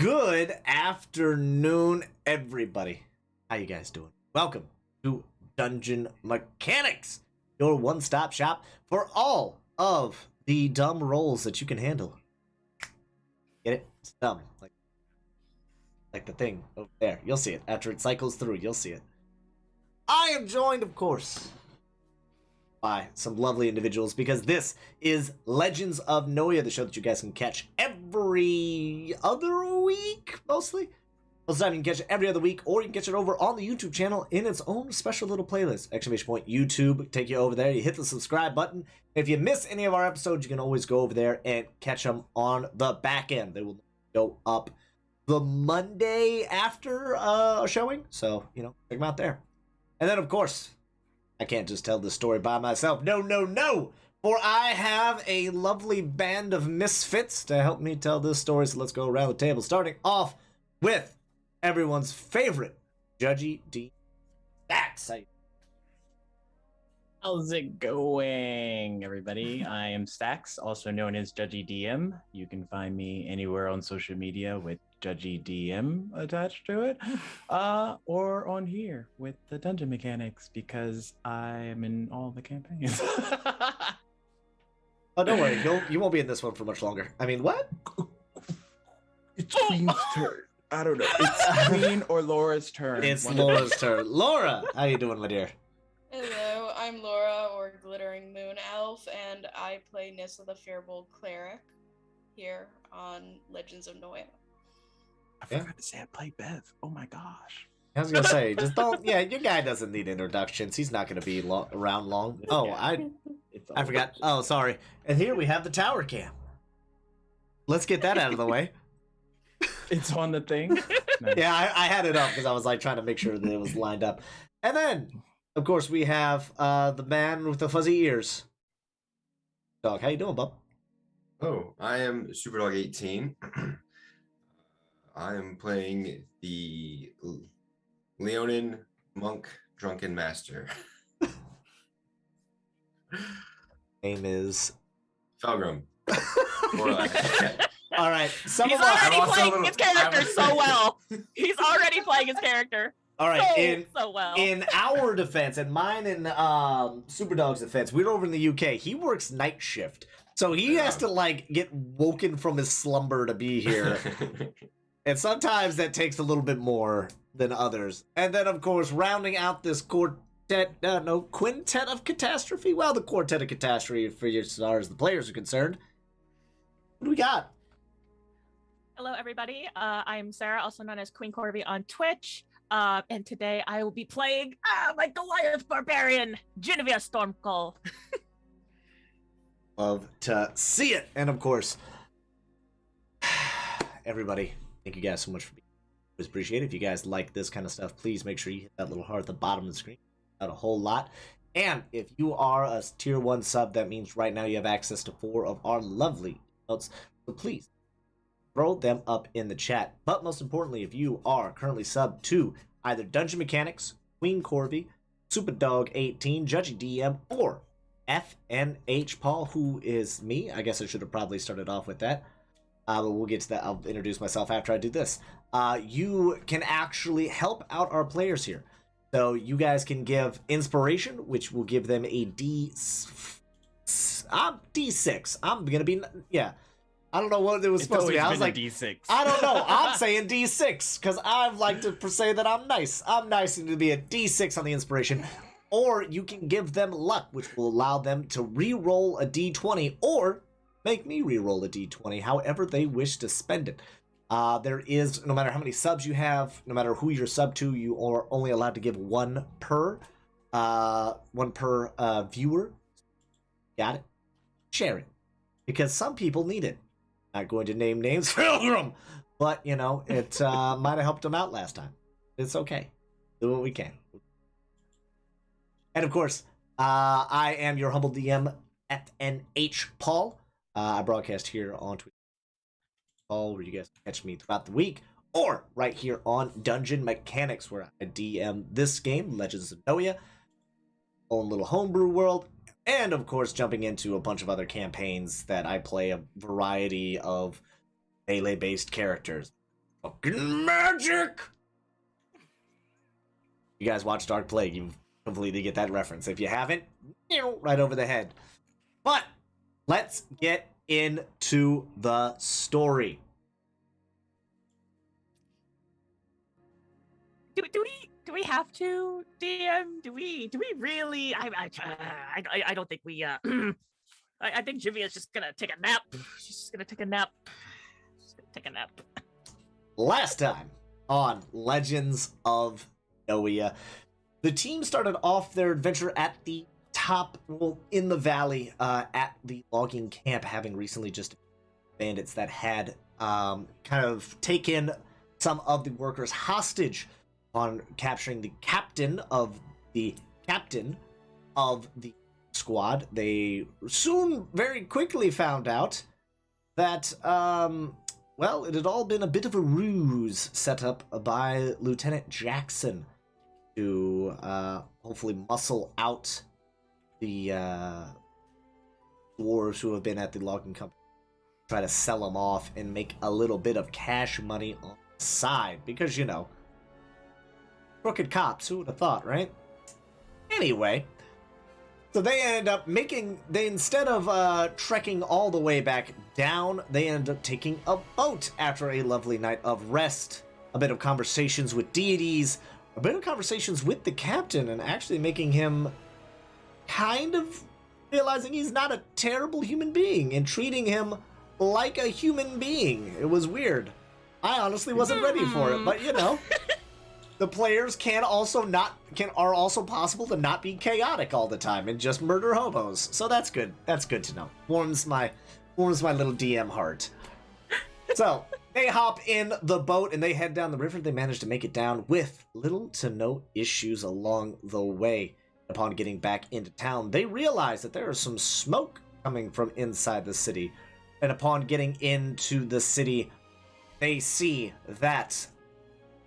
Good afternoon, everybody. How you guys doing? Welcome to Dungeon Mechanics, your one-stop shop for all of the dumb rolls that you can handle. Get it? It's dumb, like the thing over there. You'll see it after it cycles through. You'll see it. I am joined, of course, by some lovely individuals because this is Legends of Noia, the show that you guys can catch every other week, mostly. Most of the time you can catch it every other week, or you can catch it over on the YouTube channel in its own special little playlist. Exclamation point YouTube, take you over there. You hit the subscribe button. If you miss any of our episodes, you can always go over there and catch them on the back end. They will go up the Monday after a showing, so, check them out there. And then, of course, I can't just tell this story by myself. No. For I have a lovely band of misfits to help me tell this story. So let's go around the table. Starting off with everyone's favorite, Judgy D. Stacks. How's it going, everybody? I am Stacks, also known as Judgy DM. You can find me anywhere on social media with Judgy DM attached to it, or on here with the Dungeon Mechanics because I am in all the campaigns. Oh, don't worry, you won't be in this one for much longer. I mean, what? It's Queen's turn. I don't know. It's Queen or Laura's turn. It's Laura's turn. Laura, how you doing, my dear? Hello, I'm Laura, or Glittering Moon Elf, and I play Nissa the Fearbold Cleric here on Legends of Noia. I forgot to say I play Bev. Oh my gosh. I was gonna say, just don't. Yeah, your guy doesn't need introductions. He's not gonna be around long. Oh, I forgot. Oh, sorry. And here we have the tower cam. Let's get that out of the way. It's on the thing. Nice. Yeah, I had it up because I was trying to make sure that it was lined up. And then, of course, we have the man with the fuzzy ears. Dog, how you doing, bub? Oh, I am Superdog18. I am playing the Leonin Monk Drunken Master. Name is Felgrim. All right. He's already playing his character so well. He's already playing his character. All right. So well. In our defense, and mine and Superdog's defense, we're over in the UK. He works night shift, so he has to get woken from his slumber to be here. And sometimes that takes a little bit more than others. And then, of course, rounding out this quintet of catastrophe. Well, the quartet of catastrophe for as far as the players are concerned. What do we got? Hello, everybody. I'm Sarah, also known as Queen Corby on Twitch. And today I will be playing my Goliath Barbarian, Genevieve Stormcall. Love to see it. And, of course, everybody, thank you guys so much for being here. Always appreciate it. If you guys like this kind of stuff, please make sure you hit that little heart at the bottom of the screen. Not a whole lot. And if you are a tier 1 sub, that means right now you have access to 4 of our lovely notes. So please throw them up in the chat. But most importantly, if you are currently subbed to either Dungeon Mechanics, Queen Corby, Superdog18, Judgy DM, or FNH Paul, who is me. I guess I should have probably started off with that. But we'll get to that. I'll introduce myself after I do this. You can actually help out our players here. So you guys can give inspiration, which will give them a D6. I'm going to be, yeah. I don't know what it was supposed to be. I was like, D6. I don't know. I'm saying D6 because I like to say that I'm nice. I'm nice to be a D6 on the inspiration. Or you can give them luck, which will allow them to re-roll a D20 or make me re-roll a D20, however they wish to spend it. There is, no matter how many subs you have, no matter who you're sub to, you are only allowed to give one per viewer. Got it? Share it. Because some people need it. Not going to name names, Pilgrim, but it might have helped them out last time. It's okay. Do what we can. And of course, I am your humble DM, FNH Paul. I broadcast here on Twitter, where you guys can catch me throughout the week, or right here on Dungeon Mechanics, where I DM this game, Legends of Noia, own little homebrew world. And, of course, jumping into a bunch of other campaigns that I play a variety of melee-based characters. Fucking magic! You guys watch Dark Plague, you completely get that reference. If you haven't, right over the head. But let's get into the story. Do we have to, DM? Do we really? I don't think we. I think Jivia's just gonna take a nap. She's just gonna take a nap. She's gonna take a nap. Last time on Legends of Noia, the team started off their adventure at the top, well, in the valley, at the logging camp, having recently just bandits that had kind of taken some of the workers hostage on capturing the captain of the squad. They soon, very quickly found out that, well, it had all been a bit of a ruse set up by Lieutenant Jackson to hopefully muscle out the dwarves who have been at the logging company, try to sell them off and make a little bit of cash money on the side, because, you know, crooked cops, who would have thought, right? Anyway, so they end up instead of trekking all the way back down, they end up taking a boat after a lovely night of rest, a bit of conversations with deities, a bit of conversations with the captain, and actually making him kind of realizing he's not a terrible human being and treating him like a human being. It was weird. I honestly wasn't ready for it, but you know, the players are also possible to not be chaotic all the time and just murder hobos. So that's good. That's good to know. Warms my little DM heart. So they hop in the boat and they head down the river. They manage to make it down with little to no issues along the way. Upon getting back into town, they realize that there is some smoke coming from inside the city. And upon getting into the city, they see that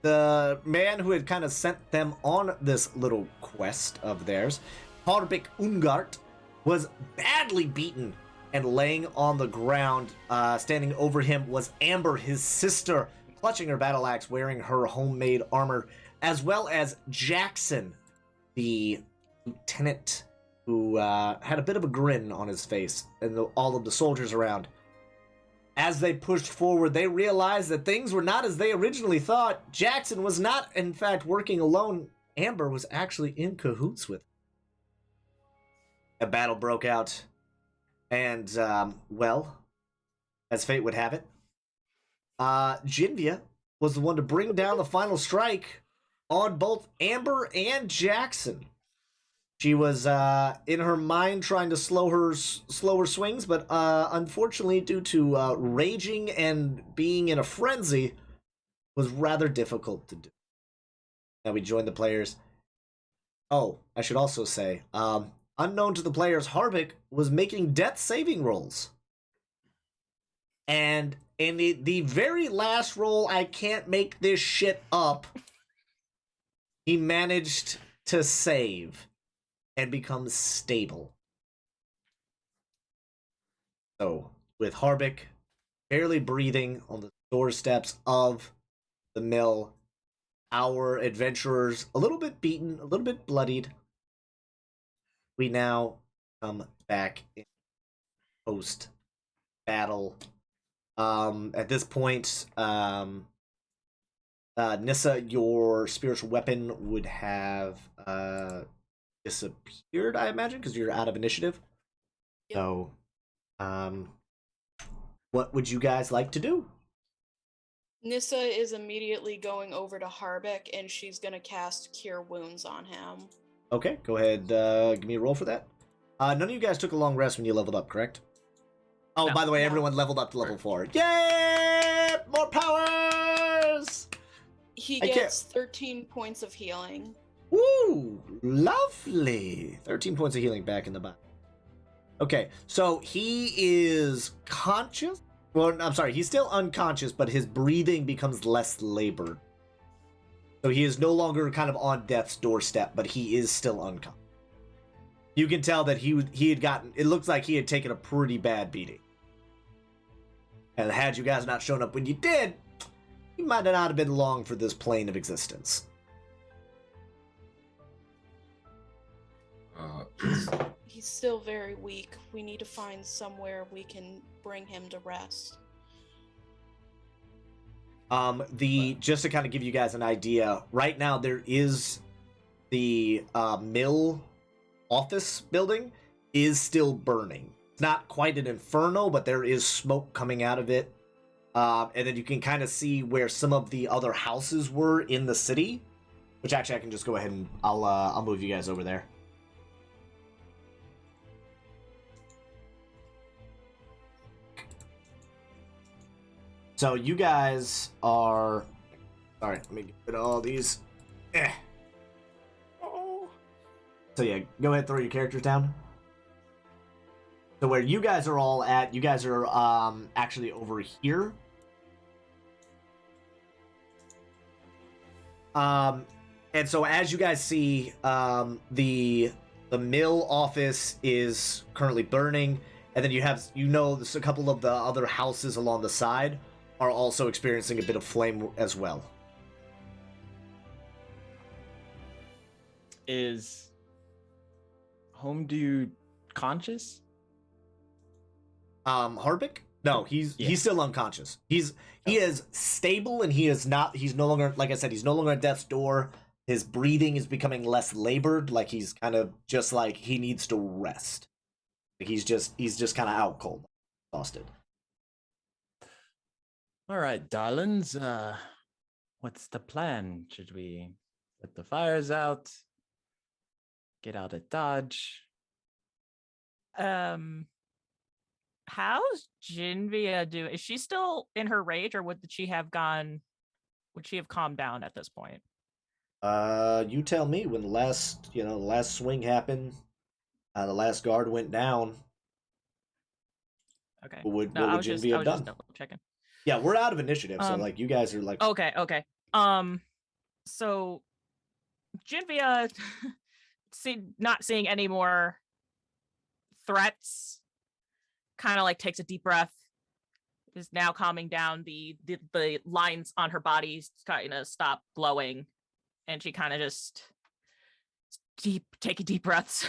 the man who had kind of sent them on this little quest of theirs, Harbik Ungart, was badly beaten and laying on the ground. Standing over him was Amber, his sister, clutching her battle axe, wearing her homemade armor, as well as Jackson, the lieutenant, who had a bit of a grin on his face, and all of the soldiers around. As they pushed forward, they realized that things were not as they originally thought. Jackson was not, in fact, working alone. Amber was actually in cahoots with him. A battle broke out, and, well, as fate would have it, Jinvia was the one to bring down the final strike on both Amber and Jackson. She was in her mind trying to slow her swings, but unfortunately, due to raging and being in a frenzy, was rather difficult to do. Now we join the players. Oh, I should also say, unknown to the players, Harbik was making death saving rolls. And in the very last roll, I can't make this shit up, he managed to save and become stable. So, with Harbik barely breathing on the doorsteps of the mill, our adventurers a little bit beaten, a little bit bloodied, we now come back in post-battle. At this point, Nissa, your spiritual weapon would have disappeared, I imagine, because you're out of initiative. Yep. So, what would you guys like to do? Nissa is immediately going over to Harbik, and she's gonna cast Cure Wounds on him. Okay, go ahead. Give me a roll for that. None of you guys took a long rest when you leveled up, correct? Oh, no, by the way, everyone leveled up to level 4. Yay! More powers! He gets 13 points of healing. Woo! Lovely! 13 points of healing back in the body. Okay, so he is conscious. Well, I'm sorry, he's still unconscious, but his breathing becomes less labored. So he is no longer kind of on death's doorstep, but he is still unconscious. You can tell that he had gotten, it looks like he had taken a pretty bad beating. And had you guys not shown up when you did, he might not have been long for this plane of existence. He's still very weak. We need to find somewhere we can bring him to rest. Just to kind of give you guys an idea, right now there is the mill office building is still burning. It's not quite an inferno, but there is smoke coming out of it. And then you can kind of see where some of the other houses were in the city, which actually I can just go ahead and I'll move you guys over there. So you guys are... All right, let me get rid of all these. So yeah, go ahead, throw your characters down. So where you guys are all at, you guys are actually over here. And so as you guys see, the mill office is currently burning, and then you have, there's a couple of the other houses along the side are also experiencing a bit of flame as well. Is Homedew conscious? Harbic? No, he's still unconscious. He is stable, and he's no longer, like I said, he's no longer at death's door. His breathing is becoming less labored, like he's kind of just like he needs to rest. Like he's just kind of out cold, exhausted. All right, darlings. What's the plan? Should we put the fires out? Get out of Dodge? How's Jinvia doing? Is she still in her rage, or would she have calmed down at this point? You tell me. When the last swing happened, the last guard went down. Okay. What would Jinvia have done? Just double checking. Yeah, we're out of initiative, so like you guys are like. Okay. So Jinvia, not seeing any more threats, kind of like takes a deep breath, is now calming down. The lines on her body kind of stop glowing, and she kind of just taking deep breaths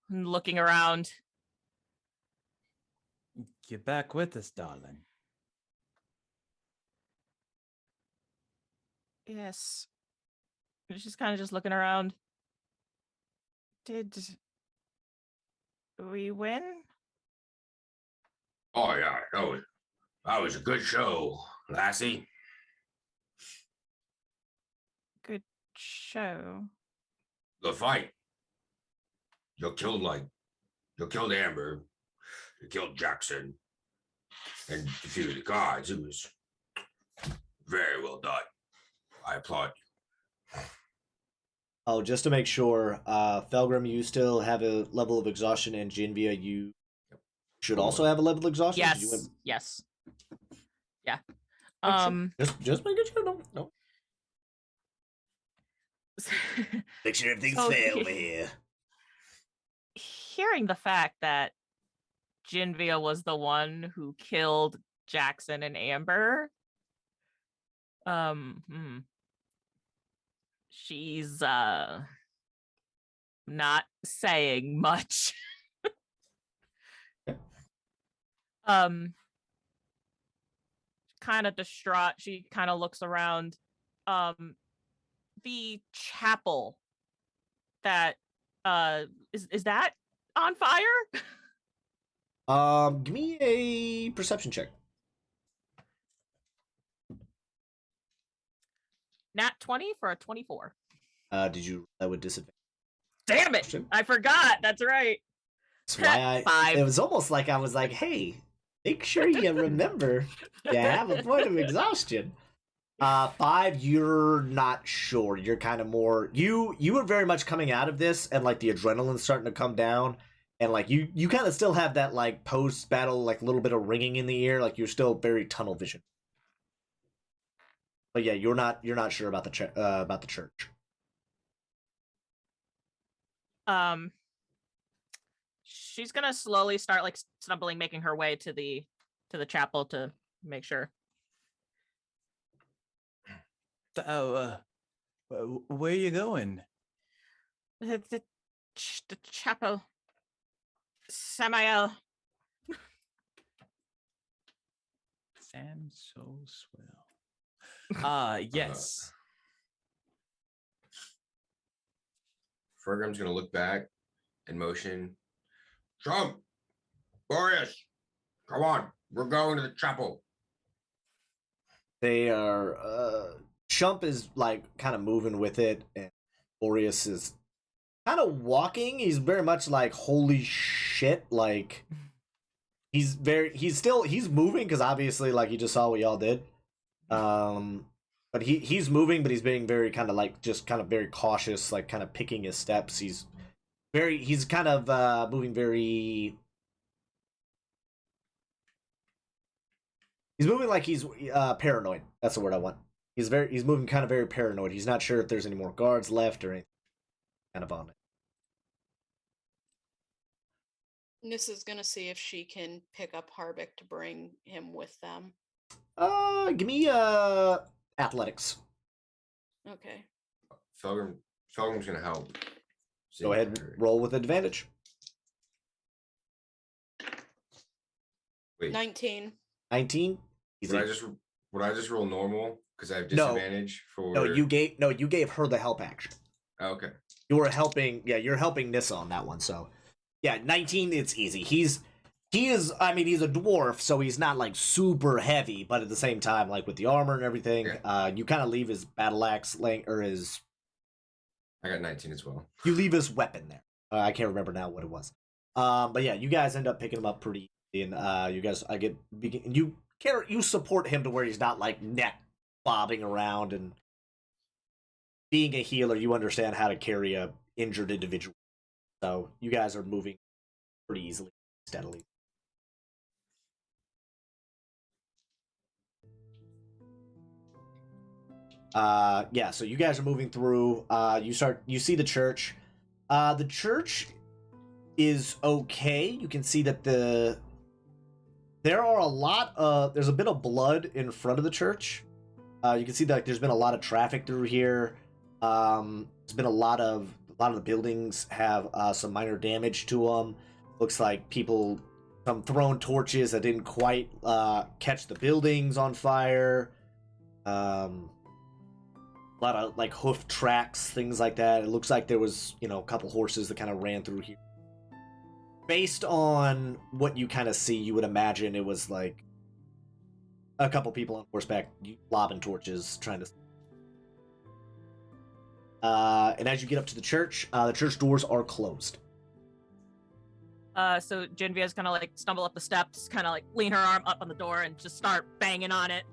and looking around. Get back with us, darling. Yes. She's kind of just looking around. Did we win? Oh yeah, that was a good show, Lassie. Good show. The fight. You killed Amber, you killed Jackson, and defeated the gods. It was very well done. I applaud you. Oh, just to make sure, Felgrim, you still have a level of exhaustion, and Jinvia, you should also have a level of exhaustion. Yes. Yes. Yeah. Just making sure. No. Make sure everything's fair over here. Hearing the fact that Jinvia was the one who killed Jackson and Amber, she's not saying much. Kind of distraught. She kind of looks around. The chapel that is that on fire? Give me a perception check. Nat 20 for a 24. Did you that would disadvantage? Damn it! I forgot. That's right. That's why 5. It was almost like I was like, hey, make sure you remember you have a point of exhaustion. 5, you're not sure. You're kind of more you were very much coming out of this, and like the adrenaline's starting to come down, and like you kind of still have that like post battle like little bit of ringing in the ear, like you're still very tunnel vision. But yeah, you're not sure about the church. She's gonna slowly start like stumbling, making her way to the chapel to make sure. Where are you going? The chapel. Samael. Sam so swell. Yes. Fergrim's gonna look back and motion. Trump, Boreas, come on, we're going to the chapel. They are Chump is like kind of moving with it, and Boreas is kind of walking. He's very much like, holy shit, like he's moving because obviously like he just saw what y'all did. But he's moving, but he's being very kind of like just kind of very cautious, like kind of picking his steps. He's kind of moving very. He's moving like he's paranoid. That's the word I want. He's moving kind of very paranoid. He's not sure if there's any more guards left or anything kind of on it. Nissa's gonna see if she can pick up Harbeck to bring him with them. Give me athletics. Okay. Felgrim's gonna help. Go ahead and roll with advantage. Wait, 19. 19. Easy. Would I just roll normal because I have disadvantage for? No, you gave her the help action. Oh, okay. You're helping Nissa on that one. So, yeah, 19. It's easy. He is. I mean, he's a dwarf, so he's not like super heavy, but at the same time, like with the armor and everything, you kind of leave his battle axe or his. I got 19 as well. You leave his weapon there. I can't remember now what it was. But yeah, you guys end up picking him up pretty easy, and you guys, you support him to where he's not like neck bobbing around, and being a healer, you understand how to carry a injured individual. So you guys are moving pretty easily, steadily. Yeah, so you guys are moving through. You see the church. The church is okay. You can see that there's a bit of blood in front of the church. You can see that there's been a lot of traffic through here. There's been a lot of the buildings have some minor damage to them. Looks like some thrown torches that didn't quite catch the buildings on fire. A lot of like hoof tracks, things like that. It looks like there was, a couple horses that kind of ran through here. Based on what you kind of see, you would imagine it was like a couple people on horseback lobbing torches, trying to. And as you get up to the church doors are closed. So Genevieve's gonna like stumble up the steps, kind of like lean her arm up on the door and just start banging on it.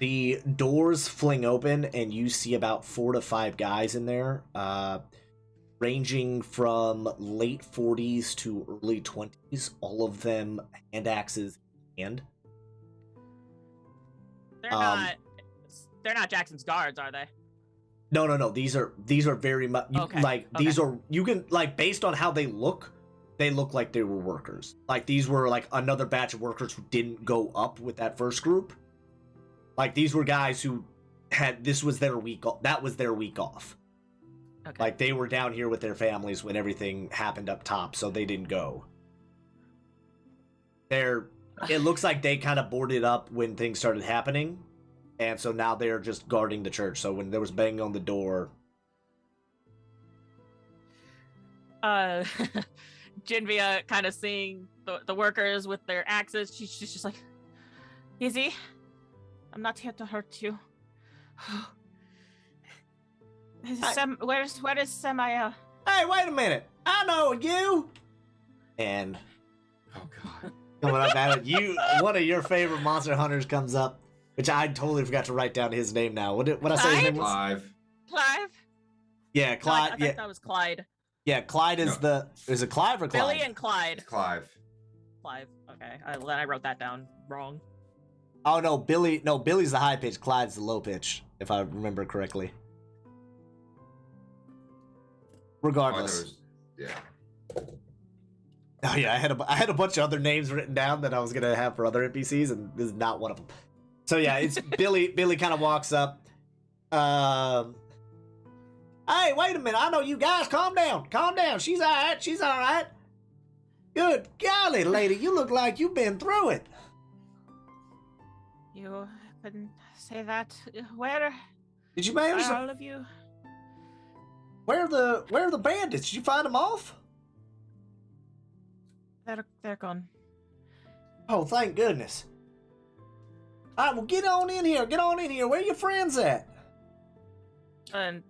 The doors fling open and you see about 4 to 5 guys in there, ranging from late 40s to early 20s, all of them hand axes in hand. They're not Jackson's guards, are they? No. These are very much these are, you can like, based on how they look like they were workers. Like these were like another batch of workers who didn't go up with that first group. Like these were guys who this was their week off. That was their week off. Okay. Like they were down here with their families when everything happened up top, so they didn't go. It looks like they kind of boarded up when things started happening, and so now they're just guarding the church. So when there was banging on the door, Genvia kind of seeing the workers with their axes, she's just like, easy. I'm not here to hurt you. Where is Samael? Hey, wait a minute! I know you. And oh god, coming up at you, one of your favorite monster hunters comes up, which I totally forgot to write down his name now. What I say his name was? Clive. Yeah, Clyde. I thought that was Clyde. Yeah, Clyde is is it Clive or Clyde? Billy and Clyde. It's Clive. Okay. Then I wrote that down wrong. Oh no, Billy's the high pitch, Clyde's the low pitch, if I remember correctly. Regardless. Oh yeah, I had a bunch of other names written down that I was gonna have for other NPCs, and this is not one of them. So yeah, it's Billy. Billy kind of walks up. Hey, wait a minute. I know you guys. Calm down. Calm down. She's all right. She's all right. Good golly, lady. You look like you've been through it. You couldn't say that. Where Did you manage are to... all of you? Where are the bandits? Did you find them off? They're gone. Oh, thank goodness. All right, well, get on in here. Get on in here. Where your friends at? And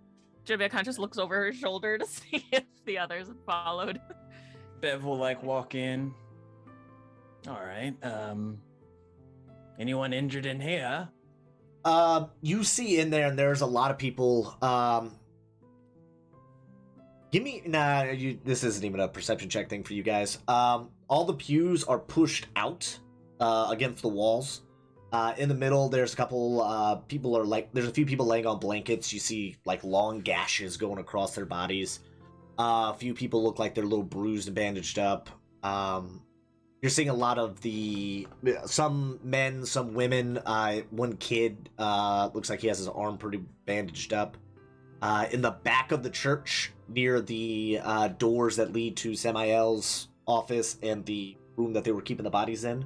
Jimmy kind of just looks over her shoulder to see if the others have followed. Bev will like walk in. All right. Anyone injured in here? You see in there, and there's a lot of people. Give me this isn't even a perception check thing for you guys. All the pews are pushed out against the walls. In the middle, there's a couple people there's a few people laying on blankets. You see like long gashes going across their bodies. A few people look like they're a little bruised and bandaged up. You're seeing a lot of some men, some women. One kid looks like he has his arm pretty bandaged up. In the back of the church, near the doors that lead to Samael's office and the room that they were keeping the bodies in,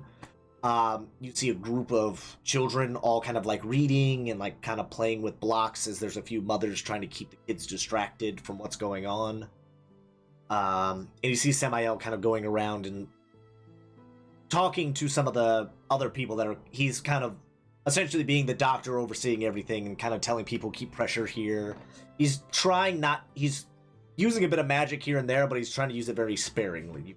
you see a group of children all kind of like reading and like kind of playing with blocks as there's a few mothers trying to keep the kids distracted from what's going on. And you see Samael kind of going around and talking to some of the other people he's kind of essentially being the doctor overseeing everything and kind of telling people keep pressure here. He's using a bit of magic here and there, but he's trying to use it very sparingly.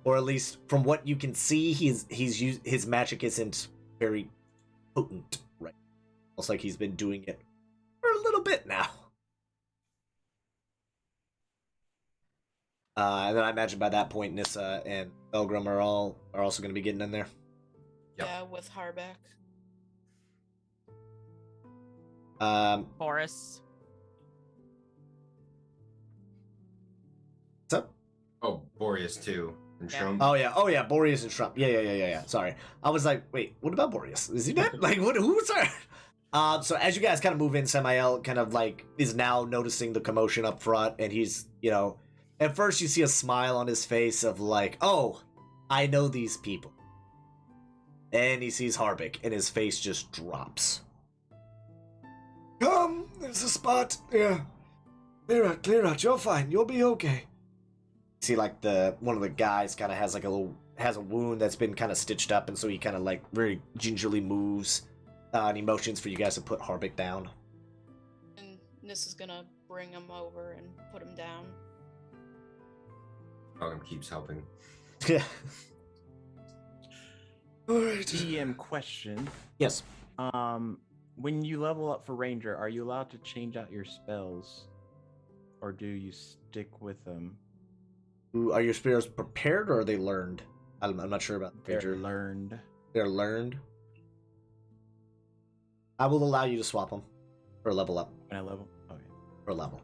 Or at least from what you can see, his magic isn't very potent, right? Almost like he's been doing it for a little bit now. And then I imagine by that point, Nissa and Belgrim are also going to be getting in there. Yep. Yeah, with Harbeck. Boris. What's up? Oh, Boreas too. And Yeah. Shrum. Oh yeah, Boreas and Trump. Yeah. Sorry, I was like, wait, what about Boreas? Is he dead? Like, what? Who's there? So as you guys kind of move in, Samael kind of like is now noticing the commotion up front, and he's, at first you see a smile on his face of like, oh, I know these people. And he sees Harbeck, and his face just drops. Come, there's a spot. Yeah, clear out. You're fine. You'll be okay. See, like one of the guys kind of has a wound that's been kind of stitched up, and so he kind of like very gingerly moves, and he motions for you guys to put Harbeck down. And Nissa's gonna bring him over and put him down. Belgrim keeps helping. Yeah. All right. DM question. Yes. When you level up for Ranger, are you allowed to change out your spells, or do you stick with them? Are your spells prepared or are they learned? I'm not sure about the They're Ranger. learned. They're learned. I will allow you to swap them for a level up. When I level? Okay. For a level.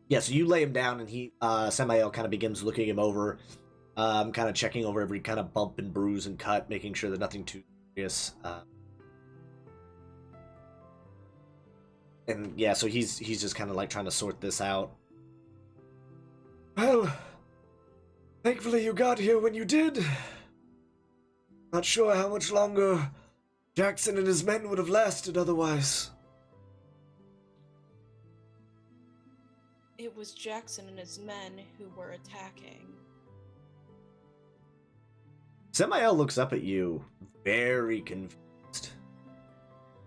Yeah, so you lay him down, and he, Samael kind of begins looking him over, kind of checking over every kind of bump and bruise and cut, making sure that nothing too serious. And yeah, so he's just kind of like trying to sort this out. Well, thankfully you got here when you did. Not sure how much longer Jackson and his men would have lasted otherwise. It was Jackson and his men who were attacking. Samael looks up at you, very confused.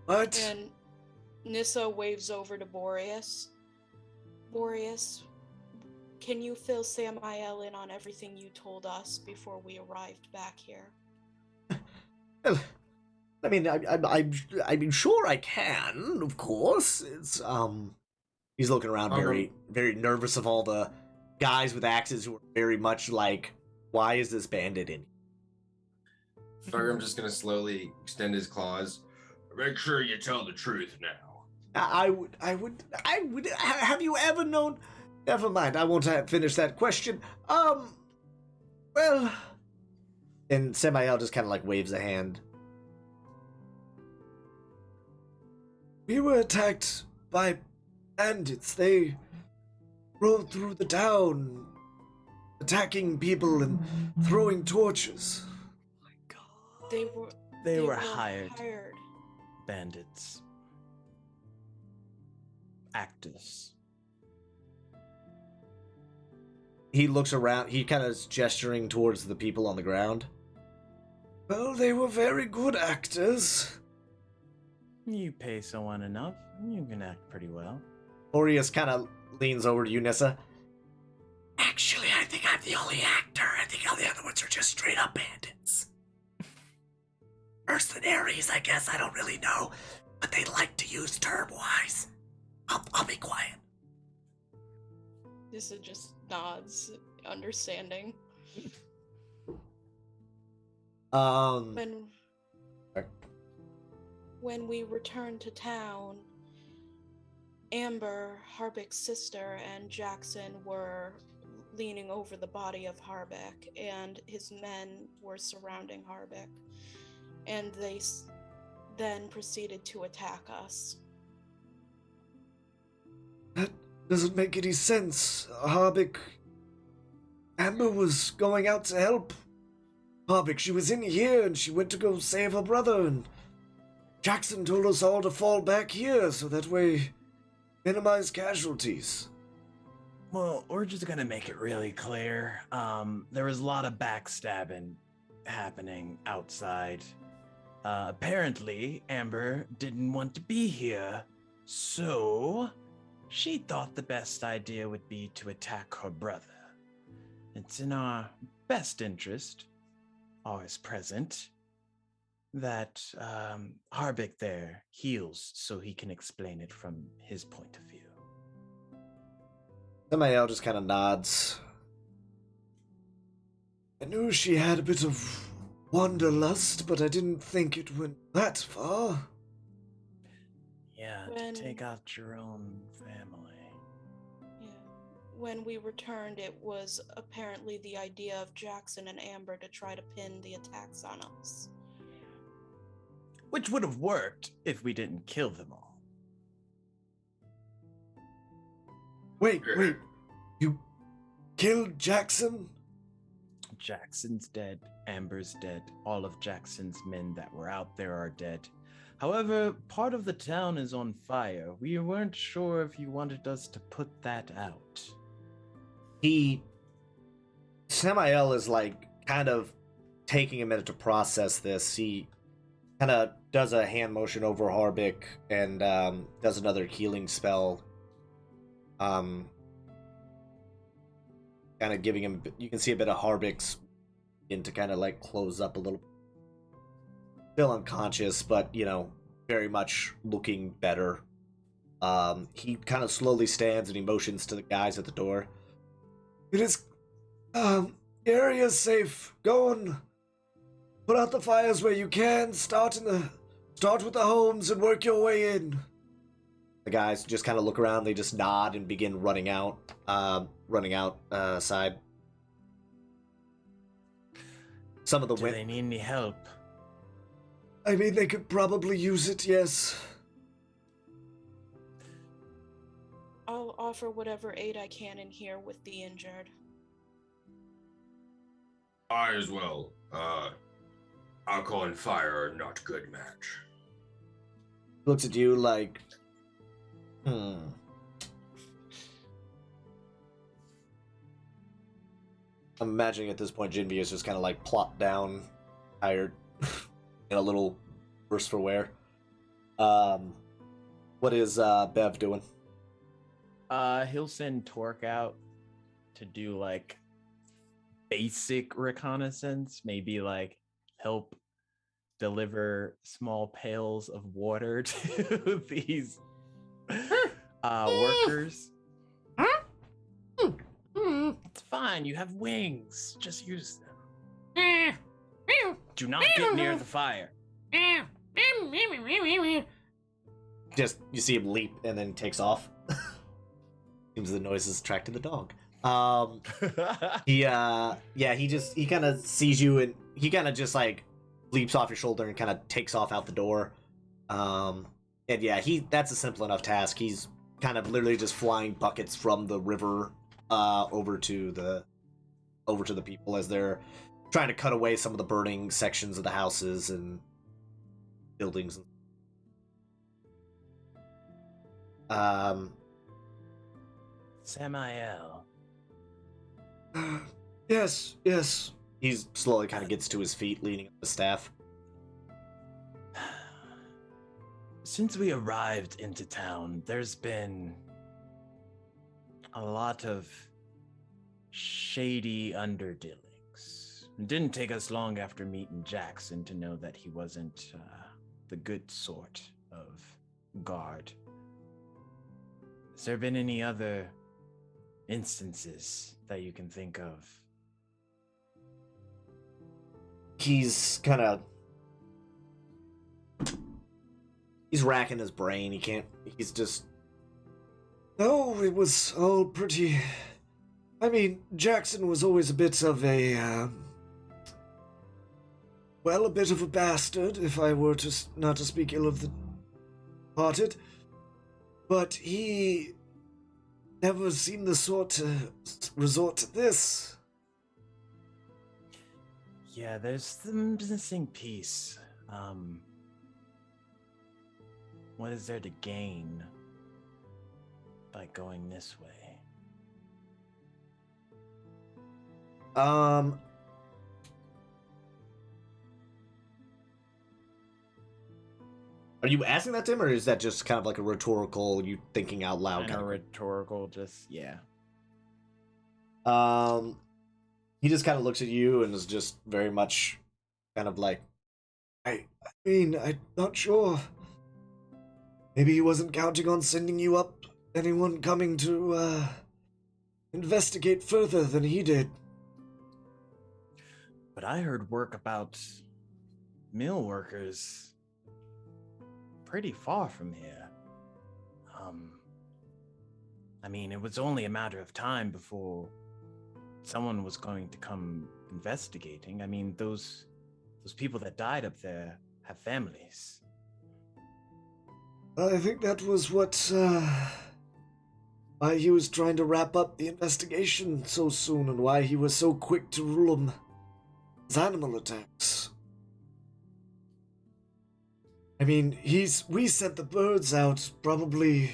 What? And Nissa waves over to Boreas. Boreas, can you fill Samael in on everything you told us before we arrived back here? Well, I mean, I mean, sure I can, of course. It's, he's looking around very, very nervous of all the guys with axes who are very much like, why is this bandit in? Belgrim's just gonna slowly extend his claws. Make sure you tell the truth now. I would, have you ever known? Never mind, I won't finish that question. Well, And Samael just kind of like waves a hand. We were attacked by bandits. They rode through the town, attacking people and throwing torches. Oh my god. They They were were hired hired. bandits. Actors. He looks around. He kind of is gesturing towards the people on the ground. Well, they were very good actors. You pay someone enough, you can act pretty well. Boreas kind of leans over to you, Nissa. Actually, I think I'm the only actor. I think all the other ones are just straight up bandits. Mercenaries, I guess. I don't really know. But they like to use term-wise. I'll be quiet. This is just nods, understanding. Okay. When we returned to town, Amber, Harbeck's sister, and Jackson were leaning over the body of Harbeck, and his men were surrounding Harbeck, and they then proceeded to attack us. That doesn't make any sense. Harbeck... Amber was going out to help. Harbeck, she was in here and she went to go save her brother, and Jackson told us all to fall back here so that way minimize casualties. Well, we're just gonna make it really clear. There was a lot of backstabbing happening outside. Apparently, Amber didn't want to be here, so she thought the best idea would be to attack her brother. It's in our best interest, ours present, that Harbeck there heals so he can explain it from his point of view. Samael just kind of nods. I knew she had a bit of wanderlust, but I didn't think it went that far. Yeah, When- to take out your own family. Yeah. When we returned, it was apparently the idea of Jackson and Amber to try to pin the attacks on us. Which would have worked if we didn't kill them all. Wait. You killed Jackson? Jackson's dead, Amber's dead, all of Jackson's men that were out there are dead. However, part of the town is on fire. We weren't sure if you wanted us to put that out. Samael is like kind of taking a minute to process this. He kind of does a hand motion over Harbeck and does another healing spell. Kind of giving him, you can see a bit of Harbeck's begin to kind of like close up a little. Still unconscious, but very much looking better. He kind of slowly stands and he motions to the guys at the door. It is, the area's safe. Go and put out the fires where you can. Start with the homes and work your way in. The guys just kind of look around. They just nod and begin running out side. Some of the Do they need any help? I mean, they could probably use it, yes. I'll offer whatever aid I can in here with the injured. I as well. Alcohol and fire are not good match. Looks at you like, I'm imagining at this point Jinvi is just kind of like plopped down, tired, and a little worse for wear. What is Bev doing? He'll send Torque out to do like basic reconnaissance, maybe like help deliver small pails of water to these workers. It's fine, you have wings. Just use them. Do not get near the fire. Just, you see him leap and then takes off. Seems the noises attracted the dog. He kind of sees you and he kind of just like leaps off your shoulder and kind of takes off out the door. And yeah, that's a simple enough task. He's kind of literally just flying buckets from the river over to the people as they're trying to cut away some of the burning sections of the houses and buildings. Samael. Yes. He's slowly kind of gets to his feet, leaning on the staff. Since we arrived into town, there's been a lot of shady underdealings. It didn't take us long after meeting Jackson to know that he wasn't the good sort of guard. Has there been any other instances that you can think of? He's racking his brain. No, it was all pretty... I mean, Jackson was always a bit of a bit of a bastard, if I were to not to speak ill of the departed. But he never seemed the sort to resort to this. Yeah, there's the missing piece. What is there to gain by going this way? Are you asking that to him, or is that just kind of like a rhetorical, you thinking out loud Kind of rhetorical, just, yeah. He just kind of looks at you and is just very much kind of like, I mean, I'm not sure. Maybe he wasn't counting on sending you up anyone coming to, investigate further than he did. But I heard work about mill workers pretty far from here. I mean, it was only a matter of time before someone was going to come investigating. I mean, those people that died up there have families. I think that was why he was trying to wrap up the investigation so soon and why he was so quick to rule them as animal attacks. I mean, we sent the birds out probably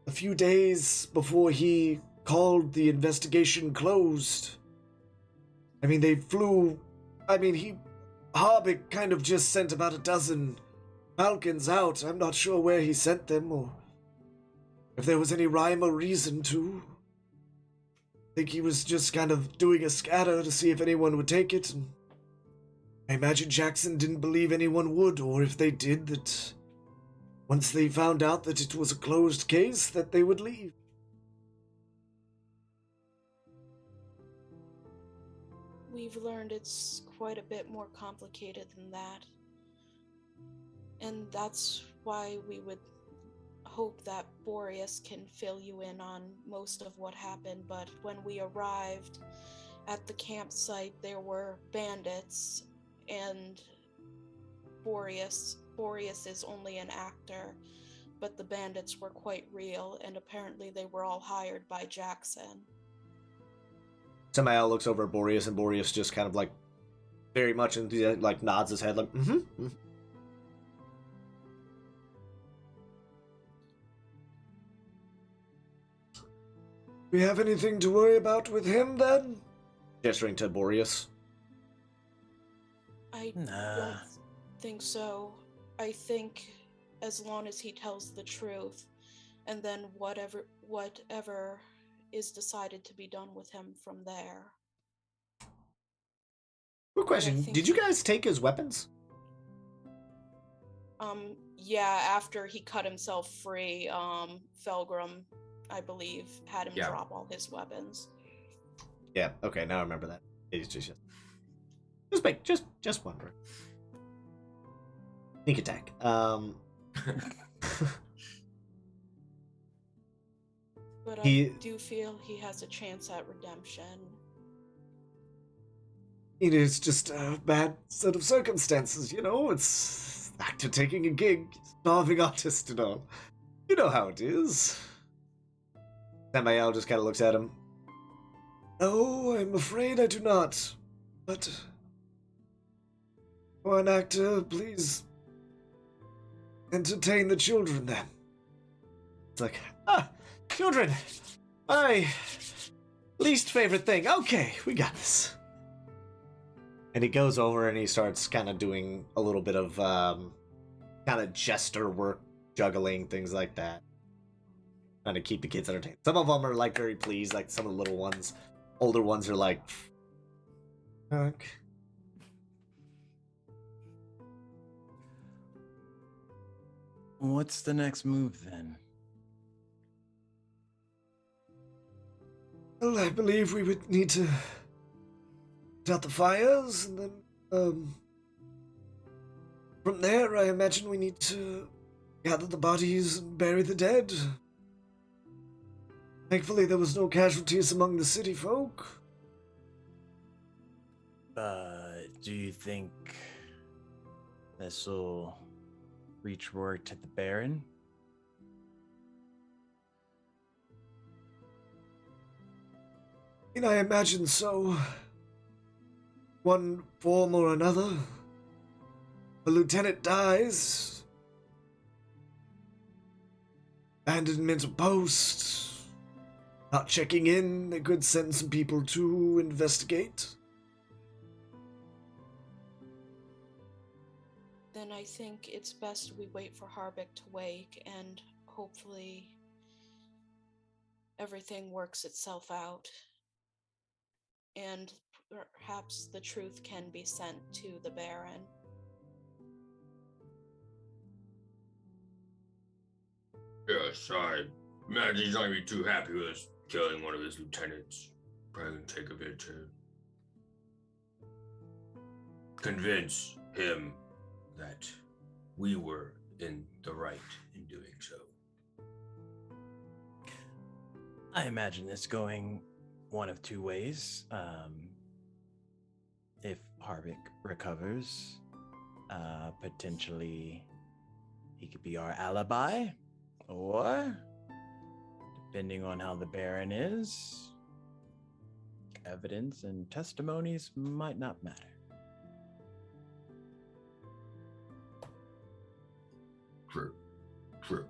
a few days before he called the investigation closed. I mean, Harbeck kind of just sent about a dozen falcons out. I'm not sure where he sent them or if there was any rhyme or reason to. I think he was just kind of doing a scatter to see if anyone would take it, and I imagine Jackson didn't believe anyone would, or if they did, that once they found out that it was a closed case, that they would leave. We've learned it's quite a bit more complicated than that. And that's why we would hope that Boreas can fill you in on most of what happened. But when we arrived at the campsite, there were bandits, and Boreas is only an actor, but the bandits were quite real, and apparently they were all hired by Jackson. Samael looks over at Boreas, and Boreas just kind of like very much like nods his head like, mm-hmm. We have anything to worry about with him then? Gesturing to Boreas. I don't think so. I think as long as he tells the truth, and then whatever is decided to be done with him from there. Quick question, did you guys take his weapons? Yeah, after he cut himself free, Felgrim, I believe, had him drop all his weapons. Yeah, okay, now I remember that. It's just wondering. Sneak attack. But He- I do feel he has a chance at redemption. It is just a bad set of circumstances, you know? It's actor taking a gig, starving artist and all. You know how it is. Samael just kind of looks at him. No, I'm afraid I do not. But for an actor, please entertain the children then. It's like, children, my least favorite thing. Okay, we got this. And he goes over and he starts kind of doing a little bit of kind of jester work, juggling, things like that. Trying to keep the kids entertained. Some of them are like very pleased, like some of the little ones. Older ones are like, fuck. What's the next move then? Well, I believe we would need to put out the fires, and then, from there, I imagine we need to gather the bodies and bury the dead. Thankfully, there was no casualties among the city folk. Do you think this will reach word to the Baron? I imagine so. One form or another. A lieutenant dies. Abandonment of post. Not checking in. They could send some people to investigate. Then I think it's best we wait for Harbeck to wake and hopefully everything works itself out. And perhaps the truth can be sent to the Baron. Yes, I imagine he's not gonna be too happy with us killing one of his lieutenants. Probably gonna take a bit to convince him that we were in the right in doing so. I imagine this going one of two ways. If Harvick recovers, potentially he could be our alibi, or depending on how the Baron is, evidence and testimonies might not matter. True.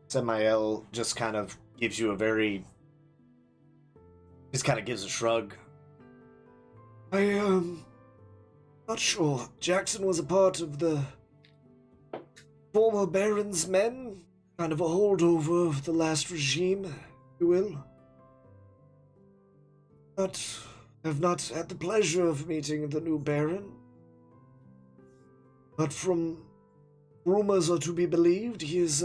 Samael just kind of gives you just kind of gives a shrug. Not sure. Jackson was a part of the former Baron's men, kind of a holdover of the last regime, if you will. But have not had the pleasure of meeting the new Baron. But from rumors are to be believed, he is,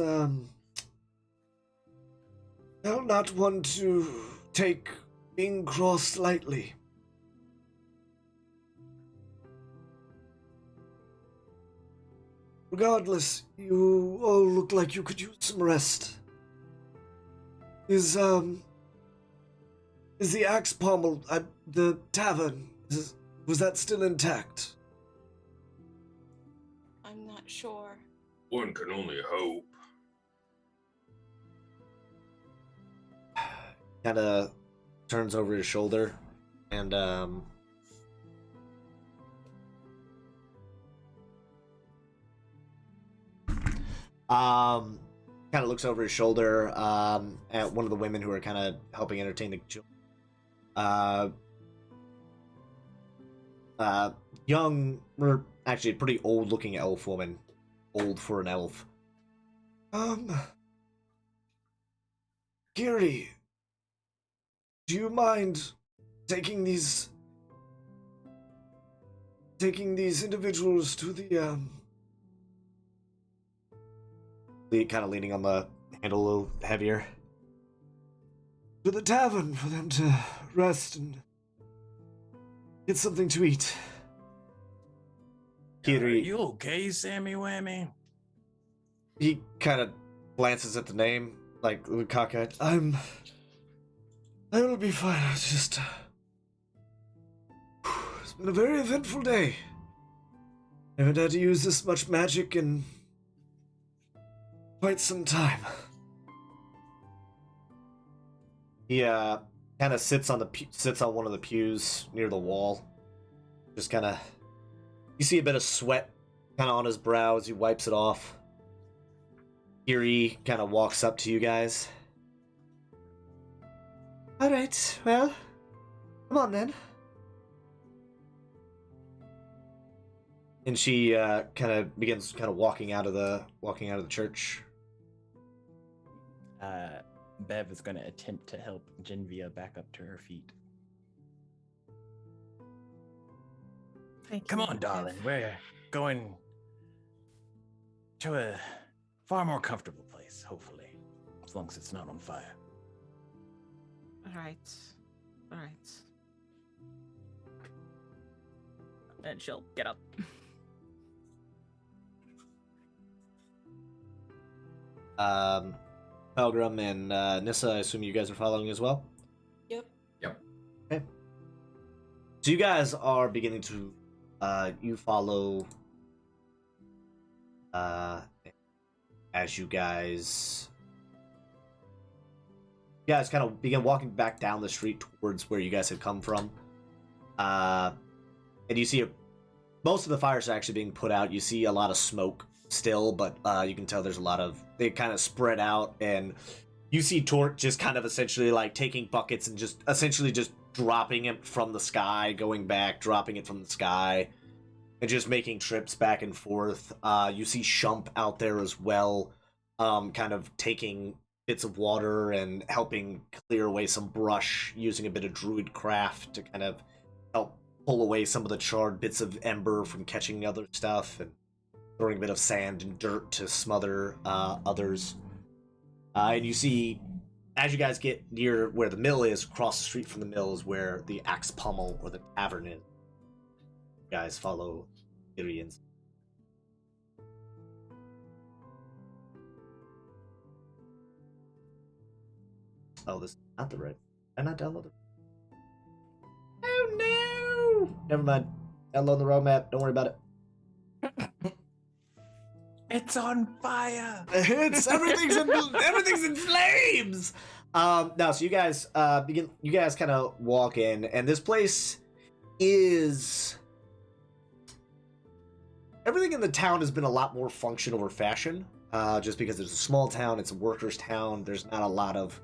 not one to take being crossed lightly. Regardless, you all look like you could use some rest. Is the axe pommel at the tavern, was that still intact? I'm not sure. One can only hope. Kind of turns over his shoulder and kind of looks over his shoulder at one of the women who are kind of helping entertain the children. Young, or actually a pretty old-looking elf woman. Old for an elf. Kiri, do you mind taking these individuals to the kind of leaning on the handle a little heavier, to the tavern for them to rest and get something to eat? Are Kiri, you okay, Sammy Whammy? he kind of glances at the name. like cockeyed. I will be fine. It's just it's been a very eventful day. I haven't had to use this much magic in quite some time. He kind of sits on one of the pews near the wall. Just kind of, you see a bit of sweat kind of on his brow as he wipes it off. Kiri kind of walks up to you guys. All right, well, come on then. And she kind of begins walking out of the church. Bev is going to attempt to help Genvia back up to her feet. Thank you. Come on, darling. We're going to a far more comfortable place, hopefully. As long as it's not on fire. All right. And she'll get up. Pelgrim and Nissa, I assume you guys are following as well? Yep. Okay. So you guys are beginning to, you follow, as you guys kind of begin walking back down the street towards where you guys had come from. And you see most of the fires are actually being put out. You see a lot of smoke still, but you can tell there's a lot of, they kind of spread out, and you see Tort just kind of essentially like taking buckets and just essentially just dropping it from the sky, going back, dropping it from the sky, and just making trips back and forth. You see Shump out there as well, kind of taking bits of water and helping clear away some brush, using a bit of druid craft to kind of help pull away some of the charred bits of ember from catching other stuff, and throwing a bit of sand and dirt to smother others. And you see, as you guys get near where the mill is, across the street from the mill is where the Axe Pummel or the tavern is. You guys follow Tyrian's. Oh, this is not the right. Did I not download it? Oh no! Never mind. Download the roadmap. Don't worry about it. It's on fire. Everything's in flames. No, so you guys you guys kind of walk in, and this place is, everything in the town has been a lot more function over fashion, just because it's a small town, it's a workers' town, there's not a lot of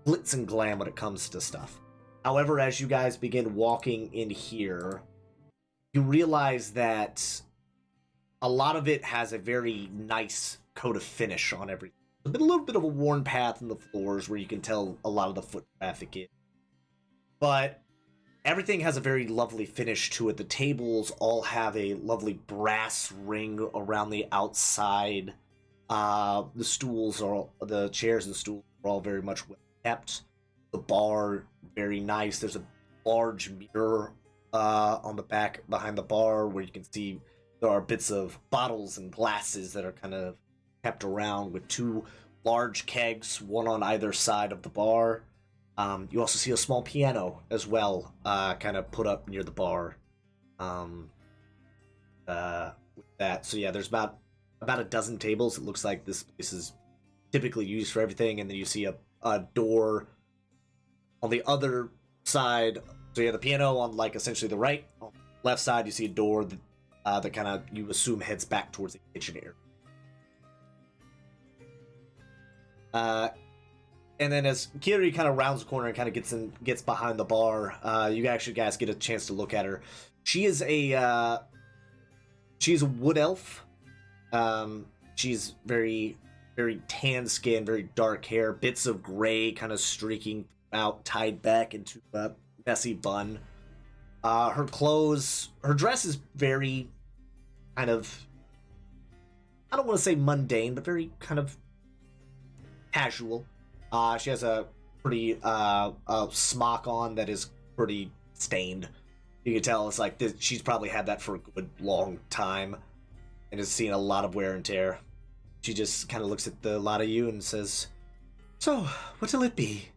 glitz and glam when it comes to stuff. However, as you guys begin walking in here, you realize that a lot of it has a very nice coat of finish on everything. A little bit of a worn path in the floors where you can tell a lot of the foot traffic is. But everything has a very lovely finish to it. The tables all have a lovely brass ring around the outside. The chairs and stools are all very much well kept. The bar, very nice. There's a large mirror on the back behind the bar where you can see there are bits of bottles and glasses that are kind of kept around, with two large kegs, one on either side of the bar. You also see a small piano as well, kind of put up near the bar. With that, so yeah, there's about a dozen tables. It looks like this place is typically used for everything, and then you see a door on the other side. So you have the piano on, like, essentially the right. On the left side, you see a door that kind of, you assume, heads back towards the kitchen area. And then as Kiri kind of rounds the corner and kind of gets behind the bar, you actually guys get a chance to look at her. She's a wood elf. She's very, very tan skin, very dark hair, bits of gray kind of streaking out, tied back into a messy bun. Her dress is very kind of, I don't want to say mundane, but very kind of casual. She has a pretty smock on that is pretty stained. You can tell it's like she's probably had that for a good long time and has seen a lot of wear and tear. She just kind of looks at the lot of you and says, So, what'll it be?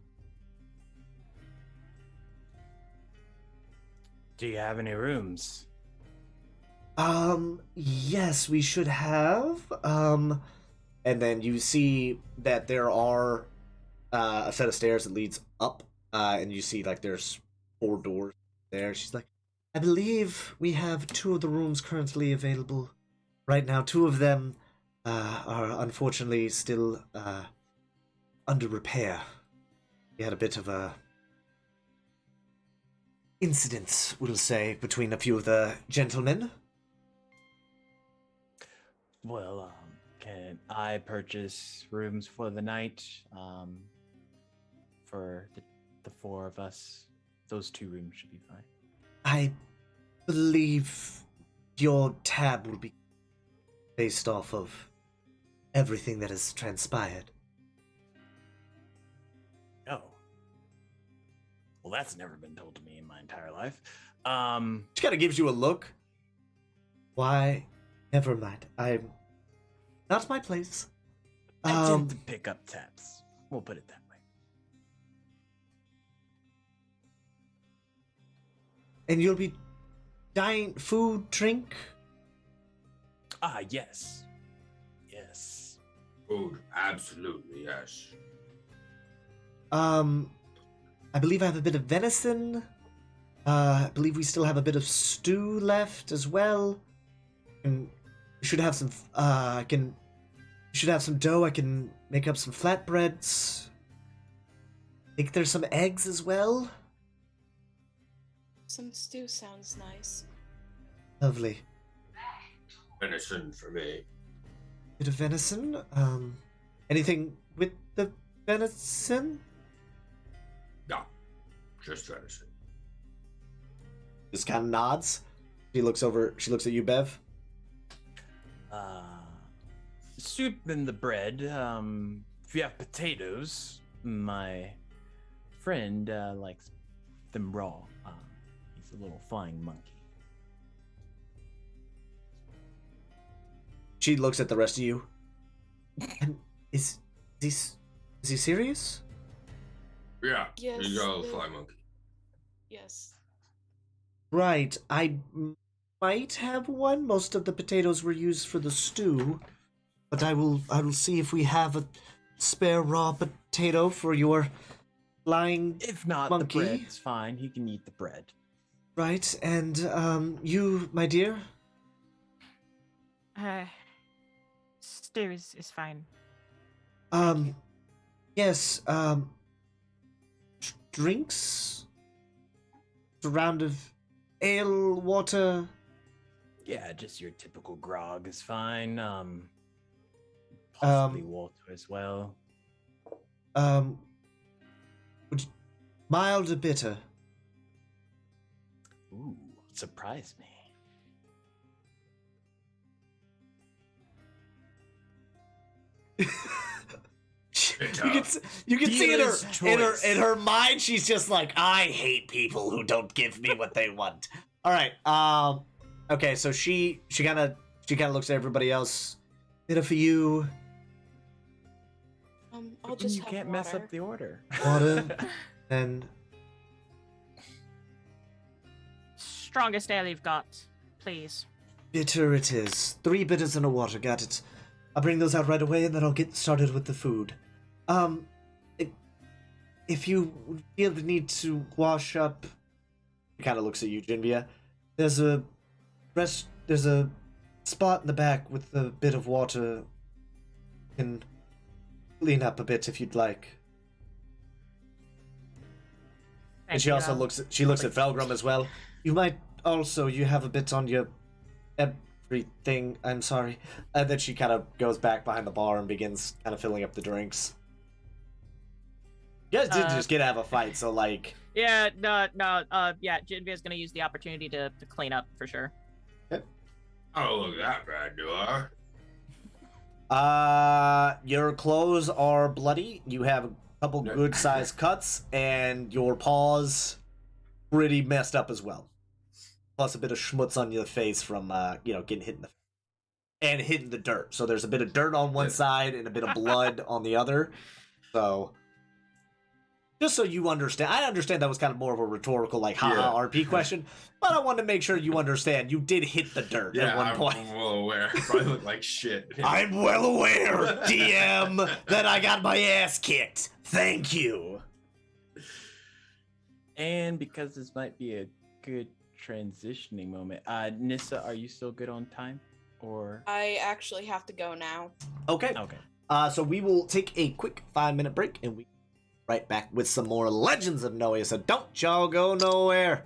Do you have any rooms? Yes, we should have. And then you see that there are a set of stairs that leads up, and you see like there's 4 doors there. She's like, I believe we have 2 of the rooms currently available right now. 2 of them are unfortunately still under repair. We had a bit of a incident, we'll say, between a few of the gentlemen. Well, can I purchase rooms for the night? For the 4 of us, those 2 rooms should be fine. I believe your tab will be based off of everything that has transpired. Oh. Well, that's never been told to me in my entire life. She kind of gives you a look. Why? Never mind. Not my place. I tend to pick up tabs. We'll put it that way. And you'll be food, drink? Yes. Yes. Food, absolutely, yes. I believe I have a bit of venison. I believe we still have a bit of stew left as well. And we should have some, we should have some dough. I can make up some flatbreads. I think there's some eggs as well. Some stew sounds nice. Lovely. Venison for me. Bit of venison. Anything with the venison? No, just venison. Just kind of nods. She looks at you, Bev. Soup and the bread. If you have potatoes, my friend likes them raw. He's a little flying monkey. She looks at the rest of you. And is he serious? Yeah, Yes, he's a little the- fly monkey. Yes. Right. I might have one. Most of the potatoes were used for the stew, but I will see if we have a spare raw potato for your flying If not, monkey. the bread's fine. He can eat the bread. Right. And you, my dear. Stew is fine. Yes. Drinks. A round of ale, water. Yeah, just your typical grog is fine. Possibly water as well. Mild or bitter? Ooh, surprise me. You can see Dealer's in her mind, she's just like, I hate people who don't give me what they want. All right. Okay. So she kind of looks at everybody else. Bitter for you. I'll just You have can't water. mess up the order. Water. And Strongest ale you've got, please. bitter it is. 3 bitters and a water. Got it. I'll bring those out right away, and then I'll get started with the food. If you feel the need to wash up, he kind of looks at you, Jinvia. There's a spot in the back with a bit of water. You can clean up a bit if you'd like. And Thank she you, also looks at Felgrim as well. You have a bit on your everything. I'm sorry. And then she kind of goes back behind the bar and begins kind of filling up the drinks. You guys did just get to have a fight, so like. Yeah, no. Yeah, Jinvia's gonna use the opportunity to clean up for sure. I don't look that bad, do I? Your clothes are bloody. You have a couple Yeah. good-sized cuts, and your paws pretty messed up as well. Plus a bit of schmutz on your face from getting hit in the and hitting the dirt. So there's a bit of dirt on one Yeah. side and a bit of blood on the other. So, just so you understand, I understand that was kind of more of a rhetorical, like, haha, RP question, but I wanted to make sure you understand you did hit the dirt at one point. I'm well aware. Probably look like shit. I'm well aware, DM, that I got my ass kicked. Thank you. And because this might be a good transitioning moment, Nissa, are you still good on time? Or I actually have to go now. Okay. So we will take a quick 5-minute break, and we right back with some more Legends of Noia. So don't y'all go nowhere.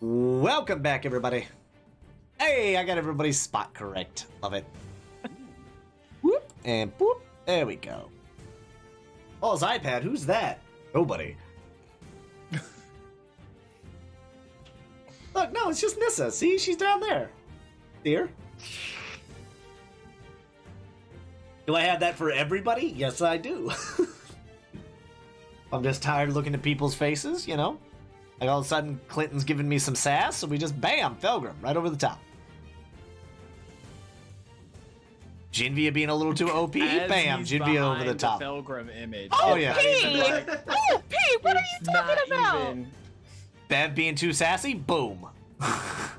Welcome back, everybody. Hey, I got everybody's spot correct. Love it. Whoop, and boop. There we go. Paul's iPad, who's that? Nobody. Look, no, it's just Nissa. See, she's down there. Here. Do I have that for everybody? Yes, I do. I'm just tired of looking at people's faces, you know? Like all of a sudden, Clinton's giving me some sass, so we just bam, Felgrim, right over the top. Jinvia being a little too OP, As bam, he's Jinvia over the behind top. Felgrim image. Oh, It's yeah. not even like- Oh, Pete, what are you it's not talking about? even- Bev being too sassy, boom. I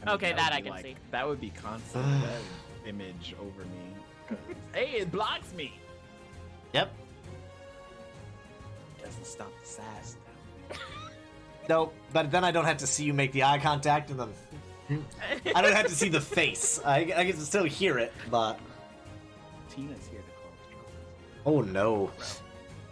Okay, would that I be can see. That would be constant Bev image over me. 'Cause, hey, it blocks me. Yep. Doesn't stop the sass. No, but then I don't have to see you make the eye contact, and then I don't have to see the face. I get to still hear it, but Tina's here to call the trouble. oh no.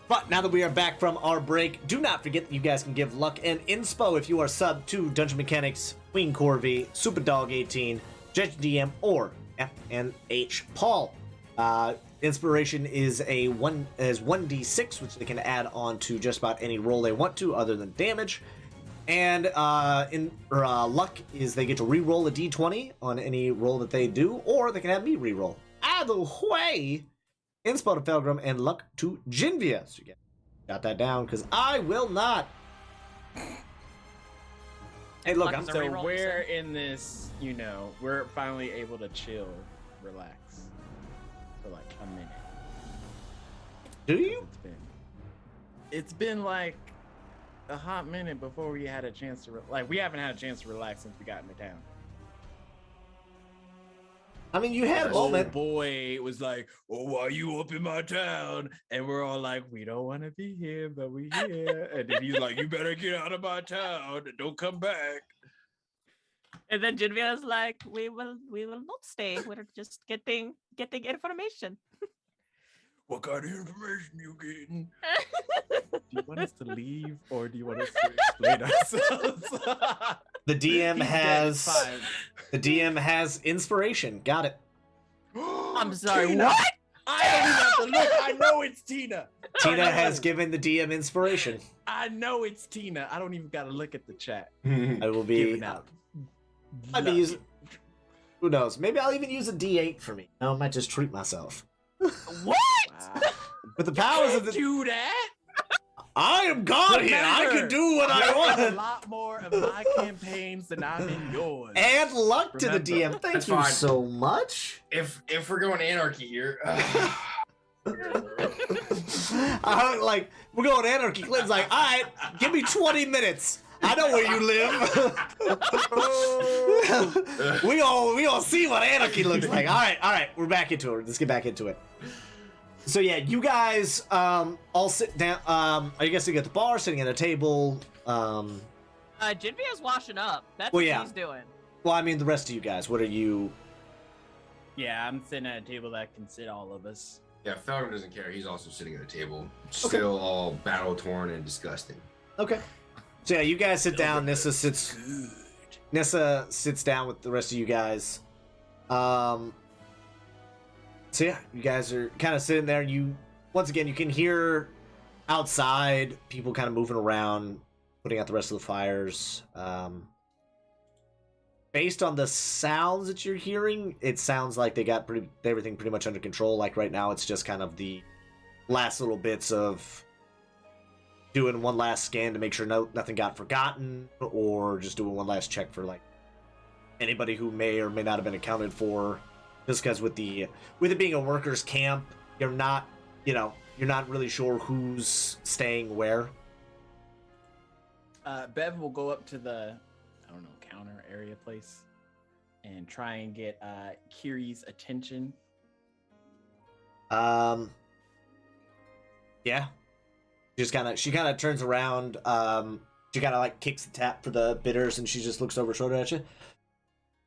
But now that we are back from our break, do not forget that you guys can give luck and inspo if you are sub to Dungeon Mechanics, Queen Corby, Superdog18, Judge DM, or FNH Paul. Inspiration is 1d6, which they can add on to just about any roll they want to, other than damage. And luck is they get to re-roll a d20 on any roll that they do, or they can have me re-roll. Either way, inspo to Felgrim and luck to Jinvia. So you got that down, because I will not. Hey, look, Luck I'm is a So reroll, you we're said? in this, we're finally able to chill, relax for like a minute. Do you? It's been like a hot minute before we had a chance to we haven't had a chance to relax since we got into town. I mean, you had a Oh moment. boy, it was like, oh, why you up in my town? And we're all like, we don't want to be here, but we here. And then he's like, you better get out of my town and don't come back. And then Jinvia is like, we will not stay. We're just getting information. What kind of information you getting? Do you want us to leave or do you want us to explain ourselves? The DM He's dead, it's has fine. the DM has inspiration. Got it. I'm sorry, Tina! what? I don't even have to look. I know it's Tina. Tina I has know. given the DM inspiration. I know it's Tina. I don't even gotta look at the chat. I will be. Giving out. I'd be using. Who knows? Maybe I'll even use a D8 for me. I might just treat myself. What? Wow. With the powers of the. Do that. I am God here. I can do what I You're in a want. lot more of my campaigns than I'm in yours. And luck to the Remember, DM. Thank that's you fine. so much. If we're going anarchy here, Like we're going anarchy. Clinton's like, all right, give me 20 minutes. I know where you live. we all see what anarchy looks like. All right, we're back into it. Let's get back into it. So yeah, you guys all sit down. Are you guys sitting at the bar, sitting at a table? Jinvia's washing up. That's Well, what yeah. he's doing. Well, I mean, the rest of you guys. What are you? Yeah, I'm sitting at a table that can sit all of us. yeah, Falcon doesn't care. He's also sitting at a table, still all battle torn and disgusting. Okay. So yeah, you guys sit down. Nissa sits down with the rest of you guys. So yeah, you guys are kind of sitting there. You once again, you can hear outside people kind of moving around, putting out the rest of the fires. Based on the sounds that you're hearing, it sounds like they got everything pretty much under control. Like right now, it's just kind of the last little bits of doing one last scan to make sure nothing got forgotten, or just doing one last check for like anybody who may or may not have been accounted for. Just because with it being a workers' camp, you're not really sure who's staying where. Bev will go up to the, counter area place and try and get Kiri's attention. Yeah. She kind of turns around. She kind of like kicks the tap for the bitters, and she just looks over her shoulder at you.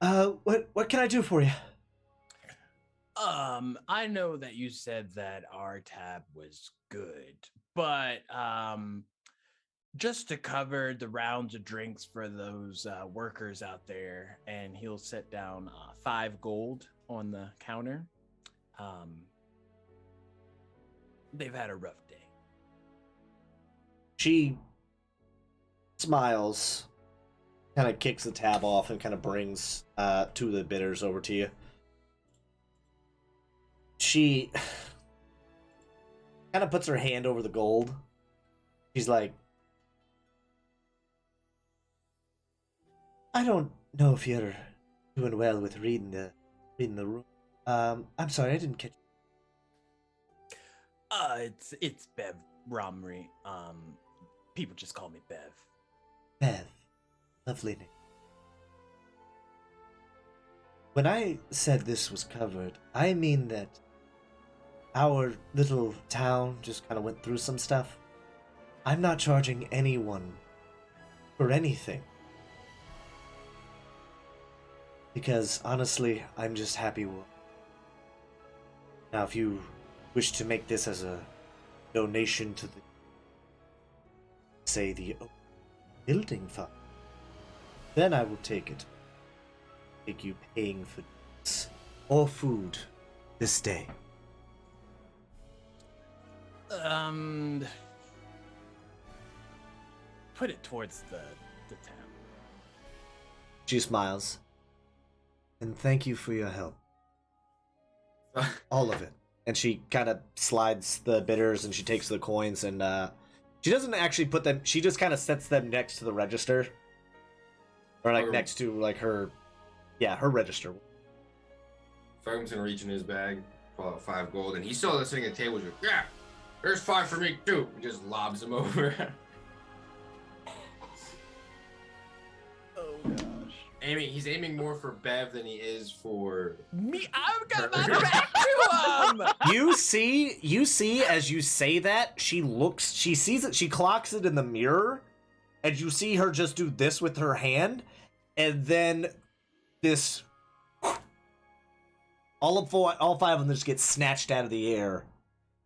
What can I do for you? I know that you said that our tab was good, but just to cover the rounds of drinks for those workers out there, and he'll set down 5 gold on the counter. They've had a rough day. She smiles, kind of kicks the tab off, and kind of brings 2 of the bitters over to you. She kind of puts her hand over the gold. She's like, I don't know if you're doing well with reading the room. I'm sorry, I didn't catch. It's Bev Romry. People just call me Bev. Bev, lovely name. When I said this was covered, I mean that our little town just kind of went through some stuff. I'm not charging anyone for anything. Because, honestly, I'm just happy. Now, if you wish to make this as a donation to the, say, the building fund, then I will take it. Take you paying for this or food this day. Put it towards the town. She smiles. And thank you for your help. All of it. And she kind of slides the bitters and she takes the coins and she doesn't actually put them, she just kind of sets them next to the register. Or like next to like her register. Fergum's gonna reach in his bag, pull out 5 gold, and he's still sitting at the table. He's like, yeah, there's 5 for me too. He just lobs him over. Oh gosh. He's aiming more for Bev than he is for Me, I've got my back to him! You see as you say that, she sees it, she clocks it in the mirror, and you see her just do this with her hand, and then this, all 5 of them just get snatched out of the air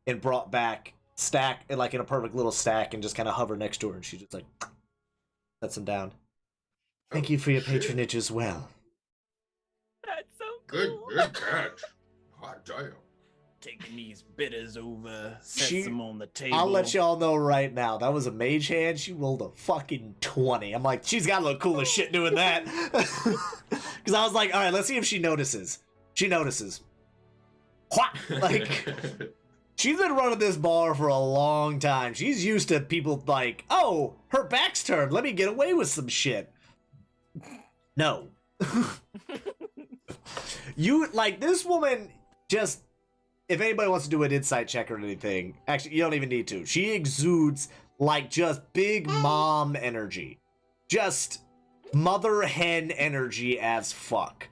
and brought back, stack like in a perfect little stack, and just kind of hover next to her, and she just like sets them down. Thank you for your patronage as well. That's so good cool. catch. Hot damn. Taking these bitters over, sets them on the table. I'll let y'all know right now, that was a mage hand. She rolled a fucking 20. I'm like, she's got to look cool as shit doing that. Because I was like, all right, let's see if she notices. She notices. Like, she's been running this bar for a long time. She's used to people like, oh, her back's turned. Let me get away with some shit. No. You, like, this woman just, if anybody wants to do an insight check or anything, actually, you don't even need to. She exudes, like, just big mom energy. Just mother hen energy as fuck.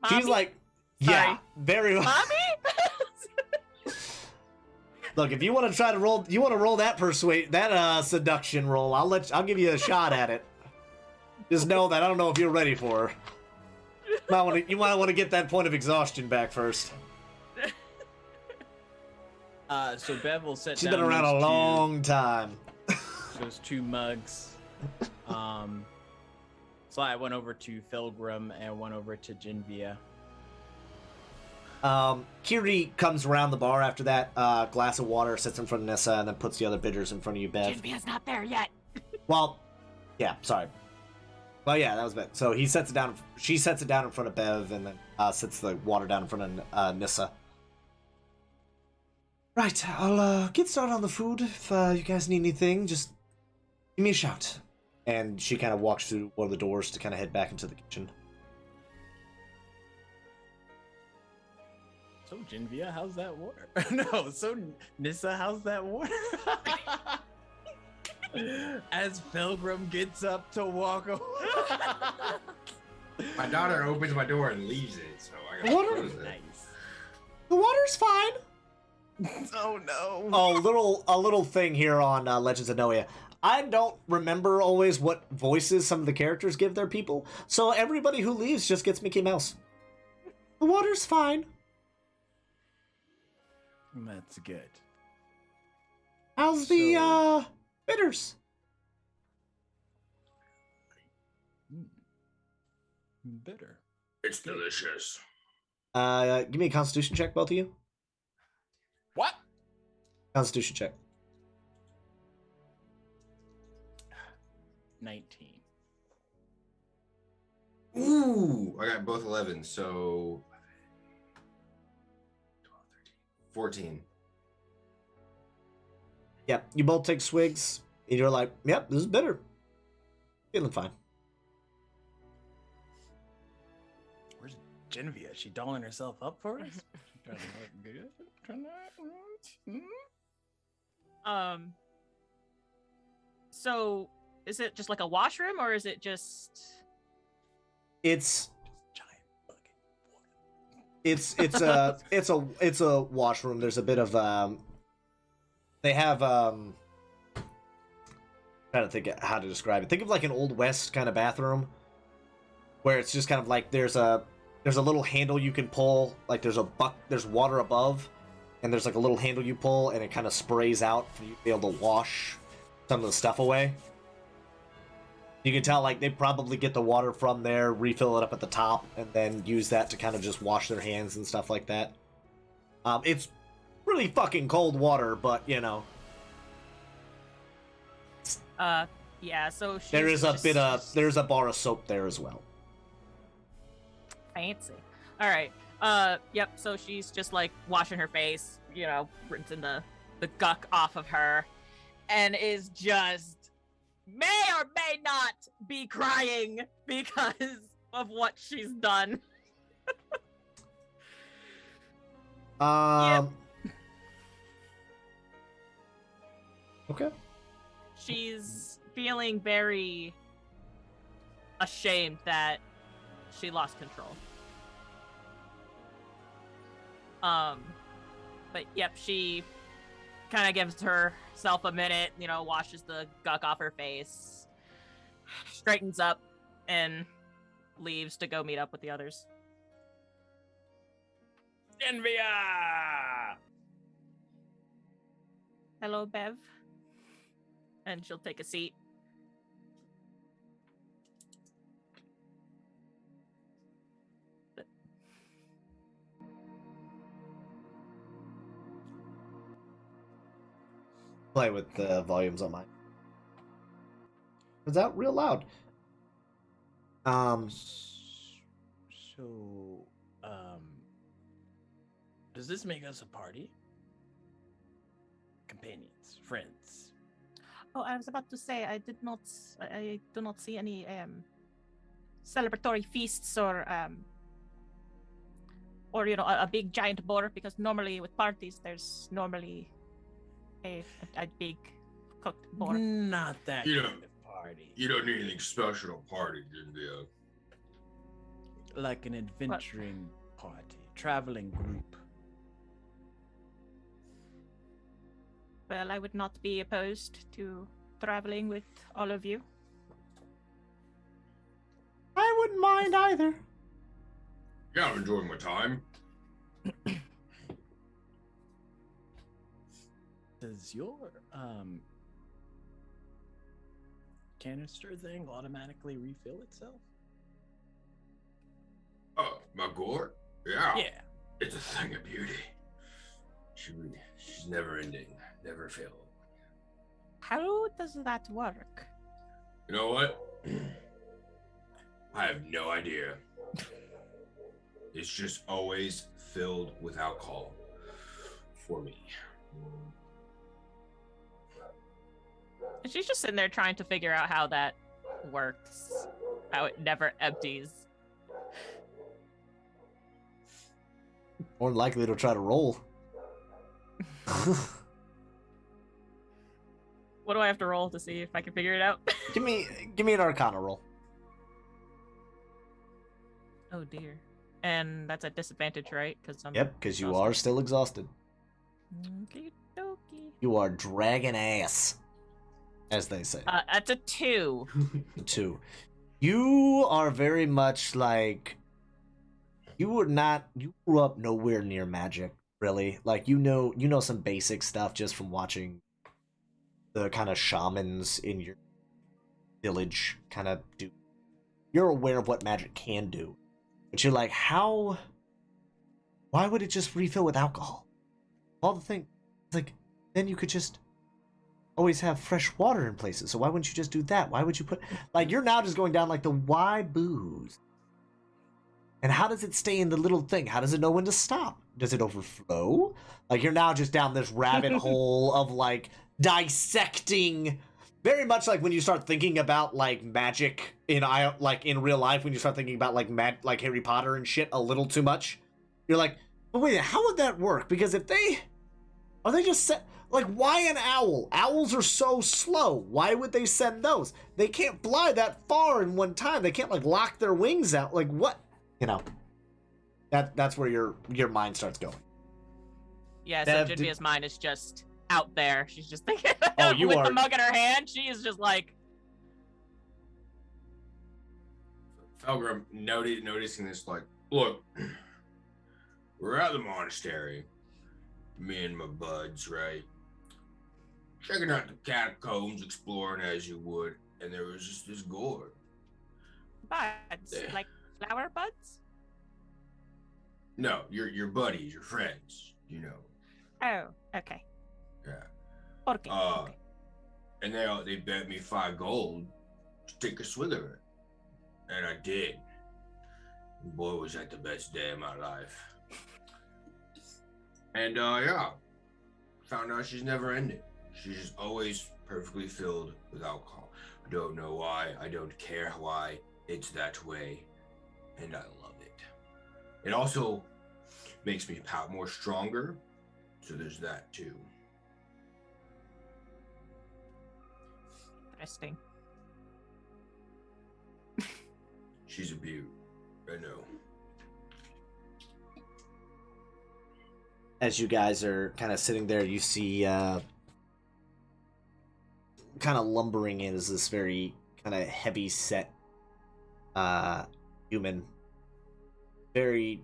Mommy? She's like, Sorry. yeah, very much. Mommy? Look, if you want to try to roll, you want to roll that seduction roll, I'll give you a shot at it. Just know that I don't know if you're ready for her. You might want to get that point of exhaustion back first. So Bev will set She's down been around a long time. those 2 mugs. So I went over to Felgrim and one over to Genvia. Kiri comes around the bar after that, glass of water, sits in front of Nissa, and then puts the other bitters in front of you, Bev. Jinvia's not there yet. Well, yeah, sorry. Well, yeah, that was Bev. So she sets it down in front of Bev, and then sets the water down in front of Nissa. Right, I'll get started on the food. If you guys need anything, just give me a shout. And she kind of walks through one of the doors to kind of head back into the kitchen. So Genvia, how's that water? No, so Nissa, how's that water? As Pilgrim gets up to walk away. My daughter opens my door and leaves it, so I gotta What? close it. Nice. The water's fine. Oh no. Oh, a little thing here on Legends of Noia. I don't remember always what voices some of the characters give their people, so everybody who leaves just gets Mickey Mouse. The water's fine. That's good. How's the bitters? Bitter. It's delicious. Give me a Constitution check, both of you. What? Constitution check. 19. Ooh, I got both 11, so 12, 13, 14. Yeah, you both take swigs, and you're like, "Yep, this is bitter. Feeling fine." Where's Genevieve? Is she dolling herself up for us? Trying to look good. So is it just like a washroom, or is it just? It's Giant bucket. it's a washroom. There's a bit of they have trying to think of how to describe it. Think of like an old west kind of bathroom where it's just kind of like there's a little handle you can pull, like there's water above, and there's like a little handle you pull and it kind of sprays out for you to be able to wash some of the stuff away. You can tell like they probably get the water from there, refill it up at the top, and then use that to kind of just wash their hands and stuff like that. It's really fucking cold water, but you know. Yeah, so she's There's a bar of soap there as well. Fancy. All right. Yep. So she's just like washing her face, rinsing the guck off of her, and is just may or may not be crying because of what she's done. Okay. She's feeling very ashamed that she lost control. But yep, she kind of gives herself a minute, washes the guck off her face, straightens up, and leaves to go meet up with the others. Envia! Hello, Bev. And she'll take a seat. Play with the volumes on mine. It's out real loud. So, does this make us a party? Companions, friends. Oh, I was about to say, I do not see any celebratory feasts or a big giant boar, because normally with parties there's normally a big cooked boar. Not that You kind know- of party. You don't need anything special to party, India. Like an adventuring party, traveling group. Well, I would not be opposed to traveling with all of you. I wouldn't mind either. Yeah, I'm enjoying my time. Does your canister thing automatically refill itself? Oh, my gourd? Yeah. Yeah. It's a thing of beauty. She's never ending, never failing. How does that work? You know what? I have no idea. It's just always filled with alcohol for me. And she's just sitting there trying to figure out how that works, how it never empties. More than likely to try to roll. What do I have to roll to see if I can figure it out? give me an Arcana roll. Oh dear. And that's at disadvantage, right? Yep, because you are still exhausted. Okie dokie. You are dragging ass, as they say. That's a 2. 2. You are very much like you grew up nowhere near magic, really. Like you know some basic stuff just from watching the kind of shamans in your village kind of do. you're aware of what magic can do, but you're like, how? Why would it just refill with alcohol? All the thing, it's like, then you could just always have fresh water in places. So why wouldn't you just do that? Why would you put like you're now just going down like the why booze? And how does it stay in the little thing? How does it know when to stop? Does it overflow? Like you're now just down this rabbit hole of like dissecting, very much like when you start thinking about like magic in real life. When you start thinking about like Harry Potter and shit a little too much, you're like, but wait, how would that work? Because if they just set like why an owl? Owls are so slow. Why would they send those? They can't fly that far in one time. They can't like lock their wings out. Like what? You know, that's where your mind starts going. Yeah, so Bev, Jidvia's mind is just out there. She's just thinking Oh, you with are- the mug in her hand. She is just like, Felgrim noticing this, like, look, we're at the monastery, me and my buds, right? Checking out the catacombs, exploring as you would, and there was just this gourd. buds, Yeah. like flower buds. No, your buddies, your friends, you know. Oh, okay. Yeah. Okay. Okay. And they bet me 5 gold to take a swig of it. And I did. Boy, was that the best day of my life. And yeah. Found out she's never ended. She's just always perfectly filled with alcohol. I don't know why. I don't care why. It's that way. And I love it. It also makes me pout more stronger. So there's that too. Interesting. She's a beaut. I know. As you guys are kind of sitting there, you see kind of lumbering in is this very kind of heavy set human, very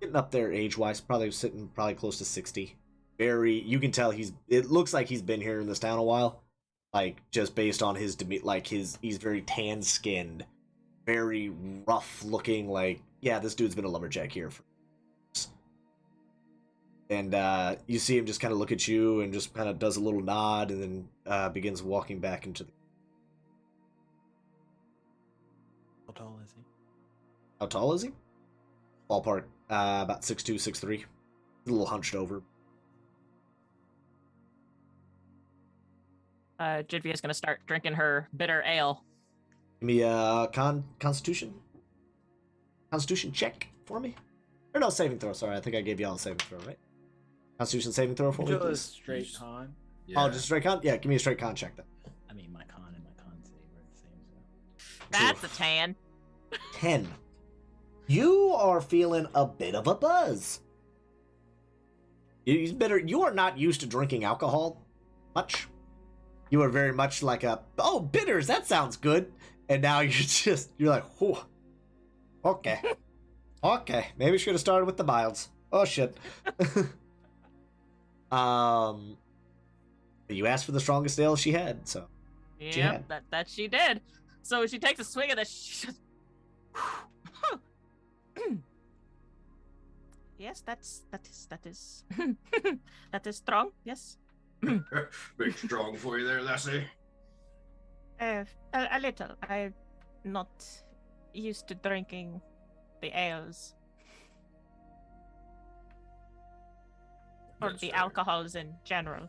getting up there age wise, probably sitting probably close to 60. Very, you can tell it looks like he's been here in this town a while, like just based on his like he's very tan skinned, very rough looking. Like, yeah, this dude's been a lumberjack here for. And you see him just kind of look at you and just kind of does a little nod and then begins walking back into the. How tall is he? How tall is he? Ballpark, about 6'2", 6'3", a little hunched over. Jidvia's gonna start drinking her bitter ale. Give me a constitution check for me. Or no, saving throw. Sorry, I think I gave you all a saving throw, right? Constitution saving throw for me, Just please. straight con. Yeah. Oh, just straight con? Yeah, give me a straight con check then. I mean, my con and my con save are the same. So. That's a 10. 10. You are feeling a bit of a buzz. You are not used to drinking alcohol much. You are very much like oh, bitters, that sounds good. And now you're like, whew. Okay. Okay, maybe should have started with the milds. Oh, shit. You asked for the strongest ale she had, so. Yep, that she did. So she takes a swig of this. She just... Yes, that is that is strong. Yes. Big strong for you there, Lassie. A little. I'm not used to drinking the ales or That's the fair. alcohols in general.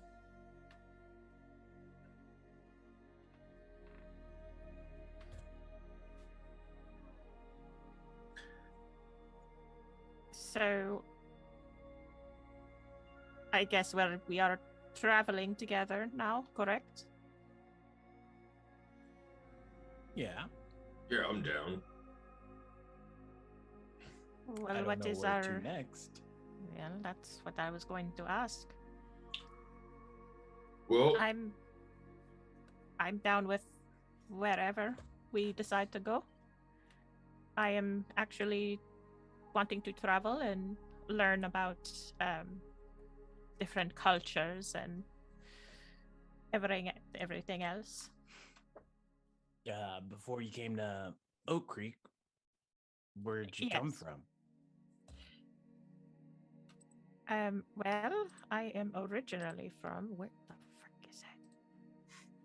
So, I guess we are traveling together now, correct? Yeah. Yeah, I'm down. I Well, don't what know is where our? to next. Well, that's what I was going to ask. Well, I'm down with wherever we decide to go. I am actually wanting to travel and learn about different cultures and everything else. Before you came to Oak Creek. Where'd you come Yes. from? Well, I am originally from where the frick is that?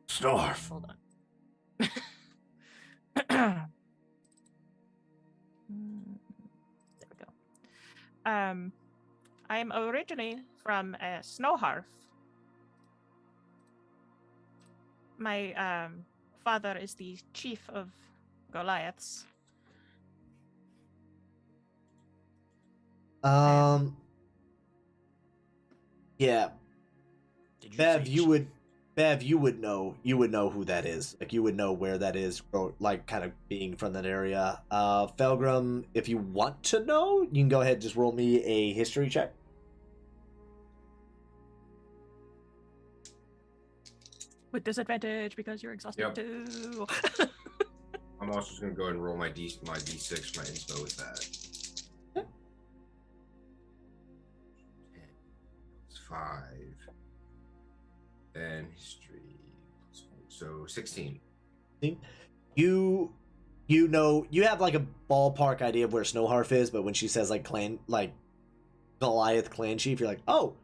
Snarf. Hold on. There we go. I am originally from Snowharf. My father is the chief of Goliaths. Yeah, Did you Bev, say you chief? would, you would know who that is. Like, you would know where that is, or, like, kind of being from that area. Felgrim, if you want to know, you can go ahead and just roll me a history check. With disadvantage because you're exhausted Yep. too. I'm also just gonna go ahead and roll my D6 my inspo with that. 10 plus 5. Then history. So 16. You know, you have like a ballpark idea of where Snowharf is, but when she says like clan, like Goliath clan chief, you're like, oh,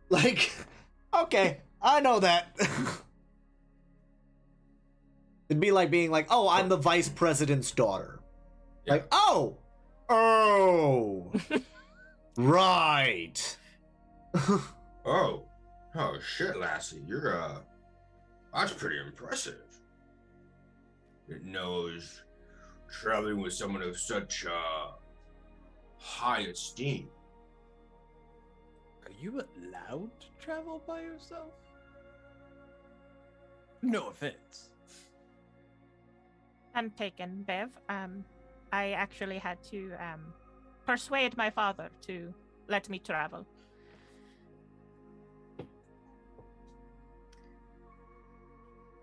like, okay, I know that. It'd be like being like, oh, I'm the vice president's daughter. Yeah. Like, oh, right. Oh shit, Lassie, you're that's pretty impressive. Didn't know I was traveling with someone of such high esteem. Are you allowed to travel by yourself? No offense. I'm taken, Bev. I actually had to persuade my father to let me travel.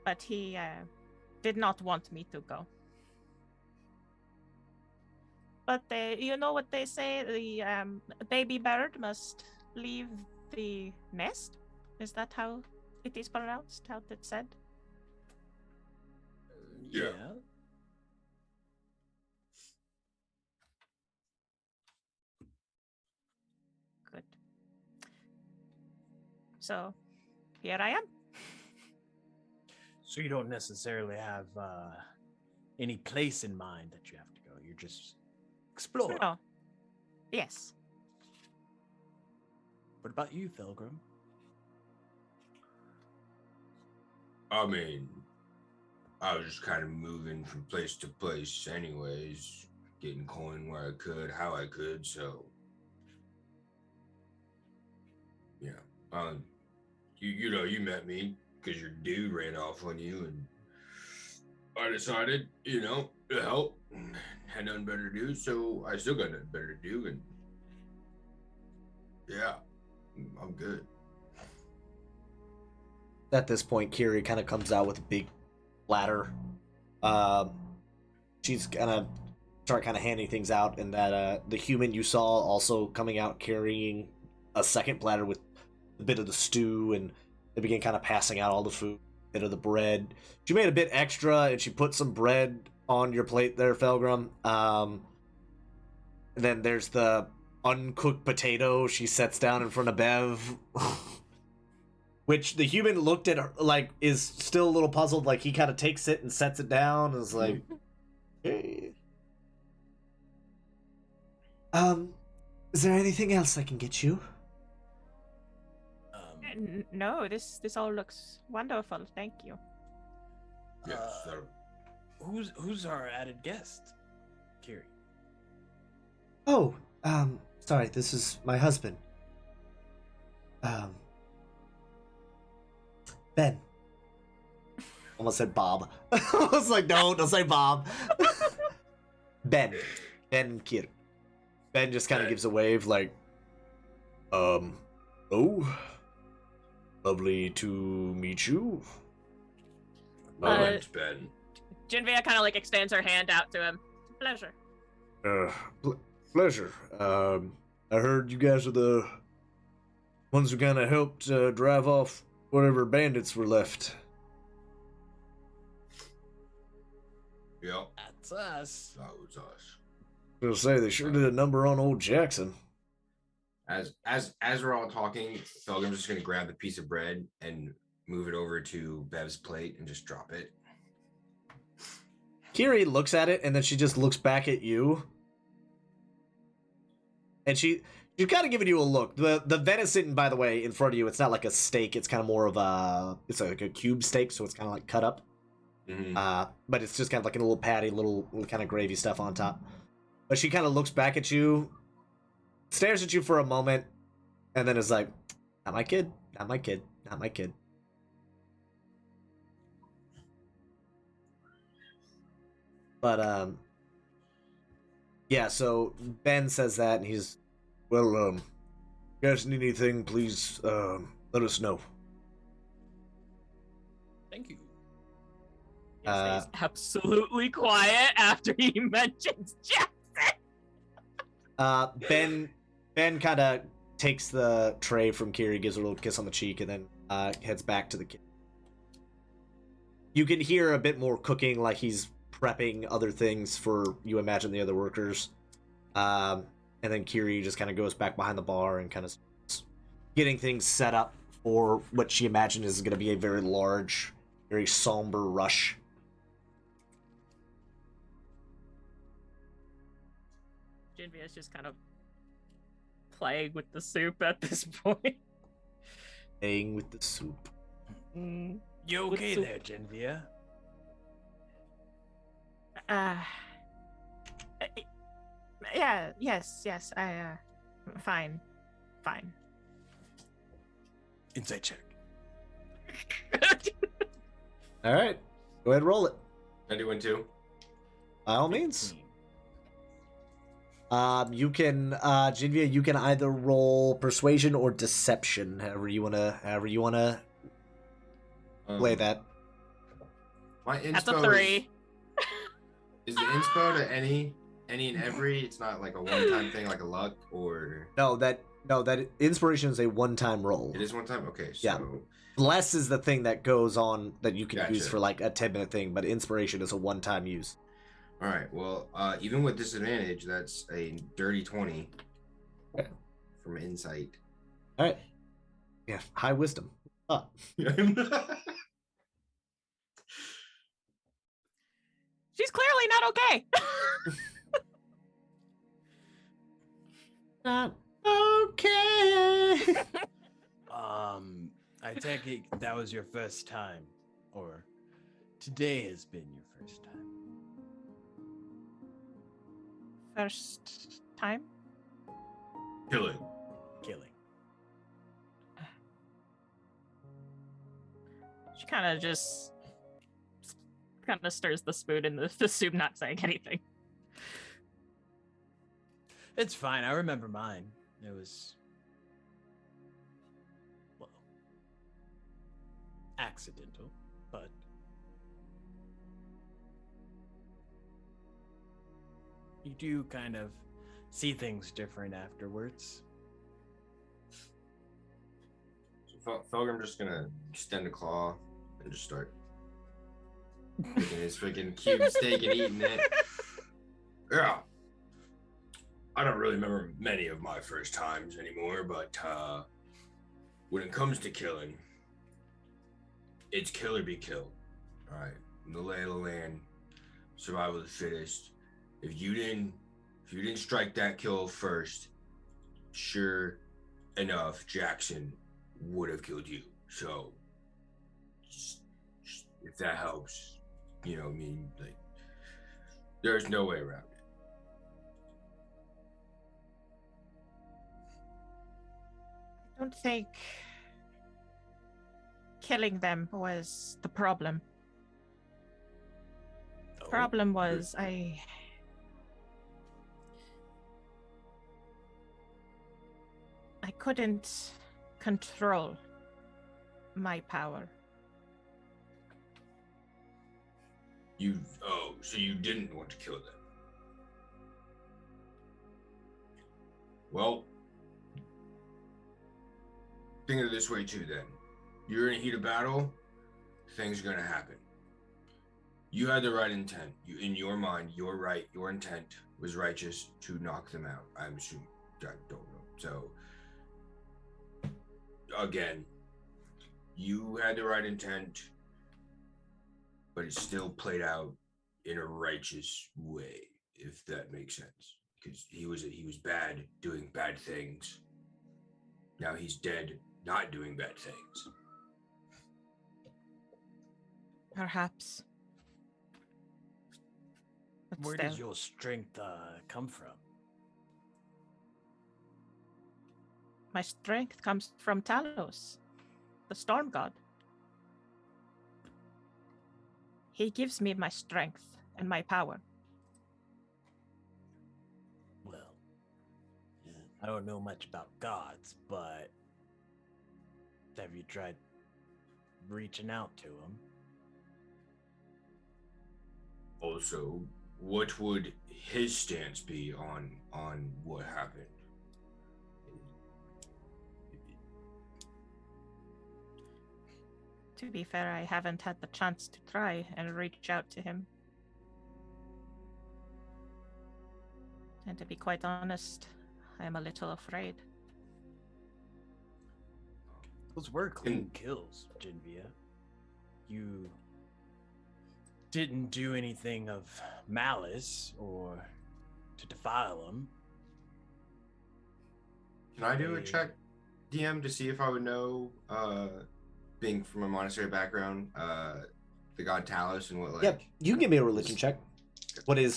But he did not want me to go. But you know what they say, the baby bird must leave the nest? Is that how it is pronounced, how it's said? Yeah. Good. So, here I am. So you don't necessarily have any place in mind that you have to go. You're just exploring. No. Yes. What about you, Felgrim? I mean, I was just kind of moving from place to place anyways, getting coin where I could, how I could, so yeah. You know, you met me because your dude ran off on you, and I decided, you know, to help. Had nothing better to do, so I still got nothing better to do, and yeah, I'm good. At this point, Kiri kind of comes out with a big platter. She's gonna start kind of handing things out, and that the human you saw also coming out carrying a second platter with a bit of the stew, and they begin kind of passing out all the food, a bit of the bread. She made a bit extra, and she put some bread on your plate there, Felgrim. And then there's the uncooked potato she sets down in front of Bev. Which the human looked at her, like, is still a little puzzled. Like, he kind of takes it and sets it down and is like, hey. Is there anything else I can get you? No, this all looks wonderful. Thank you. Yes, Who's our added guest? Kiri. Oh, sorry, this is my husband. Ben. Almost said Bob. I was like, no, don't say Bob. Ben. Ben Kir. Ben just kind of gives a wave like, oh, lovely to meet you. my name's Ben. Jinvia kind of like extends her hand out to him. Pleasure. Pleasure. I heard you guys are the ones who kind of helped drive off whatever bandits were left. Yep, That's us. that was us. I was gonna say they sure did a number on old Jackson. As we're all talking, Felgrim's just gonna grab the piece of bread and move it over to Bev's plate and just drop it. Kiri looks at it and then she just looks back at you. And she's kind of giving you a look. The venison, by the way, in front of you, it's not like a steak. It's kind of more of it's like a cube steak, so it's kind of like cut up. Mm-hmm. But it's just kind of like a little patty, little kind of gravy stuff on top. But she kind of looks back at you, stares at you for a moment, and then is like, "Not my kid, not my kid, not my kid." But yeah. So Ben says that, and he's, "Well, you guys need anything? Please, let us know." Thank you. He stays absolutely quiet after he mentions Jackson. Ben kind of takes the tray from Kiri, gives her a little kiss on the cheek, and then heads back to the kitchen. You can hear a bit more cooking, like he's prepping other things for, you imagine, the other workers. And then Kiri just kind of goes back behind the bar and kind of getting things set up for what she imagines is going to be a very large, very somber rush. Jinvia's just kind of playing with the soup at this point. Playing with the soup. Mm, You With okay soup. there, Genvia? uh, yeah, yes, fine. Insight check. All right. Go ahead and roll it. I do one too. By all means. You can, Jinvia, you can either roll persuasion or deception, however you wanna play that. My inspo That's a 3. is the inspo to any and every. It's not like a one-time thing, like a luck, or No, that inspiration is a one-time roll. it is one time. Okay, so Yeah. Bless is the thing that goes on that you can use Gotcha. for like a 10-minute thing, but inspiration is a one-time use. all right. Well, even with disadvantage, that's a dirty 20 Okay. from insight. All right. Yeah, high wisdom. She's clearly not okay. Not okay. I take it that was your first time, or today has been your first time. First time? Killing. Killing. She kind of just stirs the spoon in the soup, not saying anything. It's fine. I remember mine. It was, well, accidental, but you do kind of see things different afterwards. So Felgrim just gonna extend a claw and just start taking his freaking cube steak and eating it. Yeah. I don't really remember many of my first times anymore, but when it comes to killing, it's kill or be killed. All right, in the lay of the land, survival of the fittest. If you didn't strike that kill first, sure enough, Jackson would have killed you. So, just if that helps, you know, what I mean, like, there's no way around it. I don't think killing them was the problem. The Oh, problem was I couldn't control my power. So you didn't want to kill them. Well, think of it this way too then. You're in a heat of battle, things are gonna happen. You had the right intent. You, in your mind, your intent was righteous to knock them out. I'm assuming. I don't know. So, again, you had the right intent, but it still played out in a righteous way, if that makes sense. Because he was bad, doing bad things. Now he's dead, not doing bad things. Perhaps. But Where still, does your strength come from? my strength comes from Talos, the storm god. He gives me my strength and my power. Well, I don't know much about gods, but have you tried reaching out to him? Also, what would his stance be on what happened? To be fair, I haven't had the chance to try and reach out to him. And to be quite honest, I am a little afraid. Those were clean kills, Genvia. You didn't do anything of malice or to defile him. Can I do a check, DM, to see if I would know, being from a monastery background, the god Talos and what, like... Yep, you can give me a religion check. You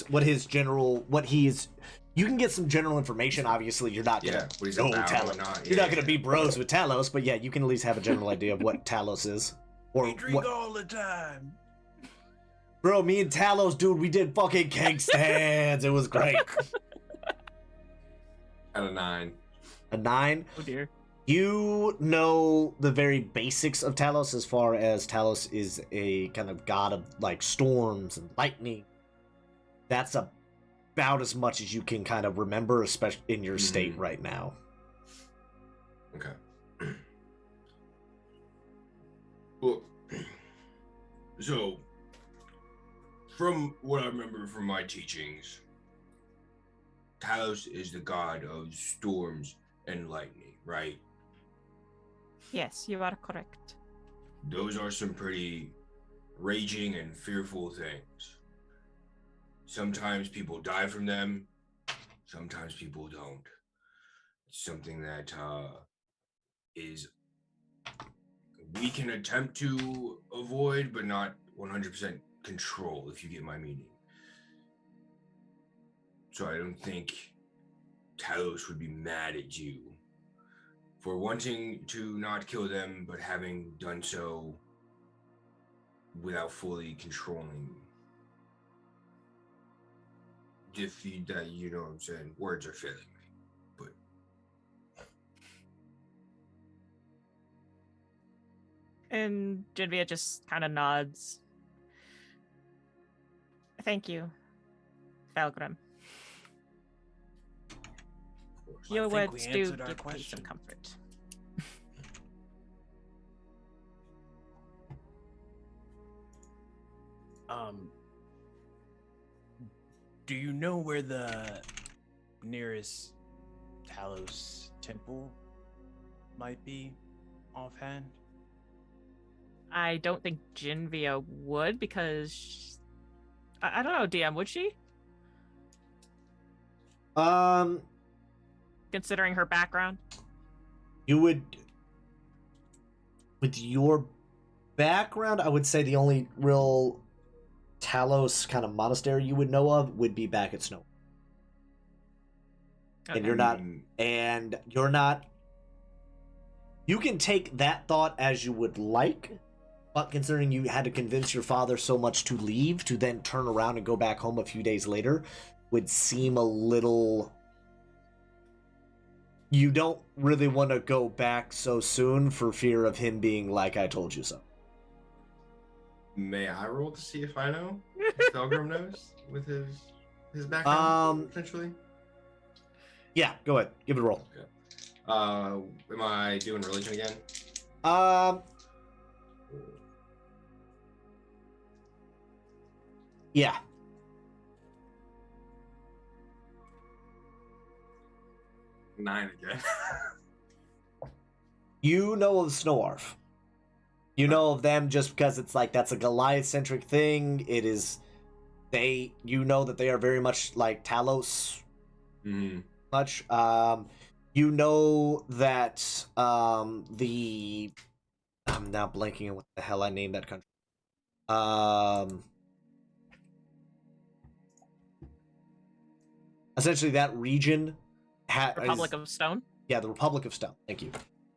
can get some general information. Obviously, you're not gonna what he's know about Talos. or not. You're not gonna be bros with Talos, but yeah, you can at least have a general idea of what Talos is. Or We drink what... all the time. Bro, me and Talos, dude, we did fucking keg stands. It was great. Out of 9. A 9. Oh dear. You know the very basics of Talos, as far as Talos is a kind of god of like storms and lightning. That's about as much as you can kind of remember, especially in your state right now. Okay. Well, so from what I remember from my teachings, Talos is the god of storms and lightning, right? Yes, you are correct. Those are some pretty raging and fearful things. Sometimes people die from them, sometimes people don't. It's something that is we can attempt to avoid, but not 100% control, if you get my meaning. So I don't think Talos would be mad at you for wanting to not kill them, but having done so without fully controlling. Defeat that, you know what I'm saying? Words are failing me, but And Genvia just kind of nods. Thank you, Felgrim. of course. Your think words we do answered our give me some question. comfort. Do you know where the nearest Talos temple might be offhand? I don't think Genvia would, because I don't know, DM, would she? Considering her background? You would, with your background, I would say the only real Talos kind of monastery you would know of would be back at Snow. Okay. And you're not, you can take that thought as you would like, but considering you had to convince your father so much to leave, to then turn around and go back home a few days later, would seem a little... You don't really want to go back so soon for fear of him being like, I told you so. May I roll to see if I know? If Felgrim knows with his background, potentially? Yeah, go ahead. Give it a roll. Okay. Am I doing religion again? Yeah. Nine again. You know of Snowarf. You know of them just because it's like that's a Goliath-centric thing. It is you know that they are very much like Talos much. You know that the I'm now blanking on what the hell I named that country. Essentially that region Republic of Stone. Yeah, the Republic of Stone. Thank you.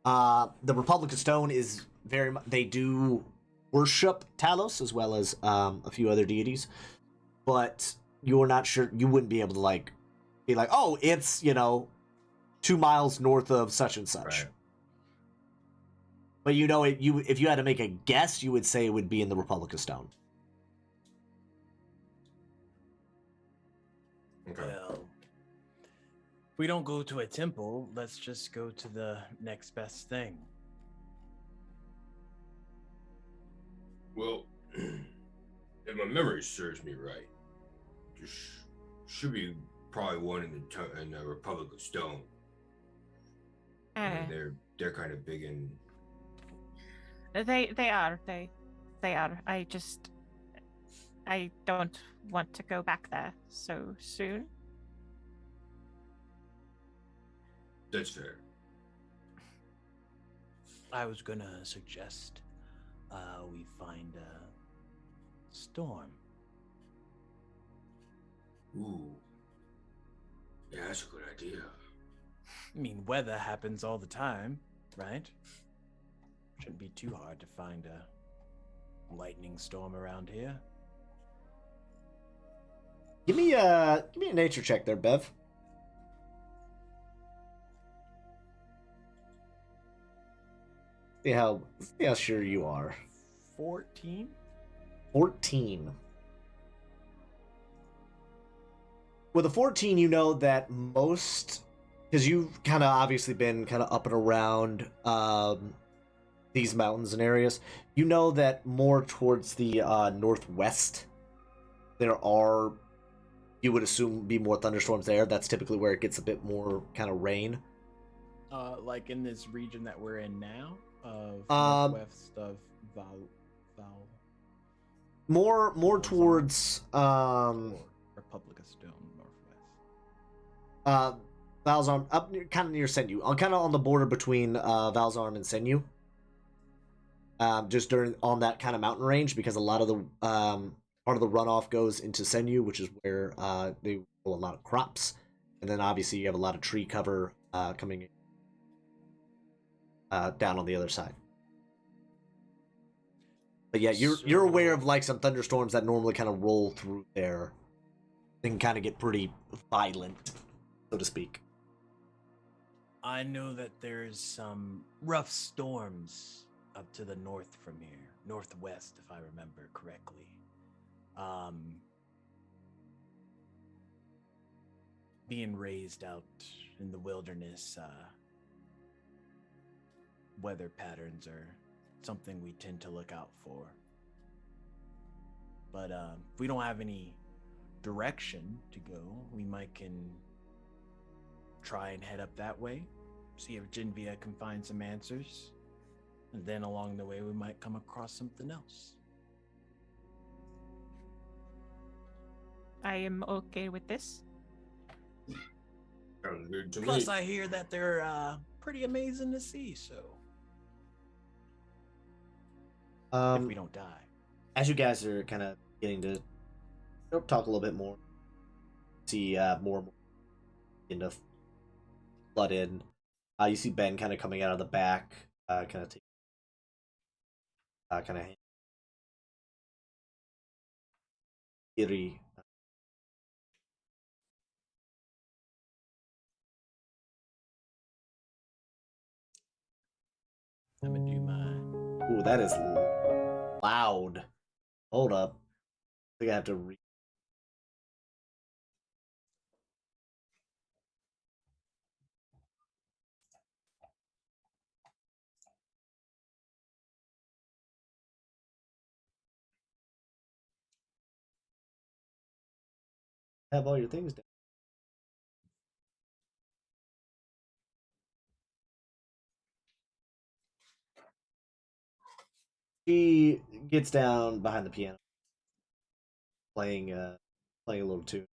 The Republic of Stone is very much, they do worship Talos as well as a few other deities, but you're not sure. You wouldn't be able to like be like, oh, it's 2 miles north of such and such. Right. But you know it. You if you had to make a guess, you would say it would be in the Republic of Stone. Okay. Well, if we don't go to a temple, let's just go to the next best thing. Well, if my memory serves me right, there should be probably one in the Republic of Stone. And they're kind of big in. They are. I don't want to go back there so soon. That's fair. I was gonna suggest we find a storm. Ooh. Yeah, that's a good idea. I mean, weather happens all the time, right? Shouldn't be too hard to find a lightning storm around here. Give me a nature check there, Bev. See how sure you are. 14? 14. With a 14, you know that most, because you've kind of obviously been kind of up and around these mountains and areas, you know that more towards the northwest, there are, you would assume, be more thunderstorms there. That's typically where it gets a bit more kind of rain. Like in this region that we're in now, of northwest of Val. More towards Republic of Stone, northwest. Valzarm, up near, kind of near Senyu, kind of on the border between Valzarm and Senyu. Just on that kind of mountain range, because a lot of the part of the runoff goes into Senyu, which is where they grow a lot of crops, and then obviously you have a lot of tree cover coming down on the other side. But yeah, you're aware of like some thunderstorms that normally kind of roll through there. They can kind of get pretty violent, so to speak. I know that there's some rough storms up to the north from here, northwest, if I remember correctly. Being raised out in the wilderness, weather patterns are something we tend to look out for. But if we don't have any direction to go, we can try and head up that way, see if Genvia can find some answers, and then along the way we might come across something else. I am okay with this. Sounds good to Plus, me. I hear that they're pretty amazing to see, so if we don't die. As you guys are kind of getting to talk a little bit more, see more and more into flood in. You see Ben kind of coming out of the back, kind of eerie. I'm gonna do my. Ooh, that is loud. Hold up. I think I have to read. have all your things down. She gets down behind the piano, playing a little tune.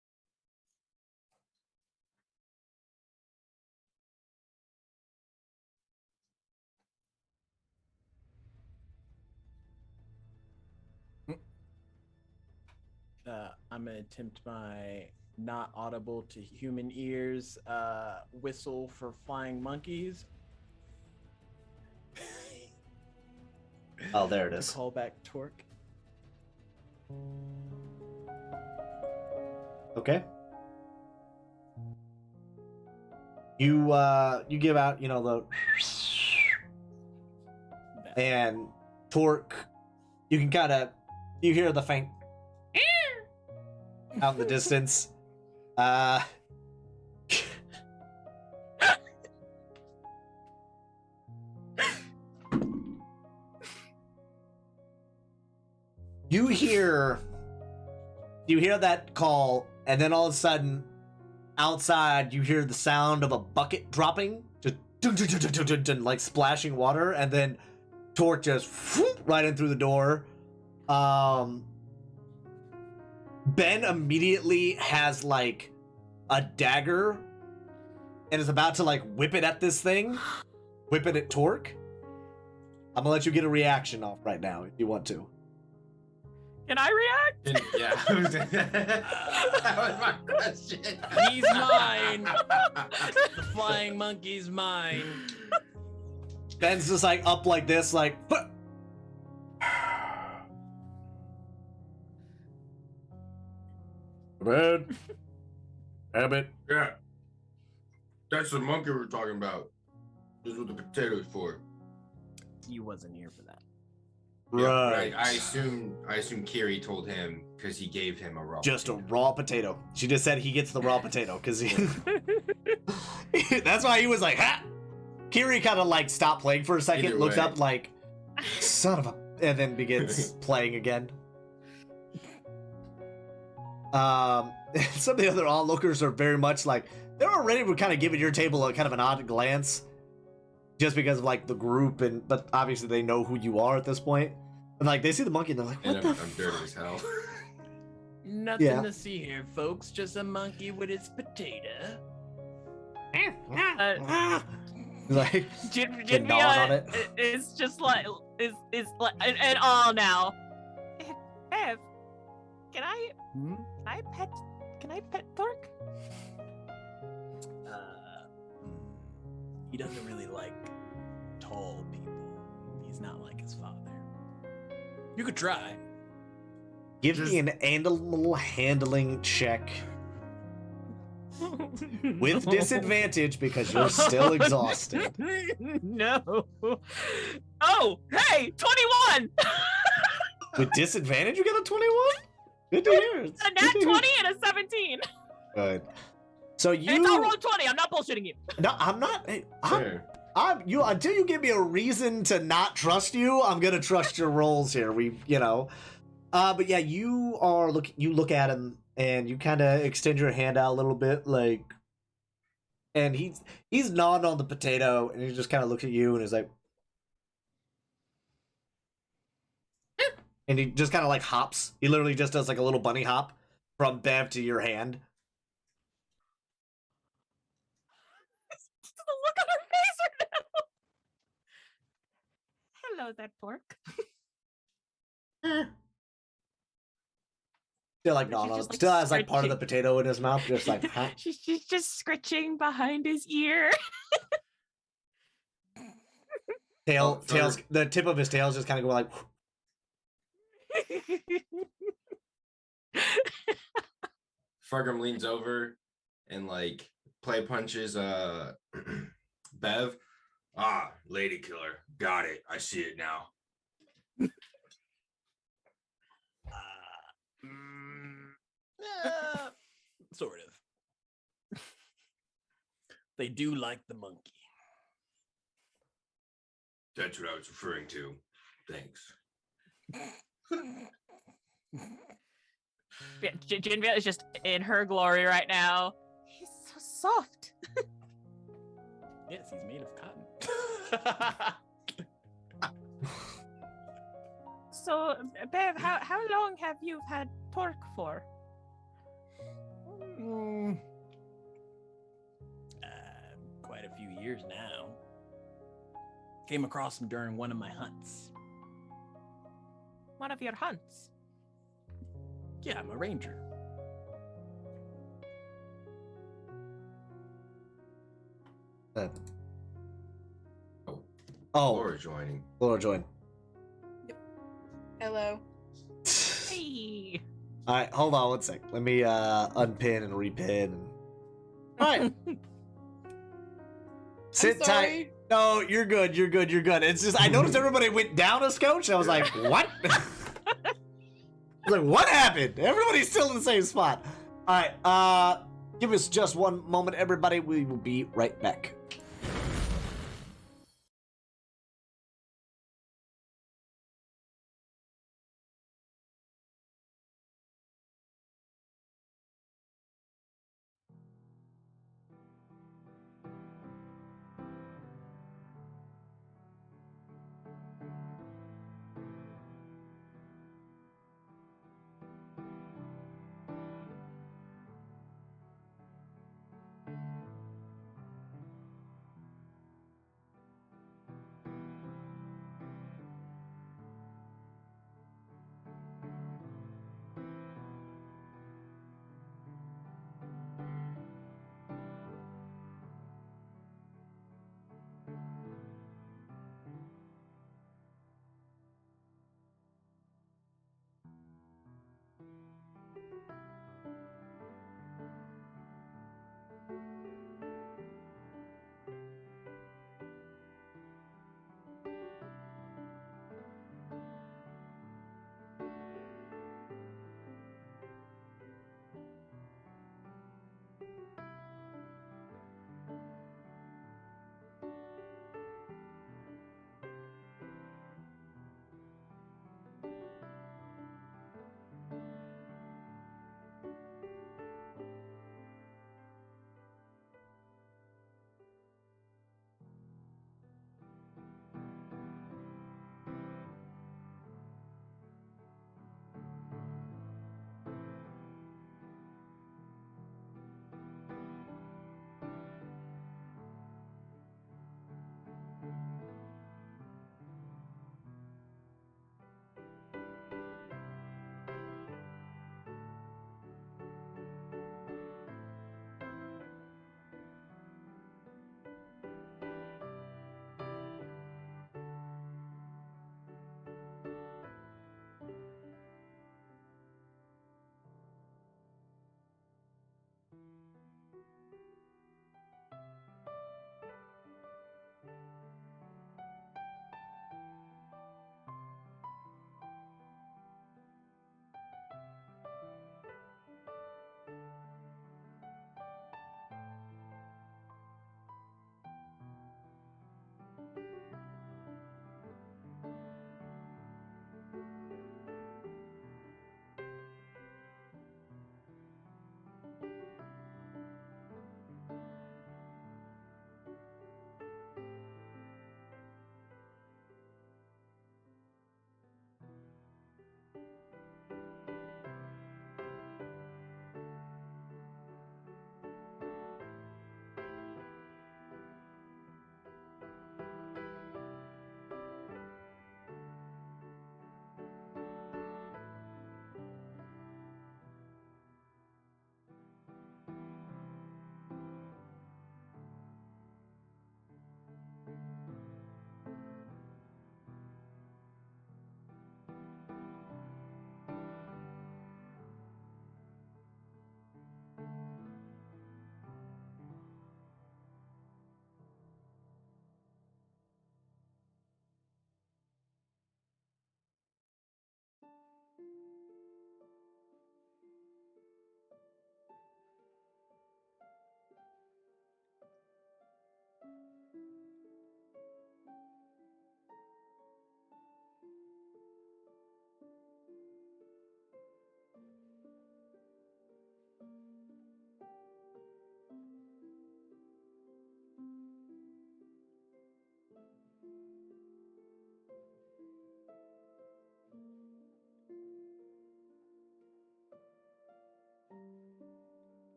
I'm gonna attempt my not audible to human ears whistle for flying monkeys. Oh, there it To is. call back Torque. Okay. You give out, the and Torque, you can you hear the faint out in the distance. You hear that call, and then all of a sudden, outside, you hear the sound of a bucket dropping, just dun, dun, dun, dun, dun, dun, dun, like splashing water, and then Torque just right in through the door. Ben immediately has like a dagger and is about to like whip it at this thing, whip it at Torque. I'm gonna let you get a reaction off right now if you want to. Can I react? Yeah. That was my question. He's mine. The flying monkey's mine. Ben's just like up like this, like. Ben, Abbott. Yeah. That's the monkey we're talking about. This is what the potato's for. You wasn't here for that. Right. Yeah, I assume Kiri told him because he gave him a raw Just potato. a raw potato. She just said he gets the raw potato because he. That's why he was like, ha! Kiri kind of like stopped playing for a second, Either looks way. up like, son of a, and then begins playing again. Some of the other onlookers are very much like they're already kind of giving your table a kind of an odd glance, just because of like the group, but obviously they know who you are at this point. And like they see the monkey and they're like, And what the? I'm dirty as hell. Nothing Yeah. to see here, folks. Just a monkey with his potato. Like Jivia gnawing on it. is just like is like and all now. Ev, can I pet Torque? He doesn't really like tall people. He's not like his father. You could try. Give me an animal handling check with disadvantage because you're still exhausted. No. Oh, hey, 21. With disadvantage, you get a 21? Good to hear. A nat 20 and a 17. Good. So And it's all you. roll 20. I'm not bullshitting you. No, I'm not. Fair. You until you give me a reason to not trust you, I'm gonna trust your rolls here. But yeah, you look at him and you kind of extend your hand out a little bit, like, and he's gnawing on the potato, and he just kind of looks at you and is like, and he just kind of like hops. He literally just does like a little bunny hop from Bev to your hand. The look on her face right now. Hello there, Torque. Still like She's gnawing on just, it. like, Still has like part of the scratching. potato in his mouth, just like, huh? She's just scratching behind his ear. Tails. The tip of his tail is just kind of going like. Fargum leans over and like play punches Bev. Ah, lady killer. Got it. I see it now. Sort of. They do like the monkey. That's what I was referring to. Thanks. Jinvia is just in her glory right now. He's so soft. Yes, he's made of cotton. So, Bev, how long have you had Torque for? Quite a few years now. Came across him during one of my hunts. One of your hunts. Yeah, I'm a ranger. Oh, Laura joining. Laura joined. Hello. Hey. All right, hold on one sec. Let me unpin and repin. All right. Sit tight. sorry. No, you're good. You're good. You're good. It's just I noticed everybody went down a scotch. I was like, what? I was like, what happened? Everybody's still in the same spot. All right. Give us just one moment, everybody. We will be right back.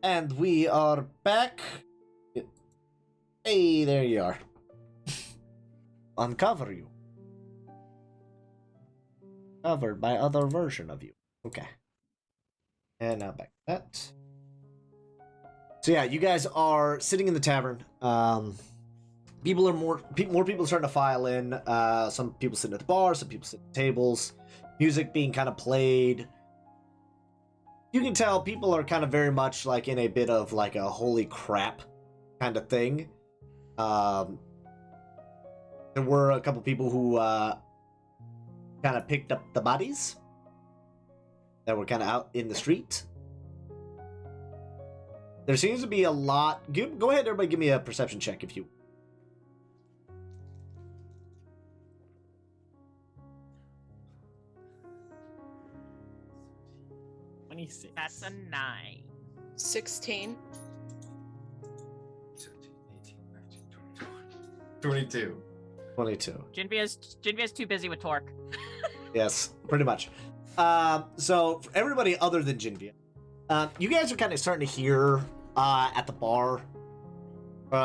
And we are back. Hey, there you are. Uncover you. Covered by other version of you. Okay. And now back to that. So yeah, you guys are sitting in the tavern. People are more people are starting to file in. Some people sitting at the bar, some people sitting at tables. Music being kind of played. You can tell people are kind of very much like in a bit of like a holy crap kind of thing. There were a couple people who kind of picked up the bodies that were kind of out in the street. There seems to be a lot. Go ahead, everybody, give me a perception check if you. That's a 9. 16. 17, 18, 19, 20, 22. 22. Jinvia's too busy with Torque. Yes, pretty much. So for everybody other than Jinvia, you guys are kind of starting to hear at the bar.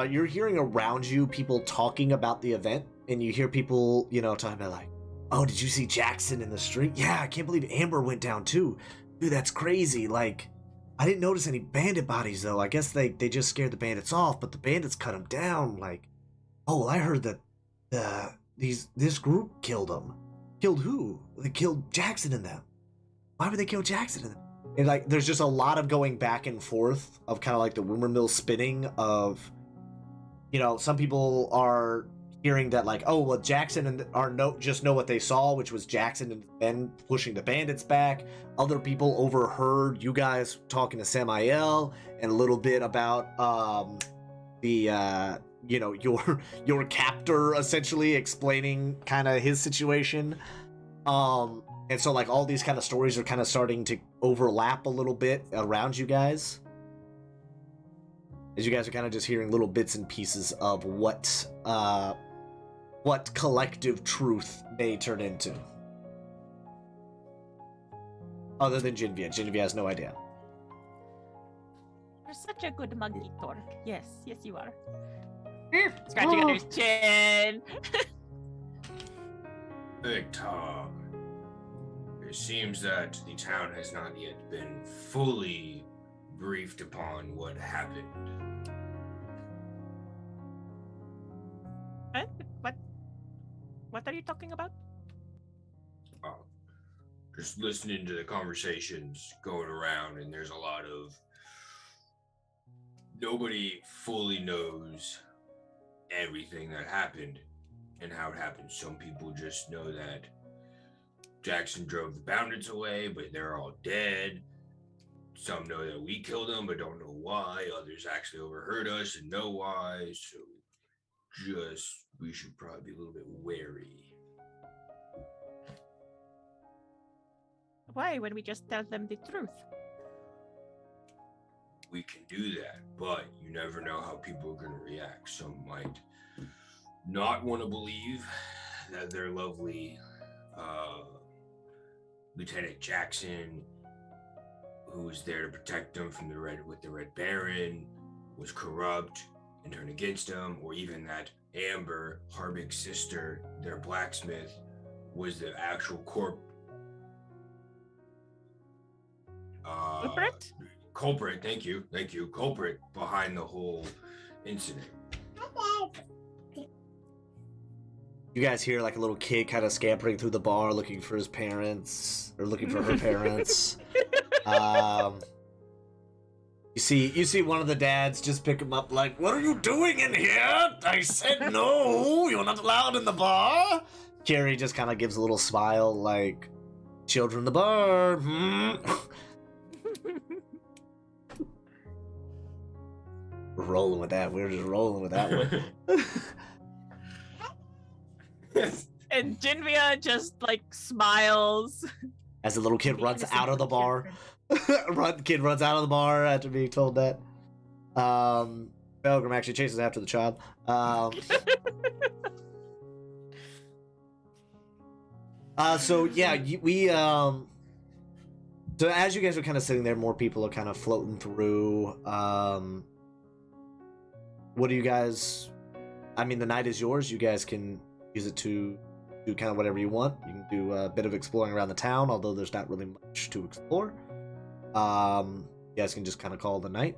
You're hearing around you people talking about the event, and you hear people, talking about like, "Oh, did you see Jackson in the street? Yeah, I can't believe Amber went down too. Dude, that's crazy. Like, I didn't notice any bandit bodies though. I guess they just scared the bandits off, but the bandits cut them down. Like, oh, well, I heard that this group killed them. Killed who? They killed Jackson and them. Why would they kill Jackson and them?" And like, there's just a lot of going back and forth of kind of like the rumor mill spinning of, some people are hearing that like, oh, well, Jackson and just know what they saw, which was Jackson and Ben pushing the bandits back. Other people overheard you guys talking to Samael and a little bit about your captor essentially explaining kind of his situation. And so like all these kind of stories are kind of starting to overlap a little bit around you guys. As you guys are kind of just hearing little bits and pieces of what collective truth may turn into. Other than Jinvia. Jinvia has no idea. You're such a good monkey, Torque. Yes, you are. Scratching under his chin. Big Tom. It seems that the town has not yet been fully briefed upon what happened. What are you talking about? Just listening to the conversations going around, and there's a lot of nobody fully knows everything that happened and how it happened. Some people just know that Jackson drove the bandits away, but they're all dead. Some know that we killed them, but don't know why. Others actually overheard us and know why. So we should probably be a little bit wary. Why, when we just tell them the truth? We can do that, but you never know how people are going to react. Some might not want to believe that their lovely Lieutenant Jackson, who was there to protect them from the Red Baron, was corrupt and turned against them, or even that Amber, Harbig's sister, their blacksmith, was the actual culprit, thank you, culprit behind the whole incident. You guys hear like a little kid kind of scampering through the bar looking for his parents, or looking for her parents. You see one of the dads just pick him up like, "What are you doing in here? I said no, you're not allowed in the bar." Carrie just kind of gives a little smile like, "Children in the bar, We're rolling with that. We're just rolling with that one. And Jinvia just like smiles As the little kid runs out of the bar. Kid runs out of the bar after being told that. Belgrim actually chases after the child. So yeah, so as you guys are kind of sitting there, more people are kind of floating through. What do you guys? I mean, the night is yours. You guys can use it to do kind of whatever you want. You can do a bit of exploring around the town, although there's not really much to explore. You guys can just kind of call it a night.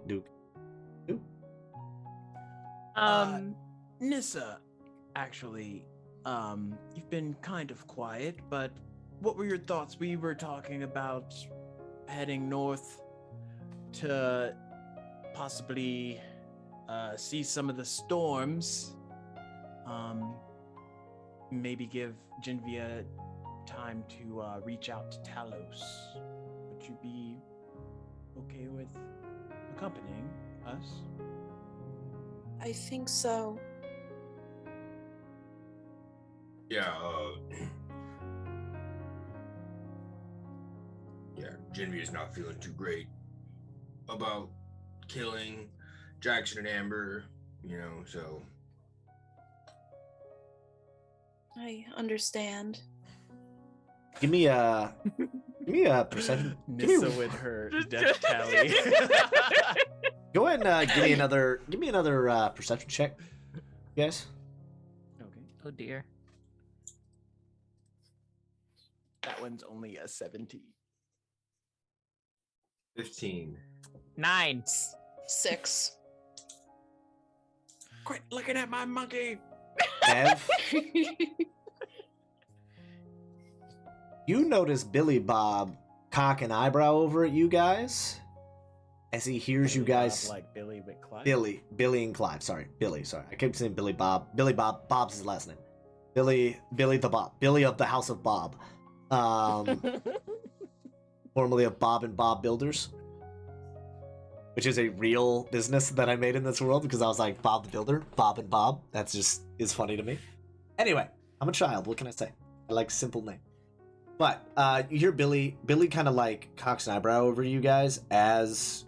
Nissa, actually, you've been kind of quiet, but what were your thoughts? We were talking about heading north to possibly see some of the storms. Maybe give Genvia time to reach out to Talos. Would you be okay with accompanying us? I think so. Yeah, yeah, Genvia's not feeling too great about killing Jackson and Amber, so. I understand. Give me a perception. Nissa with her death tally. Go ahead and give me another perception check, guys. Okay. Oh dear. That one's only a 17. 15. 9. 6. Quit looking at my monkey. Ev, you notice Billy Bob cock an eyebrow over at you guys as he hears you guys. Like Billy with Clive. Billy and Clive. Sorry, Billy. Sorry, I keep saying Billy Bob. Billy Bob. Bob's his last name. Billy the Bob. Billy of the House of Bob. Formerly of Bob and Bob Builders, which is a real business that I made in this world because I was like Bob the Builder, Bob and Bob. That's just is funny to me. Anyway, I'm a child. What can I say? I like simple name. But you hear Billy kind of like cocks an eyebrow over you guys as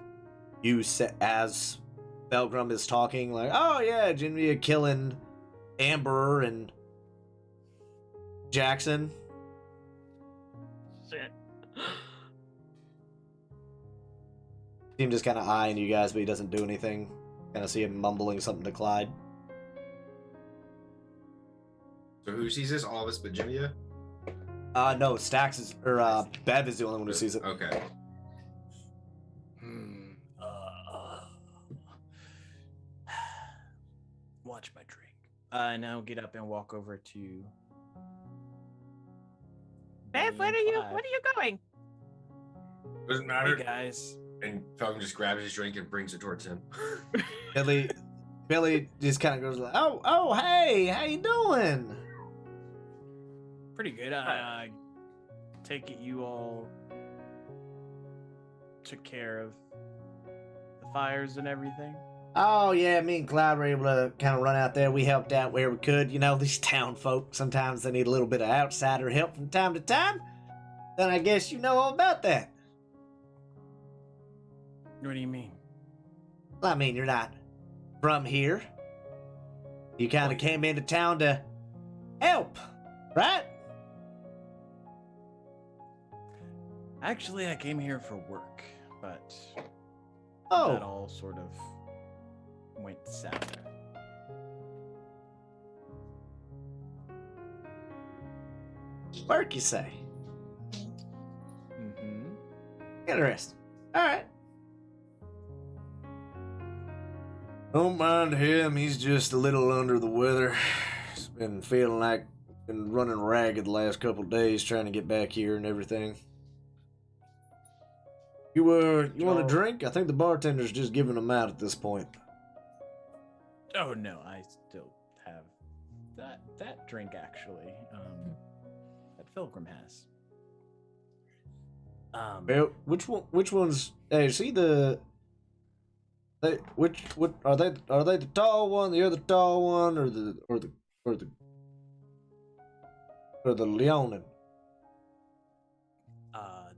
Belgrum is talking, like, oh yeah, Genvia killing Amber and Jackson. Shit. See him just kind of eyeing you guys, but he doesn't do anything. Kind of see him mumbling something to Clyde. So who sees this? All of us but Genvia? No, Stax is, or Bev is the only one who sees it. Okay. Watch my drink. Now get up and walk over to. Bev, where are you going? Doesn't Hey matter. guys. And Falcon just grabs his drink and brings it towards him. Billy just kind of goes like, oh, hey, how you doing? Pretty good. Take it you all took care of the fires and everything. Oh, yeah, me and Clyde were able to kind of run out there. We helped out where we could. You know, these town folk, sometimes they need a little bit of outsider help from time to time. Then I guess you know all about that. What do you mean? Well, I mean, you're not from here. You kind of came into town to help, right? Actually, I came here for work, but that Oh, all sort of went south. work, you say? Mm-hmm. Interesting. All right. Don't mind him. He's just a little under the weather. He's been feeling like been running ragged the last couple of days trying to get back here and everything. You want a drink? I think the bartender's just giving them out at this point. Oh no, I still have that drink actually. That Pilgrim has. Well, which one's? Hey, see the. What are they? Are they the tall one, the other tall one, or the Leonin?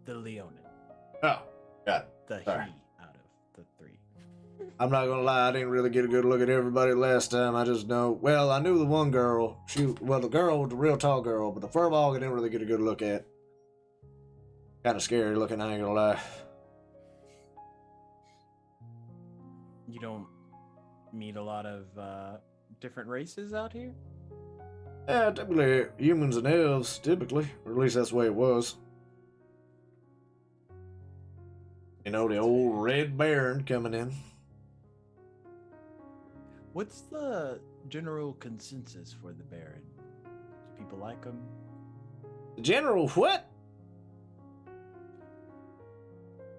The Leonin. Oh, got it. The Sorry. he out of the three. I'm not gonna lie, I didn't really get a good look at everybody last time. I just know, well, I knew the one girl. The girl was the real tall girl, but the furball I didn't really get a good look at. Kind of scary looking, I ain't gonna lie. You don't meet a lot of different races out here? Yeah, typically humans and elves, typically. Or at least that's the way it was. You know, the old Red Baron coming in. What's the general consensus for the Baron? Do people like him? The general what?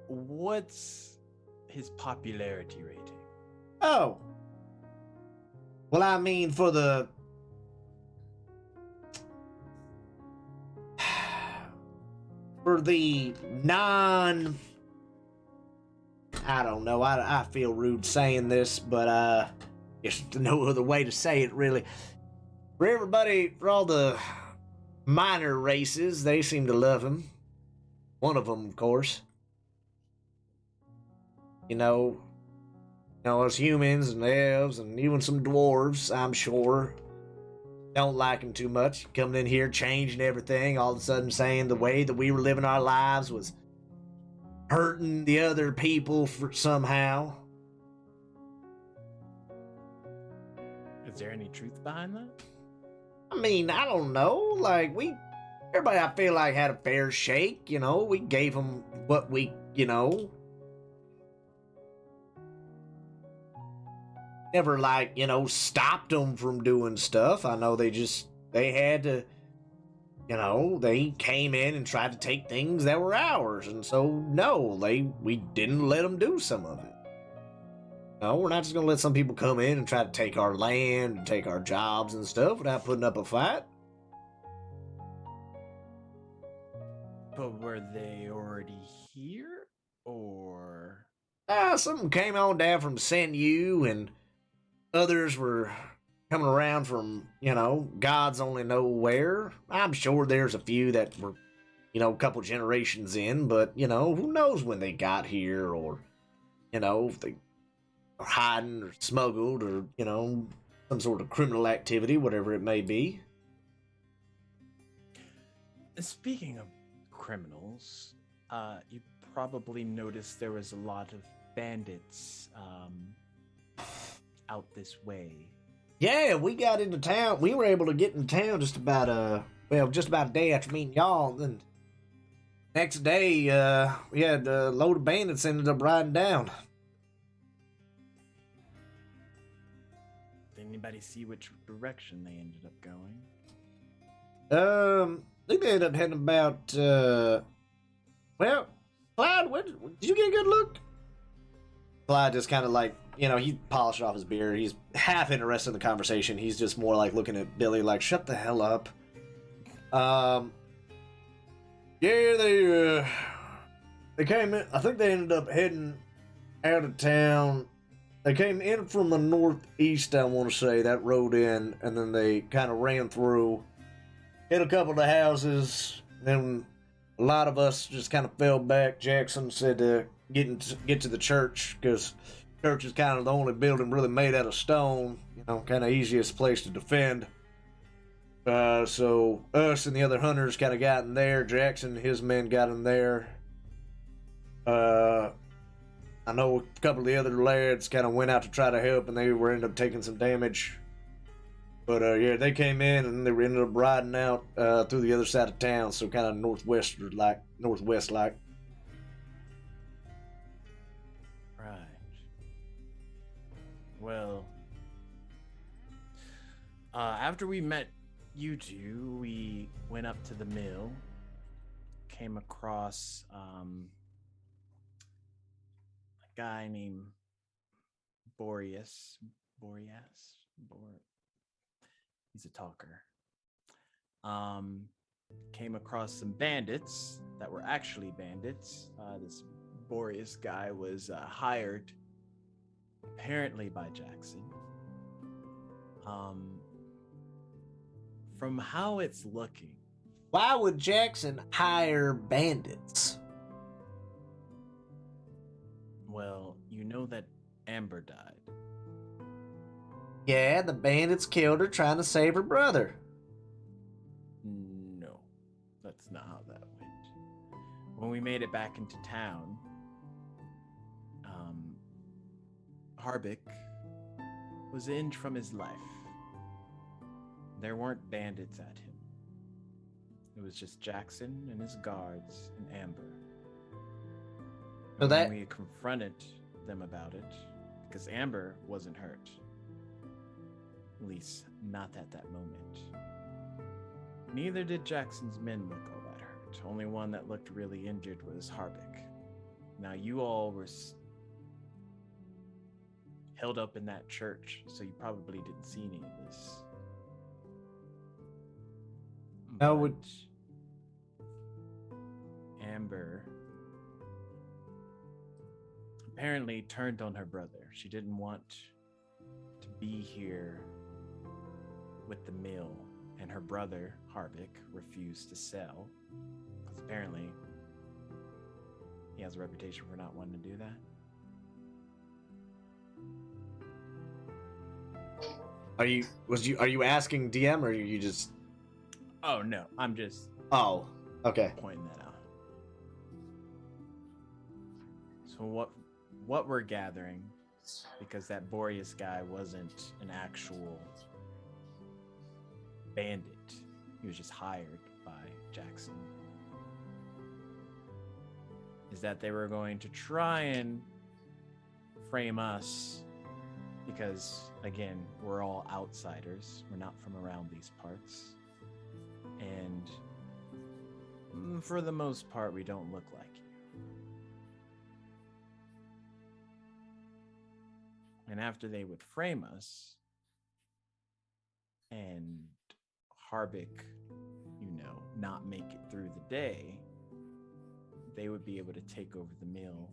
What's his popularity rating? Oh. Well, I mean, for the... For the non... I don't know, I feel rude saying this, but there's no other way to say it, really. For everybody, for all the minor races, they seem to love him. One of them, of course. You know, us humans and elves and even some dwarves, I'm sure, don't like him too much. Coming in here, changing everything, all of a sudden saying the way that we were living our lives was hurting the other people for somehow. Is there any truth behind that? I mean, I don't know. Like, everybody I feel like had a fair shake, you know. We gave them what we, you know. Never, like, you know, stopped them from doing stuff. I know they had to, you know, they came in and tried to take things that were ours. And so, no, we didn't let them do some of it. No, we're not just going to let some people come in and try to take our land and take our jobs and stuff without putting up a fight. But were they already here? Or... Something came on down from S1E5 and others were coming around from, you know, God's only know where. I'm sure there's a few that were, you know, a couple generations in, but, you know, who knows when they got here or, you know, if they are hiding or smuggled or, you know, some sort of criminal activity, whatever it may be. Speaking of criminals, you probably noticed there was a lot of bandits out this way. Yeah, we got into town. We were able to get into town just about a day after meeting y'all. Then next day, we had a load of bandits ended up riding down. Did anybody see which direction they ended up going? I think they ended up heading about, well, Clyde, did you get a good look? Clyde just kind of like, you know, he polished off his beard. He's half interested in the conversation. He's just more like looking at Billy like, shut the hell up. Yeah, they came in. I think they ended up heading out of town. They came in from the northeast, I want to say, that road in, and then they kind of ran through, hit a couple of the houses, then a lot of us just kind of fell back. Jackson said to get to the church, because church is kind of the only building really made out of stone, you know, kind of easiest place to defend. So us and the other hunters kind of got in there. Jackson and his men got in there. I know a couple of the other lads kind of went out to try to help, and they ended up taking some damage. But yeah, they came in and they ended up riding out through the other side of town, so kind of northwest like. Right. Well, after we met you two, we went up to the mill, came across a guy named Boreas. He's a talker. Came across some bandits that were actually bandits. This Boreas guy was hired apparently by Jackson. From how it's looking, Why would Jackson hire bandits? well, you know that Amber died. Yeah, the bandits killed her trying to save her brother. No, that's not how that went. When we made it back into town, Harbeck was an inch from his life. There weren't bandits at him. It was just Jackson and his guards and Amber. So And that- when we confronted them about it, because Amber wasn't hurt. At least, not at that moment. Neither did Jackson's men look all that hurt. Only one that looked really injured was Harbeck. Now, you all were held up in that church, so you probably didn't see any of this. No, But Amber apparently turned on her brother. She didn't want to be here with the mill, and her brother, Harbeck, refused to sell because apparently he has a reputation for not wanting to do that. Are you asking DM or are you just? Oh no, I'm just Oh, okay. pointing that out. So what we're gathering, because that Boreas guy wasn't an actual bandit, he was just hired by Jackson, is that they were going to try and frame us because, again, we're all outsiders. We're not from around these parts. And for the most part, we don't look like you. And after they would frame us, and Harbeck, not make it through the day, they would be able to take over the mill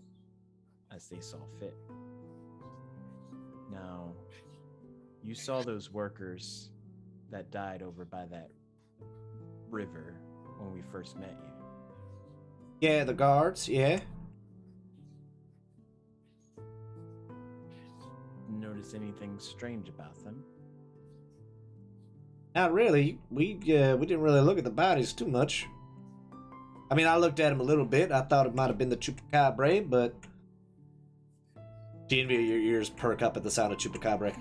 as they saw fit. Now, you saw those workers that died over by that river when we first met you. Yeah, the guards. Yeah. Notice anything strange about them? Not really. We didn't really look at the bodies too much. I mean, I looked at him a little bit. I thought it might have been the Chupacabra, but Genevieve, your ears perk up at the sound of Chupacabra.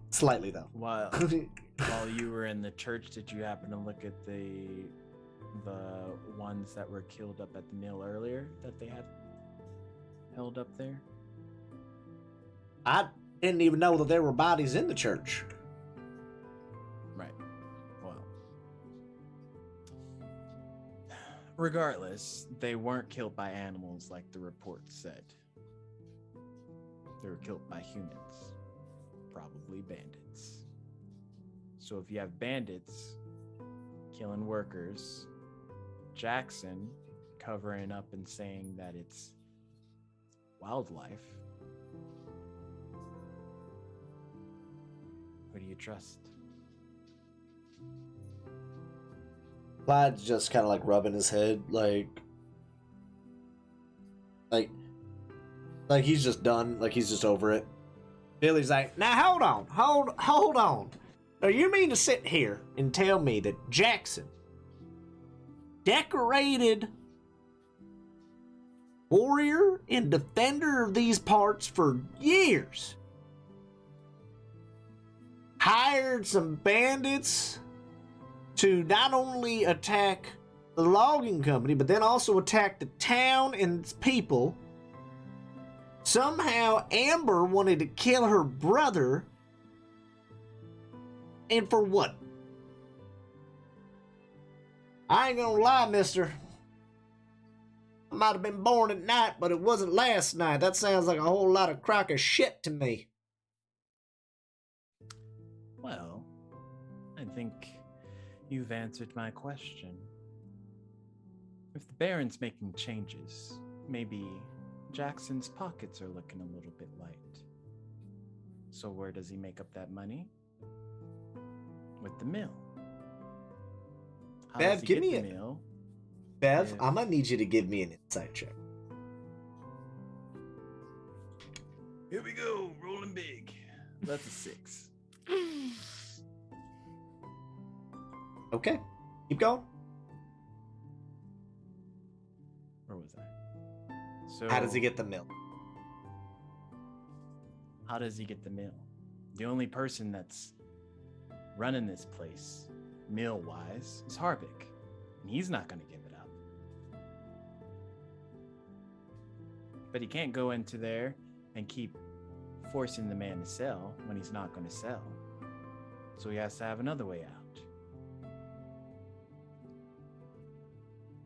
Slightly, though. While you were in the church, did you happen to look at the ones that were killed up at the mill earlier that they had held up there? I didn't even know that there were bodies in the church. Right. Well, regardless, they weren't killed by animals like the report said. They were killed by humans, probably bandits. So if you have bandits killing workers, Jackson covering up and saying that it's wildlife, who do you trust? Clyde's just kind of like rubbing his head, like he's just done, like he's just over it. Billy's like, now hold on. Now you mean to sit here and tell me that Jackson, decorated warrior and defender of these parts for years, hired some bandits to not only attack the logging company, but then also attack the town and its people? Somehow Amber wanted to kill her brother. And for what? I ain't gonna lie, mister. I might have been born at night, but it wasn't last night. That sounds like a whole lot of crock of shit to me. Well, I think you've answered my question. If the Baron's making changes, maybe Jackson's pockets are looking a little bit light. So where does he make up that money? With the mill. How Bev, does he give get me the a- mill? Bev, If- I'm gonna need you to give me an insight check. Here we go, rolling big. That's a 6. Okay, keep going. Where was I? So How does he get the milk? How does he get the mill? The only person that's running this place, mill-wise, is Harvick, and he's not going to give it up. But he can't go into there and keep forcing the man to sell when he's not going to sell. So he has to have another way out.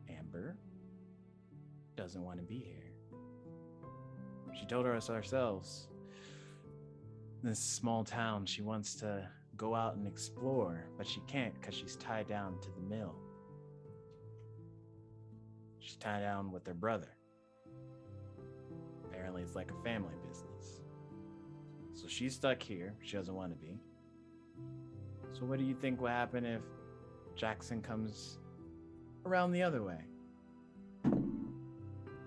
Amber doesn't want to be here. She told us ourselves, this small town, she wants to go out and explore, but she can't because she's tied down to the mill. She's tied down with her brother. Apparently it's like a family business. So she's stuck here. She doesn't want to be. So what do you think will happen if Jackson comes around the other way?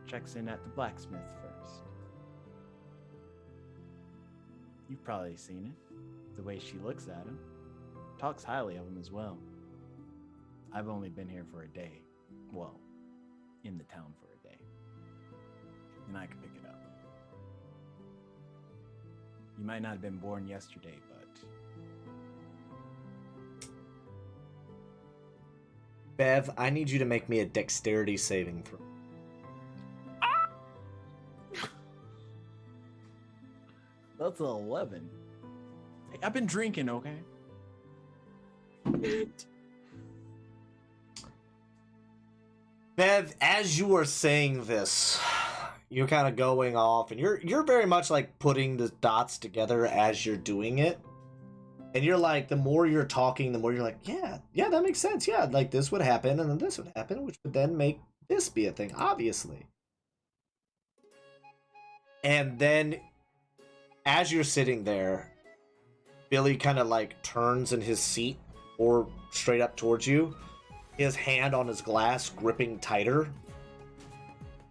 Checks in at the blacksmith first. You've probably seen it. The way she looks at him. Talks highly of him as well. I've only been here for a day. Well, in the town for a day. And I can pick it up. You might not have been born yesterday, but... Bev, I need you to make me a dexterity saving throw. That's an 11. Hey, I've been drinking, okay? Bev, as you are saying this, you're kind of going off, and you're very much like putting the dots together as you're doing it. And you're like, the more you're talking, the more you're like, yeah, that makes sense. Yeah, like this would happen, and then this would happen, which would then make this be a thing, obviously. And then, as you're sitting there, Billy kind of like turns in his seat or straight up towards you, his hand on his glass gripping tighter.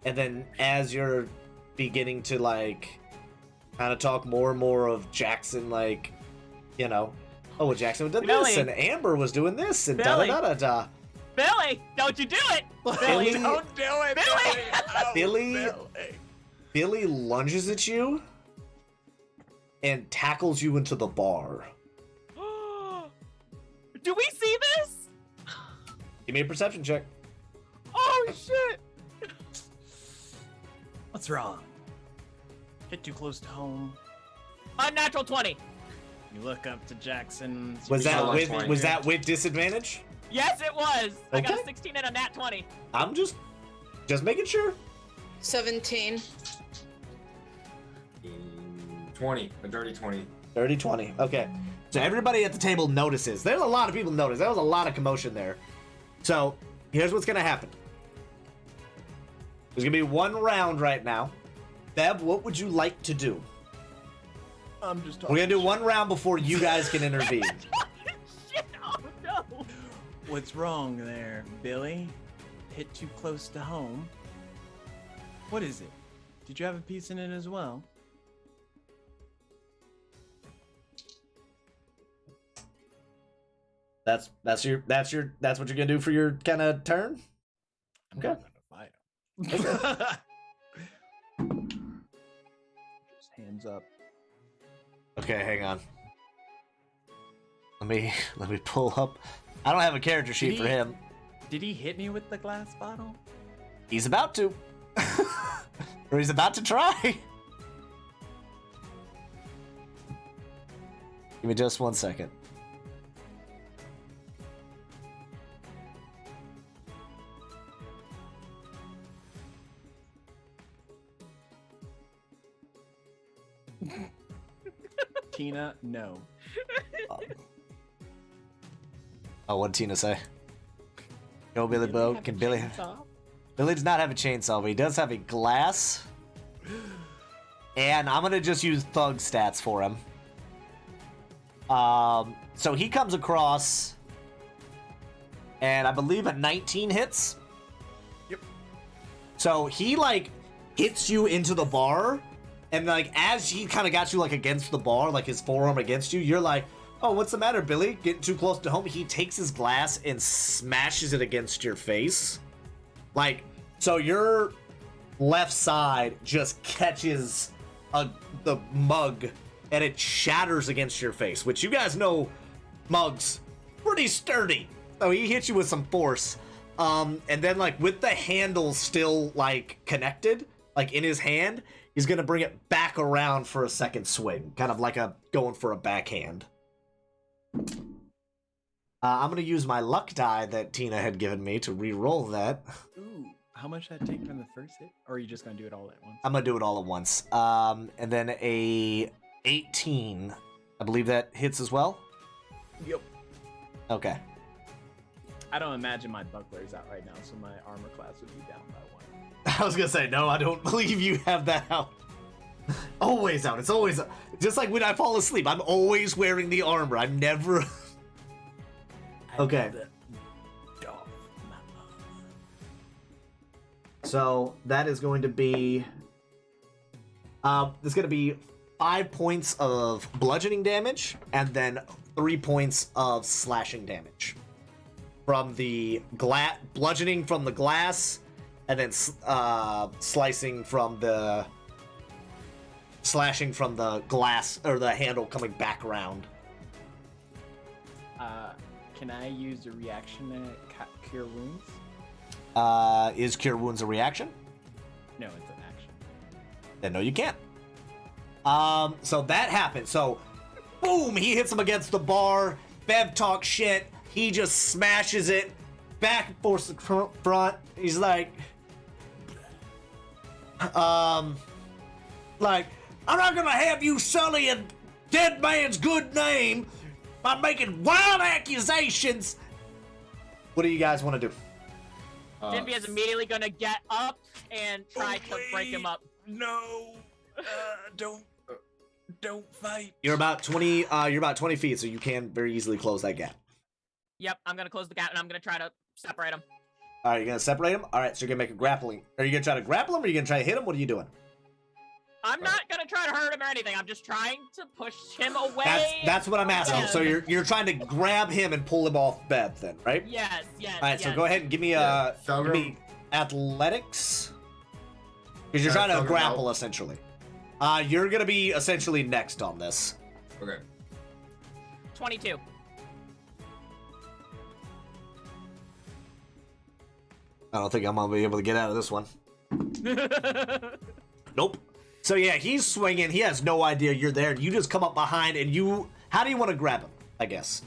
And then as you're beginning to like kind of talk more and more of Jackson, like, you know, oh, well, Jackson did this, Billy. and Amber was doing this, and Billy. da-da-da-da-da. Billy, don't you do it! Billy, Don't do it, Billy! Billy lunges at you and tackles you into the bar. Do we see this? Give me a perception check. Oh shit! What's wrong? Hit too close to home. Unnatural 20. You look up to Jackson. Was Solid that 20. with disadvantage? Yes, it was. I got Okay. a 16 and a nat 20. I'm just making sure. 17. 20, a dirty 20. 30-20. Okay. So everybody at the table notices. There's a lot of people notice. There was a lot of commotion there. So here's what's gonna happen. There's gonna be one round right now. Bev, what would you like to do? I'm just We're gonna do one round before you guys can intervene. Shit! Oh no! What's wrong there, Billy? Hit too close to home. What is it? Did you have a piece in it as well? That's what you're gonna do for your kind of turn. I'm Okay. not gonna fight him. Just hands up. Okay, hang on. Let me pull up. I don't have a character sheet for him. Did he hit me with the glass bottle? He's about to. Or he's about to try. Give me just 1 second. Tina, no. Oh, what did Tina say? Go, Billy Bo. Can Billy? Billy does not have a chainsaw, but he does have a glass. And I'm gonna just use thug stats for him. So he comes across, and I believe a 19 hits. Yep. So he like hits you into the bar, And like as he kind of got you like against the bar, like his forearm against you, you're like, oh, what's the matter, Billy? Getting too close to home. He takes his glass and smashes it against your face. Like, so your left side just catches the mug and it shatters against your face, which you guys know mugs pretty sturdy. So he hits you with some force. And then like with the handle still like connected, like in his hand, he's gonna bring it back around for a second swing, kind of like going for a backhand. I'm gonna use my luck die that Tina had given me to re-roll that. Ooh, how much did that take from the first hit? Or are you just gonna do it all at once? I'm gonna do it all at once. And then a 18. I believe that hits as well. Yep. Okay. I don't imagine my buckler is out right now, so my armor class would be down by 1. I was gonna say, no, I don't believe you have that out. Always out. It's always just like when I fall asleep. I'm always wearing the armor. I'm never. Okay. So that is going to be. There's going to be 5 points of bludgeoning damage and then 3 points of slashing damage from the bludgeoning from the glass, and then slashing from the glass or the handle coming back around. Can I use a reaction to cure wounds? Is cure wounds a reaction? No, it's an action. Then no, you can't. So that happened. So, boom, he hits him against the bar. Bev talks shit. He just smashes it back and forth to the front. He's like, I'm not gonna have you sully a dead man's good name by making wild accusations. What do you guys want to do? Jinvy is immediately gonna get up and try to break him up. No, don't fight. You're about 20. You're about 20 feet, so you can very easily close that gap. Yep, I'm gonna close the gap and I'm gonna try to separate him. All right, you're gonna separate him. All right, so you're gonna make a grappling. Are you gonna try to grapple him, or are you gonna try to hit him? What are you doing? I'm not gonna try to hurt him or anything. I'm just trying to push him away. That's what I'm asking. Bev. So you're trying to grab him and pull him off Bev, then, right? Yes. All right, so go ahead and give me give me athletics, because you're trying to grapple essentially. You're gonna be essentially next on this. Okay. 22. I don't think I'm gonna be able to get out of this one. Nope. So yeah, he's swinging. He has no idea you're there. You just come up behind and you. How do you want to grab him? I guess.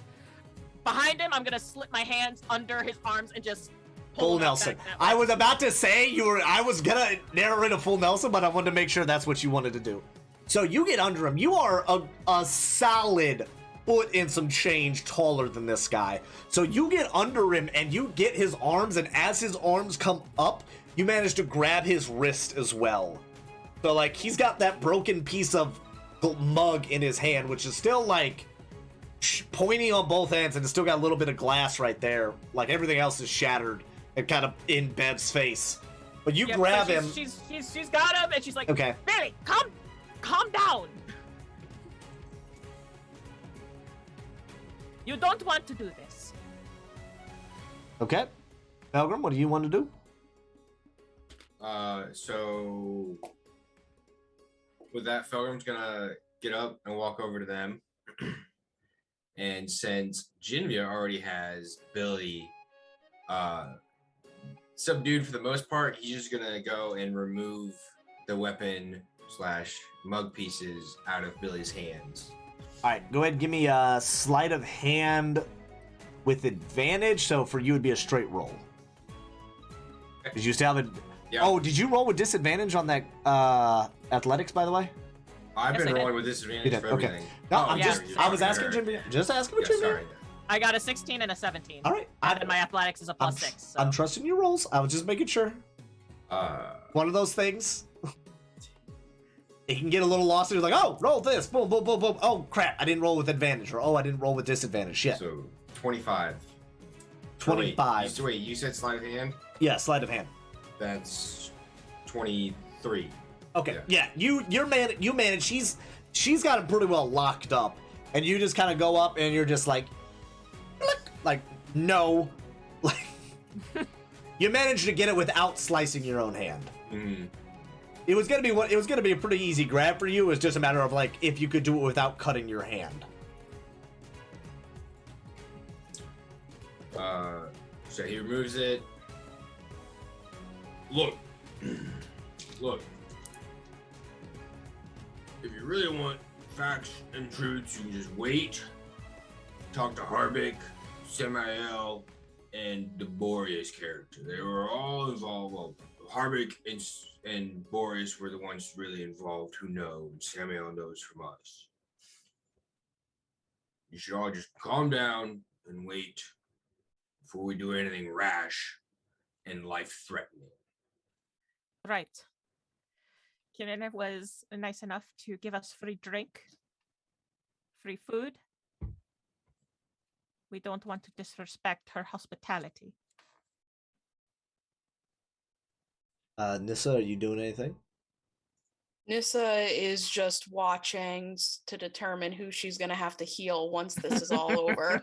Behind him, I'm gonna slip my hands under his arms and just Full him up Nelson. back that way. I was about to say I was gonna narrow it a full Nelson, but I wanted to make sure that's what you wanted to do. So you get under him. You are a solid foot and some change taller than this guy. So you get under him and you get his arms, and as his arms come up, you manage to grab his wrist as well. So like he's got that broken piece of mug in his hand, which is still like pointing on both ends, and it's still got a little bit of glass right there. Like everything else is shattered and kind of in Bev's face. But you grab him. She's got him, and she's like, Okay. Billy, calm down. You don't want to do this. Okay. Pilgrim, what do you want to do? So with that, Felgrim's gonna get up and walk over to them. And since Jinvia already has Billy subdued for the most part, he's just gonna go and remove the weapon / mug pieces out of Billy's hands. All right, go ahead and give me a sleight of hand with advantage. So for you, it'd be a straight roll. Did you still have a... Yeah. Oh, did you roll with disadvantage on that athletics, by the way? I've Yes, been I rolling did. with disadvantage You did, for okay. everything. No, Oh, I'm yeah. just... you're I was talking asking to her. Jimmy. Just asking what Yeah, Jimmy. sorry. I got a 16 and a 17. All right. And then my athletics is a I'm, plus 6. So. I'm trusting your rolls. I was just making sure. One of those things. It can get a little lost. You're like, oh, roll this. Boom, boom, boom, boom. Oh, crap. I didn't roll with advantage. Or, oh, I didn't roll with disadvantage. Shit. So 25. 25. Wait, you said sleight of hand? Yeah, sleight of hand. That's 23. Okay, yeah, you manage. She's got it pretty well locked up, and you just kind of go up and you're just like no, like you managed to get it without slicing your own hand. Mm-hmm. It was gonna be a pretty easy grab for you. It was just a matter of like if you could do it without cutting your hand. So he removes it. Look. If you really want facts and truths, you can just wait. Talk to Harbeck, Samael, and the Boreas character. They were all involved. Well, Harbeck and Boreas were the ones really involved who know, and Samael knows from us. You should all just calm down and wait before we do anything rash and life-threatening. Right. Kirina was nice enough to give us free drink, free food. We don't want to disrespect her hospitality. Nissa, are you doing anything? Nissa is just watching to determine who she's gonna have to heal once this is all over.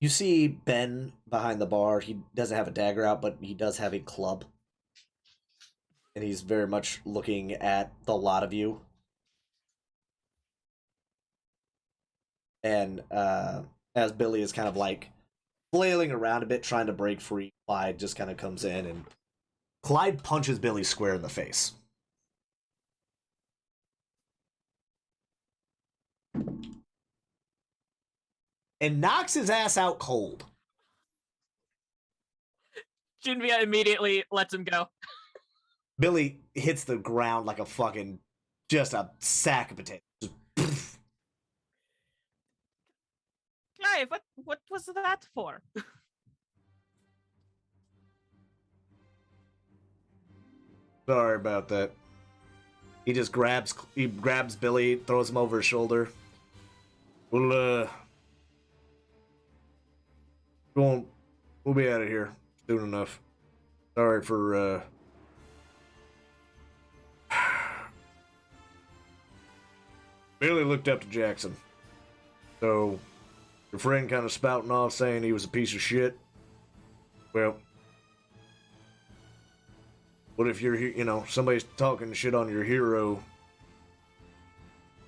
You see Ben behind the bar. He doesn't have a dagger out, but he does have a club. And he's very much looking at the lot of you. And as Billy is kind of like flailing around a bit, trying to break free, Clyde just kind of comes in and Clyde punches Billy square in the face. And knocks his ass out cold. Junvia immediately lets him go. Billy hits the ground like a fucking, just a sack of potatoes. Just, poof. Clive, what was that for? Sorry about that. He just grabs Billy, throws him over his shoulder. We'll be out of here soon enough. Sorry for Billy looked up to Jackson. So your friend kind of spouting off saying he was a piece of shit. Well, what if you're, somebody's talking shit on your hero?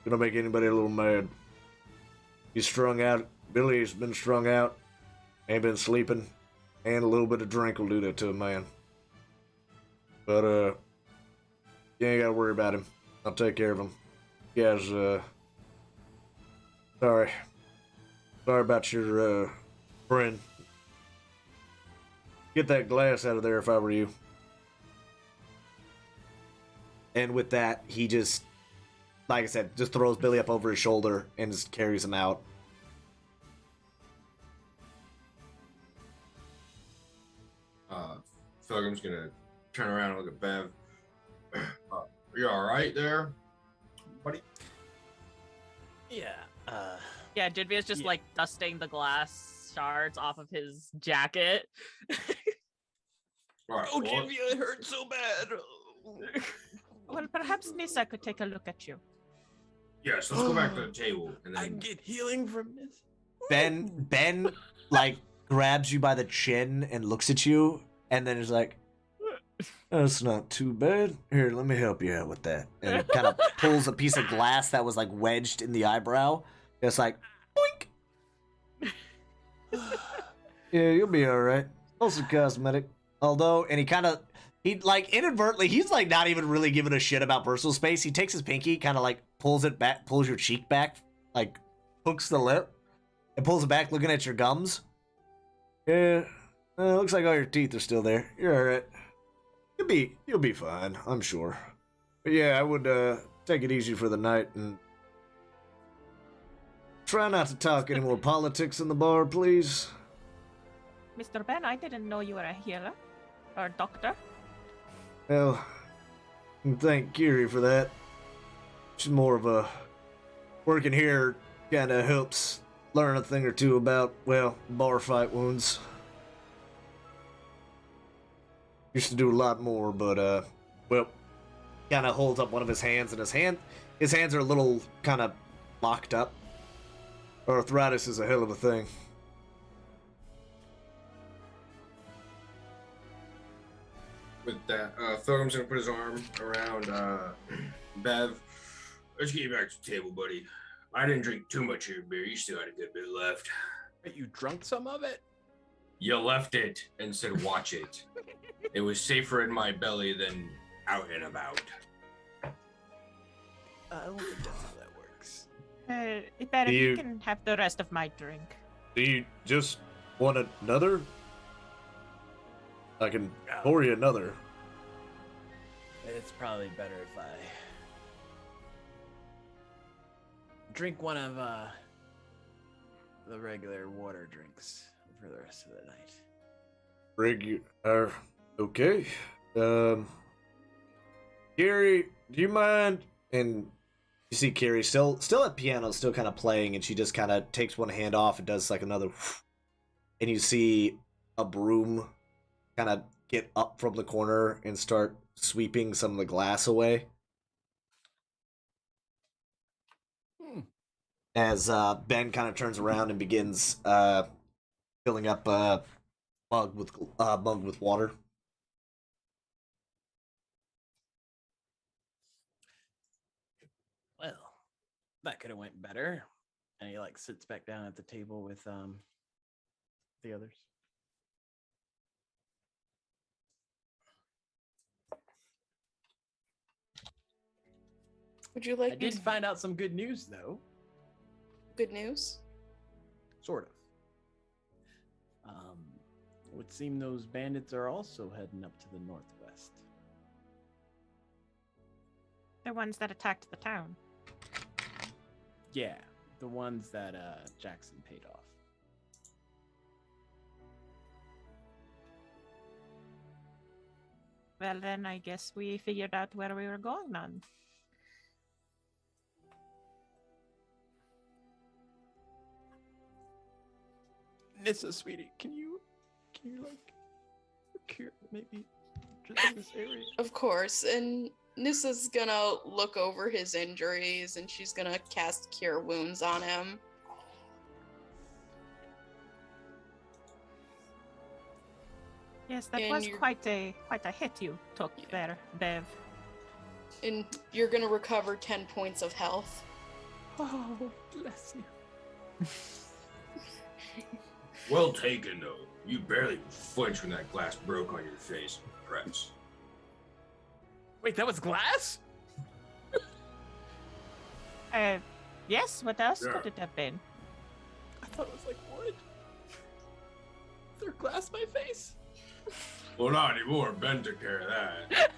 Gonna make anybody a little mad. He's strung out. Billy's been strung out. Ain't been sleeping. And a little bit of drink will do that to a man. But, you ain't gotta worry about him. I'll take care of him. You guys, sorry. Sorry about your, friend. Get that glass out of there if I were you. And with that, he just, like I said, just throws Billy up over his shoulder and just carries him out. I feel like I'm just gonna turn around and look at Bev. Are you alright there, buddy? Yeah. Yeah, Junvia's just like dusting the glass shards off of his jacket. All right, Oh, well, Jimmy, it hurts so bad. Well, perhaps Nissa could take a look at you. yes, let's go back to the table and I then. get healing from this. Ben, like, grabs you by the chin and looks at you, and then is like, that's not too bad. Here, let me help you out with that. And kind of pulls a piece of glass that was, like, wedged in the eyebrow. It's like, boink! Yeah, you'll be alright. Mostly cosmetic. Although, and he inadvertently, he's like not even really giving a shit about personal space. He takes his pinky, kind of like pulls it back, pulls your cheek back, like hooks the lip, and pulls it back, looking at your gums. Yeah, looks like all your teeth are still there. You're alright. You'll be fine, I'm sure. But yeah, I would take it easy for the night and try not to talk any more politics in the bar, please. Mr. Ben, I didn't know you were a healer or a doctor. Well, thank Kiri for that. She's more of a working here kind of helps learn a thing or two about, well, bar fight wounds. Used to do a lot more, but well, kind of holds up one of his hands, and his hands are a little kind of locked up. Arthritis is a hell of a thing. With that, Thorum's gonna put his arm around Bev. Let's get you back to the table, buddy. I didn't drink too much of your beer. You still had a good bit left. But you drunk some of it? You left it and said, "Watch it." It was safer in my belly than out and about. I don't think that's how that works. Better You- you can have the rest of my drink. Do you just want another? I can pour you another. It's probably better if I drink one of the regular water drinks for the rest of the night. Okay. Carrie, do you mind? And you see Carrie still at piano, still kind of playing, and she just kind of takes one hand off and does like another, and you see a broom kind of get up from the corner and start sweeping some of the glass away. As Ben kind of turns around and begins filling up a mug with water. Well, that could have went better. And he like sits back down at the table with the others. Would you I like did me- find out some good news though. good news? Sort of. It would seem those bandits are also heading up to the northwest. The ones that attacked the town. Yeah, the ones that Jackson paid off. Well, then I guess we figured out where we were going on. Nissa, sweetie, can you like cure maybe just in this area? Of course. And Nissa's gonna look over his injuries and she's gonna cast Cure Wounds on him. Yes, that And was you're- quite a hit you took there, Bev. And you're gonna recover 10 points of health. Oh, bless you. Well taken, though. You barely flinched when that glass broke on your face. Press. Wait, that was glass? Yes, what else Yeah. could it have been? I thought it was like wood. Is there glass in my face? Well, not anymore. Ben took care of that.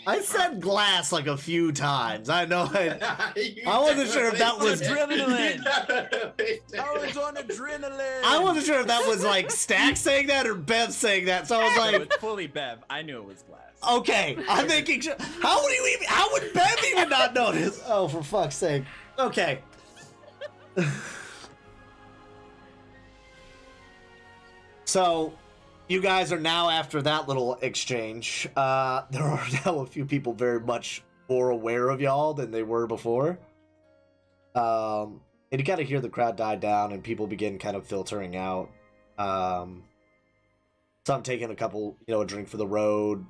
I said glass like a few times. I know. I wasn't sure if that was adrenaline. I was on adrenaline. I wasn't sure if that was like Stack saying that or Bev saying that. So I was It like, was fully Bev. I knew it was glass. okay, I'm making sure. How would Bev even not notice? Oh, for fuck's sake. Okay. So, you guys are now after that little exchange. There are now a few people very much more aware of y'all than they were before. And you kind of hear the crowd die down and people begin kind of filtering out. Some taking a couple, a drink for the road.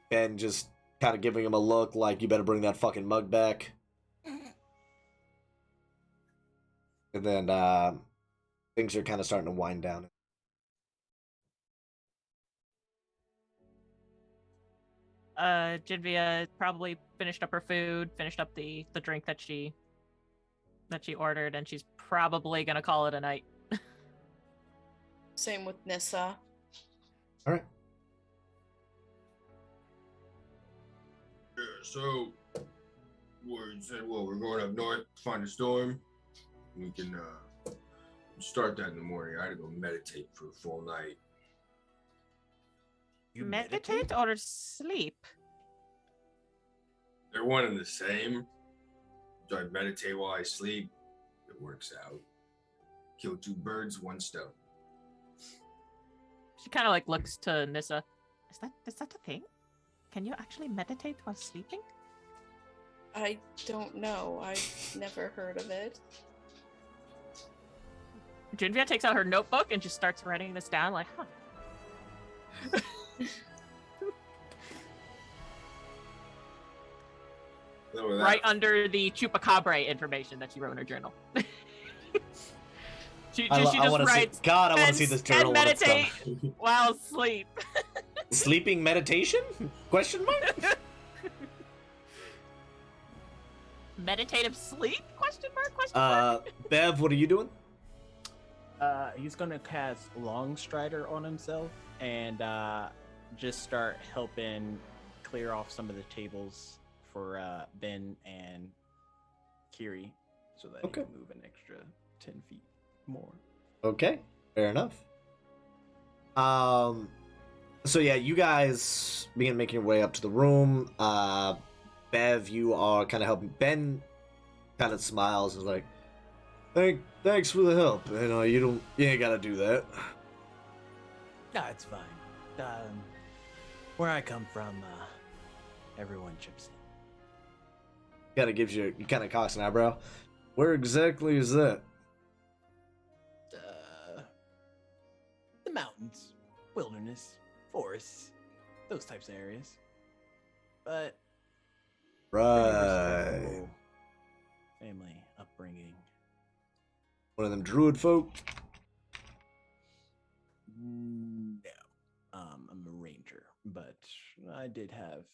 Ben just kind of giving him a look like, you better bring that fucking mug back. And then things are kind of starting to wind down. Jidvia probably finished up her food, finished up the drink that she ordered, and she's probably gonna call it a night. Same with Nissa. All right. Yeah, so, we said, well, we're going up north to find a storm. We can start that in the morning. I had to go meditate for a full night. You Meditate or sleep? They're one and the same. I meditate while I sleep. It works out. Kill 2 birds, 1 stone. She kind of like looks to Nissa. Is that a thing? Can you actually meditate while sleeping? I don't know. I've never heard of it. Jinvia takes out her notebook and just starts writing this down, like, huh. Right under the chupacabra information that she wrote in her journal. she just writes. God, I want to see this journal. And meditate while asleep. Sleeping meditation? Question mark? Meditative sleep? Question mark? Bev, what are you doing? He's gonna cast Long Strider on himself and just start helping clear off some of the tables for Ben and Kiri, so that he can move an extra 10 feet more. Okay, fair enough. So yeah, you guys begin making your way up to the room. Bev, you are kind of helping. Ben kind of smiles and is like, thanks for the help. You know, you ain't gotta do that. No, it's fine. Where I come from, everyone chips in. He kind of cocks an eyebrow. Where exactly is that? The mountains, wilderness, forests, those types of areas. But Right. respectable family upbringing. One of them druid folk? No, I'm a ranger, but I did have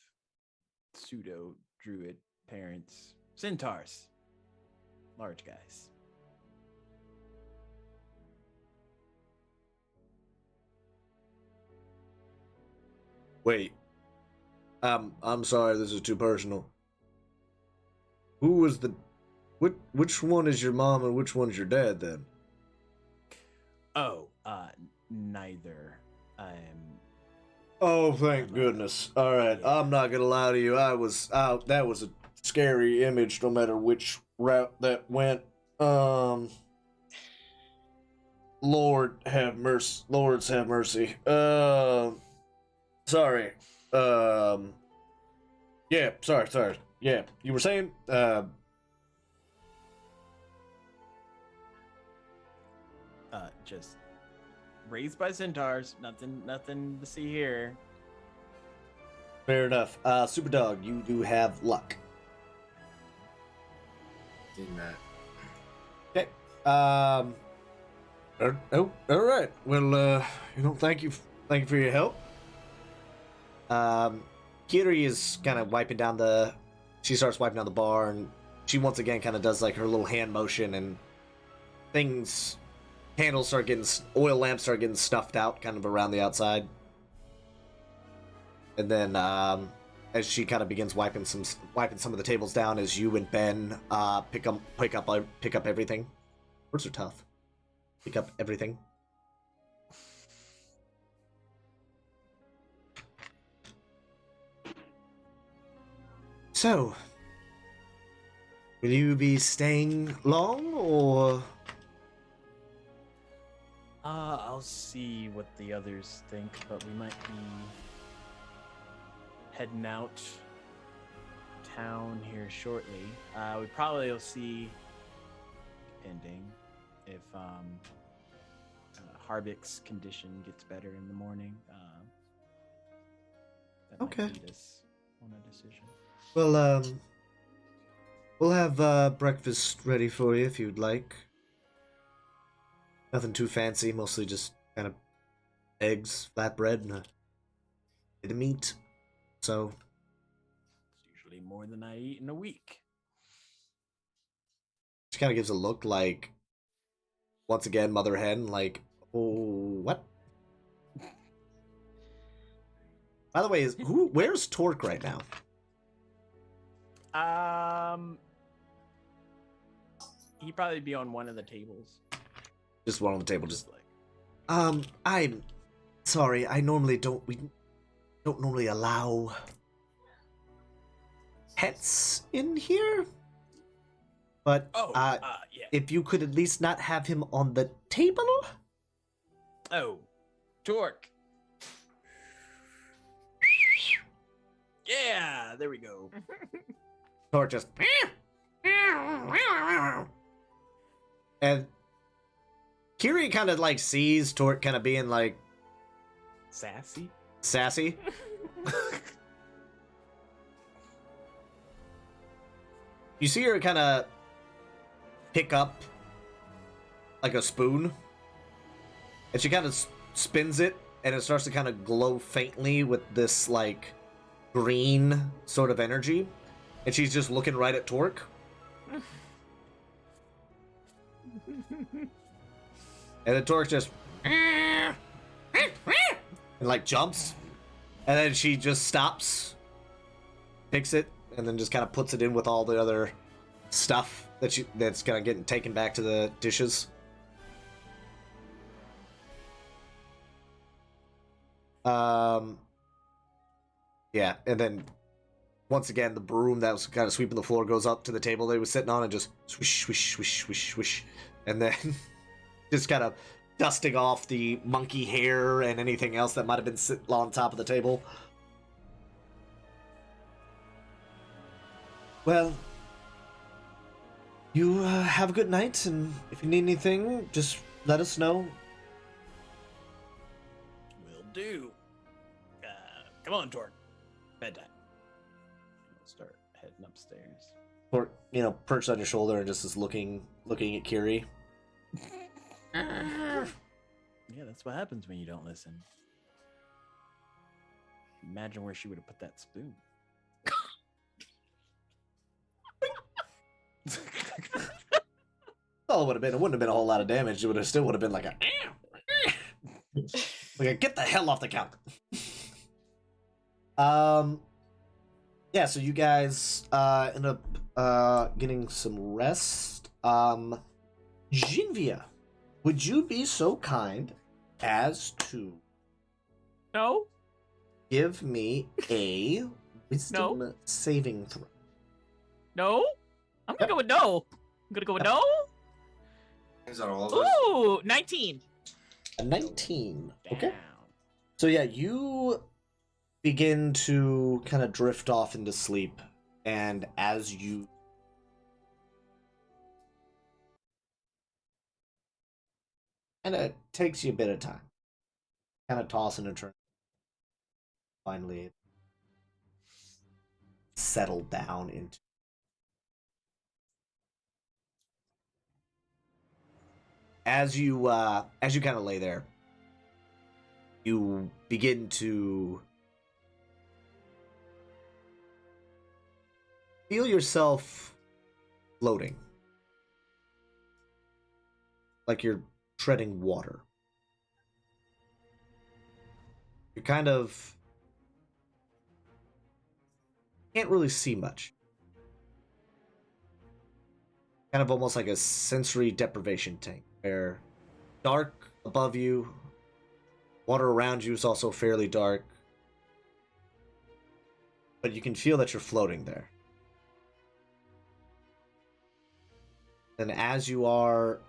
pseudo druid parents, centaurs, large guys. Wait. I'm sorry, this is too personal. Who was which one is your mom and which one's your dad then? Oh, neither. Oh, thank goodness. All right, Yeah. I'm not gonna lie to you. That was a scary image, no matter which route that went. Lord have mercy. Lords have mercy. Sorry. Yeah. Sorry. Yeah, you were saying. Just raised by centaurs. Nothing to see here. Fair enough. Super Dog, you do have luck. In that. Okay. All right. Well, thank you for your help. Kiri is kind of wiping down she starts wiping down the bar, and she once again kind of does like her little hand motion, and oil lamps start getting snuffed out kind of around the outside. And then, as she kind of begins wiping some of the tables down, as you and Ben pick up everything. Words are tough. Pick up everything. So, will you be staying long, or? I'll see what the others think, but we might be heading out town here shortly. We probably will see, depending if Harbeck's condition gets better in the morning. That Okay. might lead us on a decision. Well, we'll have breakfast ready for you if you'd like. Nothing too fancy, mostly just kind of eggs, flatbread, and a bit of meat. So, It's usually more than I eat in a week. she kind of gives a look like, once again, Mother Hen, like, oh, what? By the way, where's Torque right now? He'd probably be on one of the tables. Just one on the table, just like. I'm sorry, we don't normally allow pets in here. But Yeah. if you could at least not have him on the table. Oh, Torque. Yeah, there we go. Torque just. And Kiri kind of like sees Torque kind of being like Sassy. sassy. You see her kind of pick up like a spoon, and she kind of spins it, and it starts to kind of glow faintly with this like green sort of energy, and she's just looking right at Torque. And then Torque just and like jumps, and then she just stops, picks it, and then just kind of puts it in with all the other stuff that's kind of getting taken back to the dishes. Yeah, and then once again the broom that was kind of sweeping the floor goes up to the table they were sitting on and just swish, swish, swish, swish, swish, and then just kind of dusting off the monkey hair and anything else that might have been sitting on top of the table. Well, you have a good night, and if you need anything, just let us know. Will do. Come on, Torque. Bedtime. I'll start heading upstairs. Or, perched on your shoulder and just is looking at Kiri. Yeah, that's what happens when you don't listen. Imagine where she would have put that spoon. All it would have been. It wouldn't have been a whole lot of damage. It still would have been like a get the hell off the counter. Yeah. So you guys end up getting some rest. Jinvia, would you be so kind as to No. give me a wisdom saving throw? No. I'm gonna go with no. I'm gonna go with no. Is that all of us? Ooh, 19. A 19. Okay. Down. So yeah, you begin to kind of drift off into sleep, and as you kind of takes you a bit of time, kind of tossing and turning, finally settle down into. As you kind of lay there, you begin to feel yourself floating, like you're treading water. You're kind of can't really see much. Kind of almost like a sensory deprivation tank, where dark above you, water around you is also fairly dark, but you can feel that you're floating there. And as you are,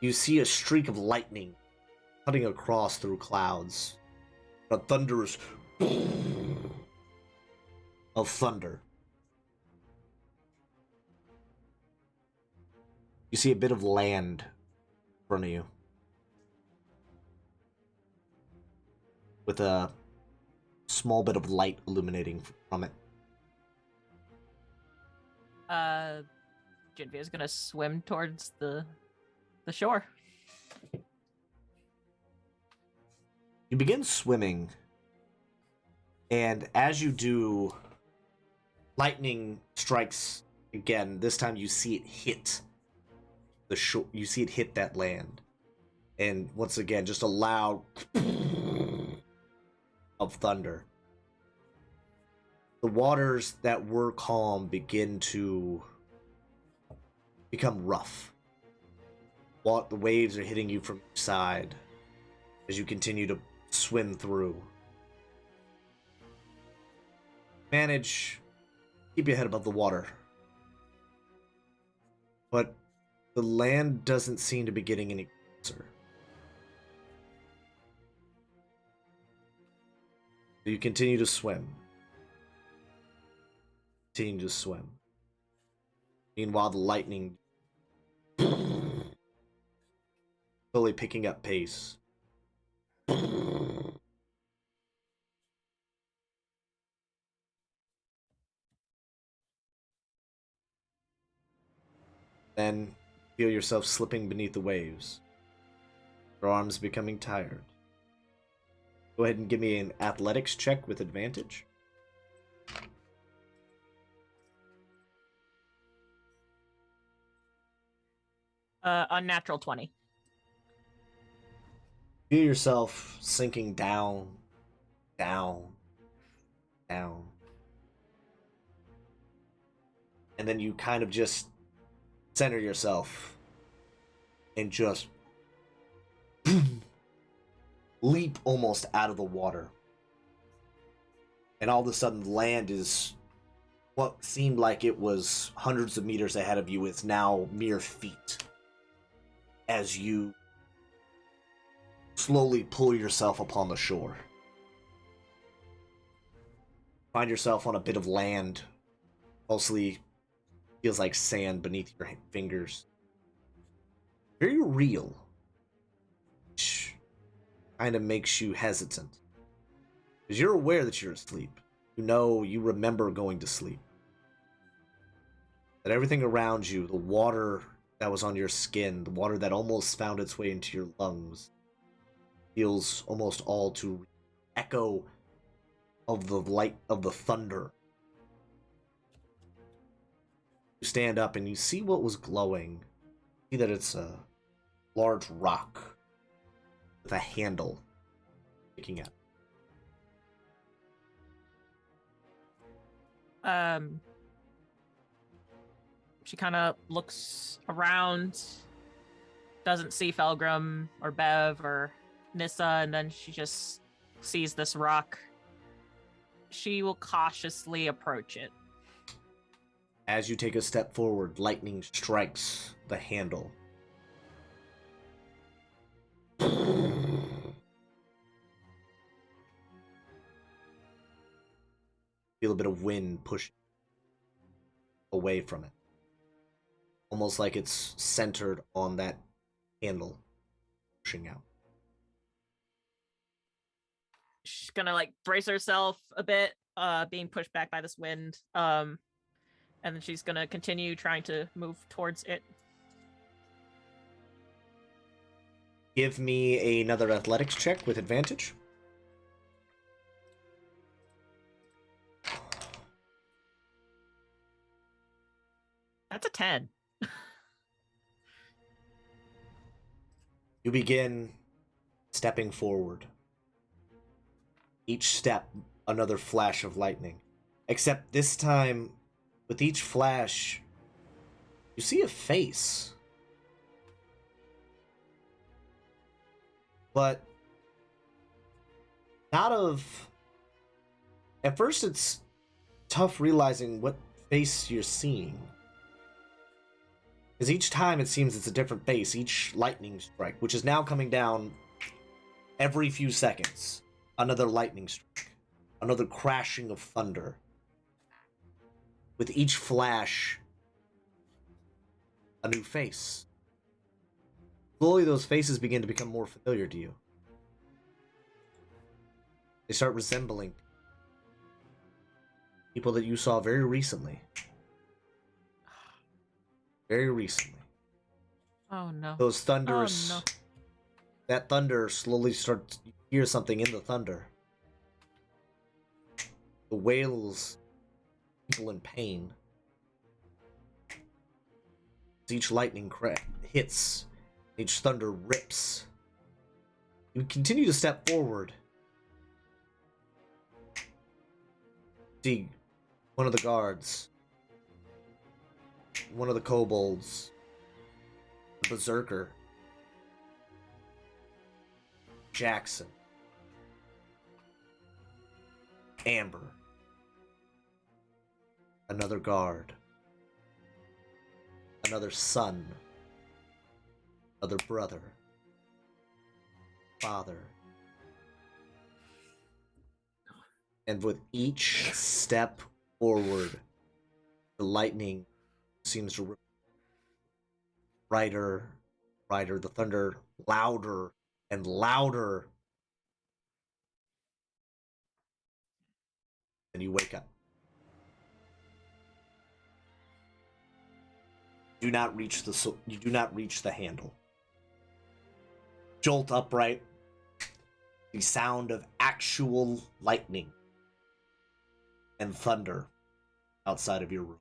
you see a streak of lightning cutting across through clouds. A thunderous of thunder. You see a bit of land in front of you, with a small bit of light illuminating from it. Jinvia's gonna swim towards the shore. You begin swimming, and as you do, lightning strikes again. This time you see it hit the shore. You see it hit that land, and once again, just a loud of thunder. The waters that were calm begin to become rough. The waves are hitting you from each side as you continue to swim through. Keep your head above the water. but the land doesn't seem to be getting any closer. So you continue to swim. Continue to swim. Meanwhile, the lightning slowly picking up pace. Then feel yourself slipping beneath the waves. Your arms becoming tired. Go ahead and give me an athletics check with advantage. Unnatural 20. Feel yourself sinking down, down, down. And then you kind of just center yourself and just leap almost out of the water. And all of a sudden, land is what seemed like it was hundreds of meters ahead of you is now mere feet. As you slowly pull yourself upon the shore. Find yourself on a bit of land. Mostly feels like sand beneath your fingers. Very real. Which kind of makes you hesitant. Because you're aware that you're asleep. You know, you remember going to sleep. That everything around you, the water that was on your skin, the water that almost found its way into your lungs, feels almost all too echo of the light of the thunder. You stand up and you see what was glowing. You see that it's a large rock with a handle sticking out. She kind of looks around, doesn't see Felgrim or Bev or Nissa, and then she just sees this rock. She will cautiously approach it. As you take a step forward, lightning strikes the handle. Feel a bit of wind pushing away from it. Almost like it's centered on that handle, pushing out. She's gonna like brace herself a bit, being pushed back by this wind. And then she's gonna continue trying to move towards it. Give me another athletics check with advantage. That's a 10. You begin stepping forward. Each step, another flash of lightning. Except this time, with each flash, you see a face. But not of... At first it's tough realizing what face you're seeing. Because each time it seems it's a different face, each lightning strike, which is now coming down every few seconds. Another lightning strike. Another crashing of thunder. With each flash, a new face. Slowly those faces begin to become more familiar to you. They start resembling people that you saw very recently. Very recently. Oh no. Those thunders. Oh, no. That thunder slowly starts. You hear something in the thunder. The wails. People in pain. As each lightning hits, each thunder rips. You continue to step forward. See one of the guards. One of the kobolds. The berserker. Jackson. Amber. Another guard. another son, another brother, father. And with each step forward, the lightning seems to brighter, brighter, the thunder louder and louder. And you wake up. You do not reach the handle. Jolt upright. The sound of actual lightning and thunder outside of your room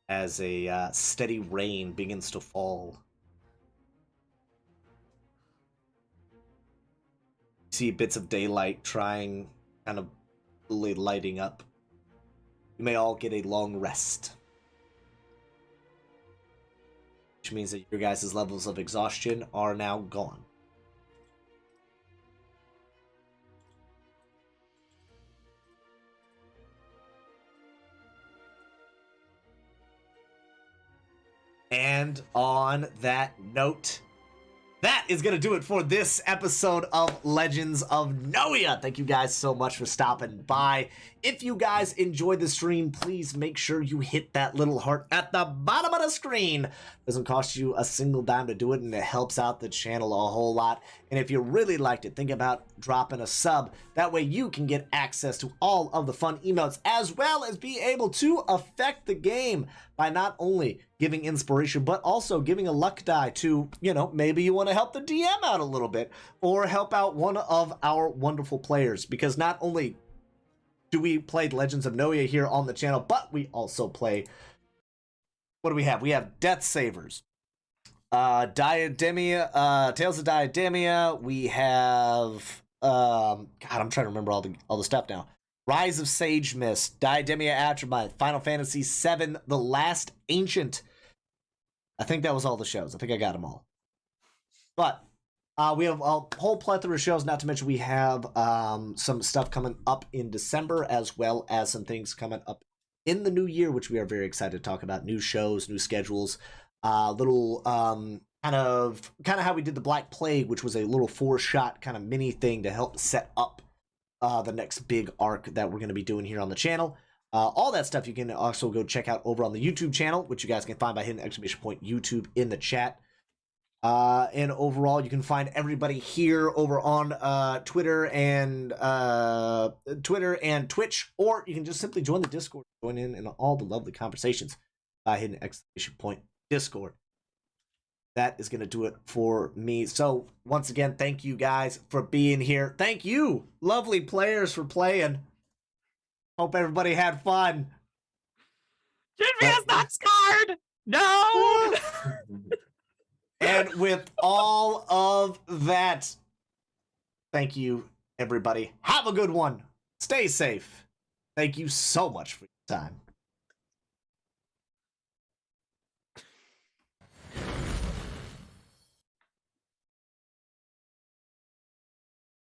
as a steady rain begins to fall. You see bits of daylight kind of lighting up. You may all get a long rest, which means that your guys' levels of exhaustion are now gone. And on that note, that is going to do it for this episode of Legends of Noia. Thank you guys so much for stopping by. If you guys enjoyed the stream, please make sure you hit that little heart at the bottom of the screen. It doesn't cost you a single dime to do it, and it helps out the channel a whole lot. And if you really liked it, think about dropping a sub. That way you can get access to all of the fun emotes, as well as be able to affect the game by not only giving inspiration, but also giving a luck die to, maybe you want to help the DM out a little bit, or help out one of our wonderful players. Because not only do we play Legends of Noia here on the channel, but we also play, what do we have? We have Death Savers, Diademia, Tales of Diademia. We have, God, I'm trying to remember all the stuff now. Rise of Sage Mist, Diademia Atronach, Final Fantasy VII, The Last Ancient. I think that was all the shows. I think I got them all. But we have a whole plethora of shows, not to mention we have some stuff coming up in December, as well as some things coming up in the new year, which we are very excited to talk about. New shows, new schedules, little kind of how we did the Black Plague, which was a little 4-shot kind of mini thing to help set up the next big arc that we're going to be doing here on the channel. All that stuff you can also go check out over on the YouTube channel, which you guys can find by hitting the ! YouTube in the chat. And overall, you can find everybody here over on Twitter and Twitch, or you can just simply join the Discord, join in all the lovely conversations by hitting the ! Discord. That is going to do it for me. So, once again, thank you guys for being here. Thank you, lovely players, for playing. Hope everybody had fun. Jivia's not scarred! No! And with all of that, thank you, everybody. Have a good one. Stay safe. Thank you so much for your time.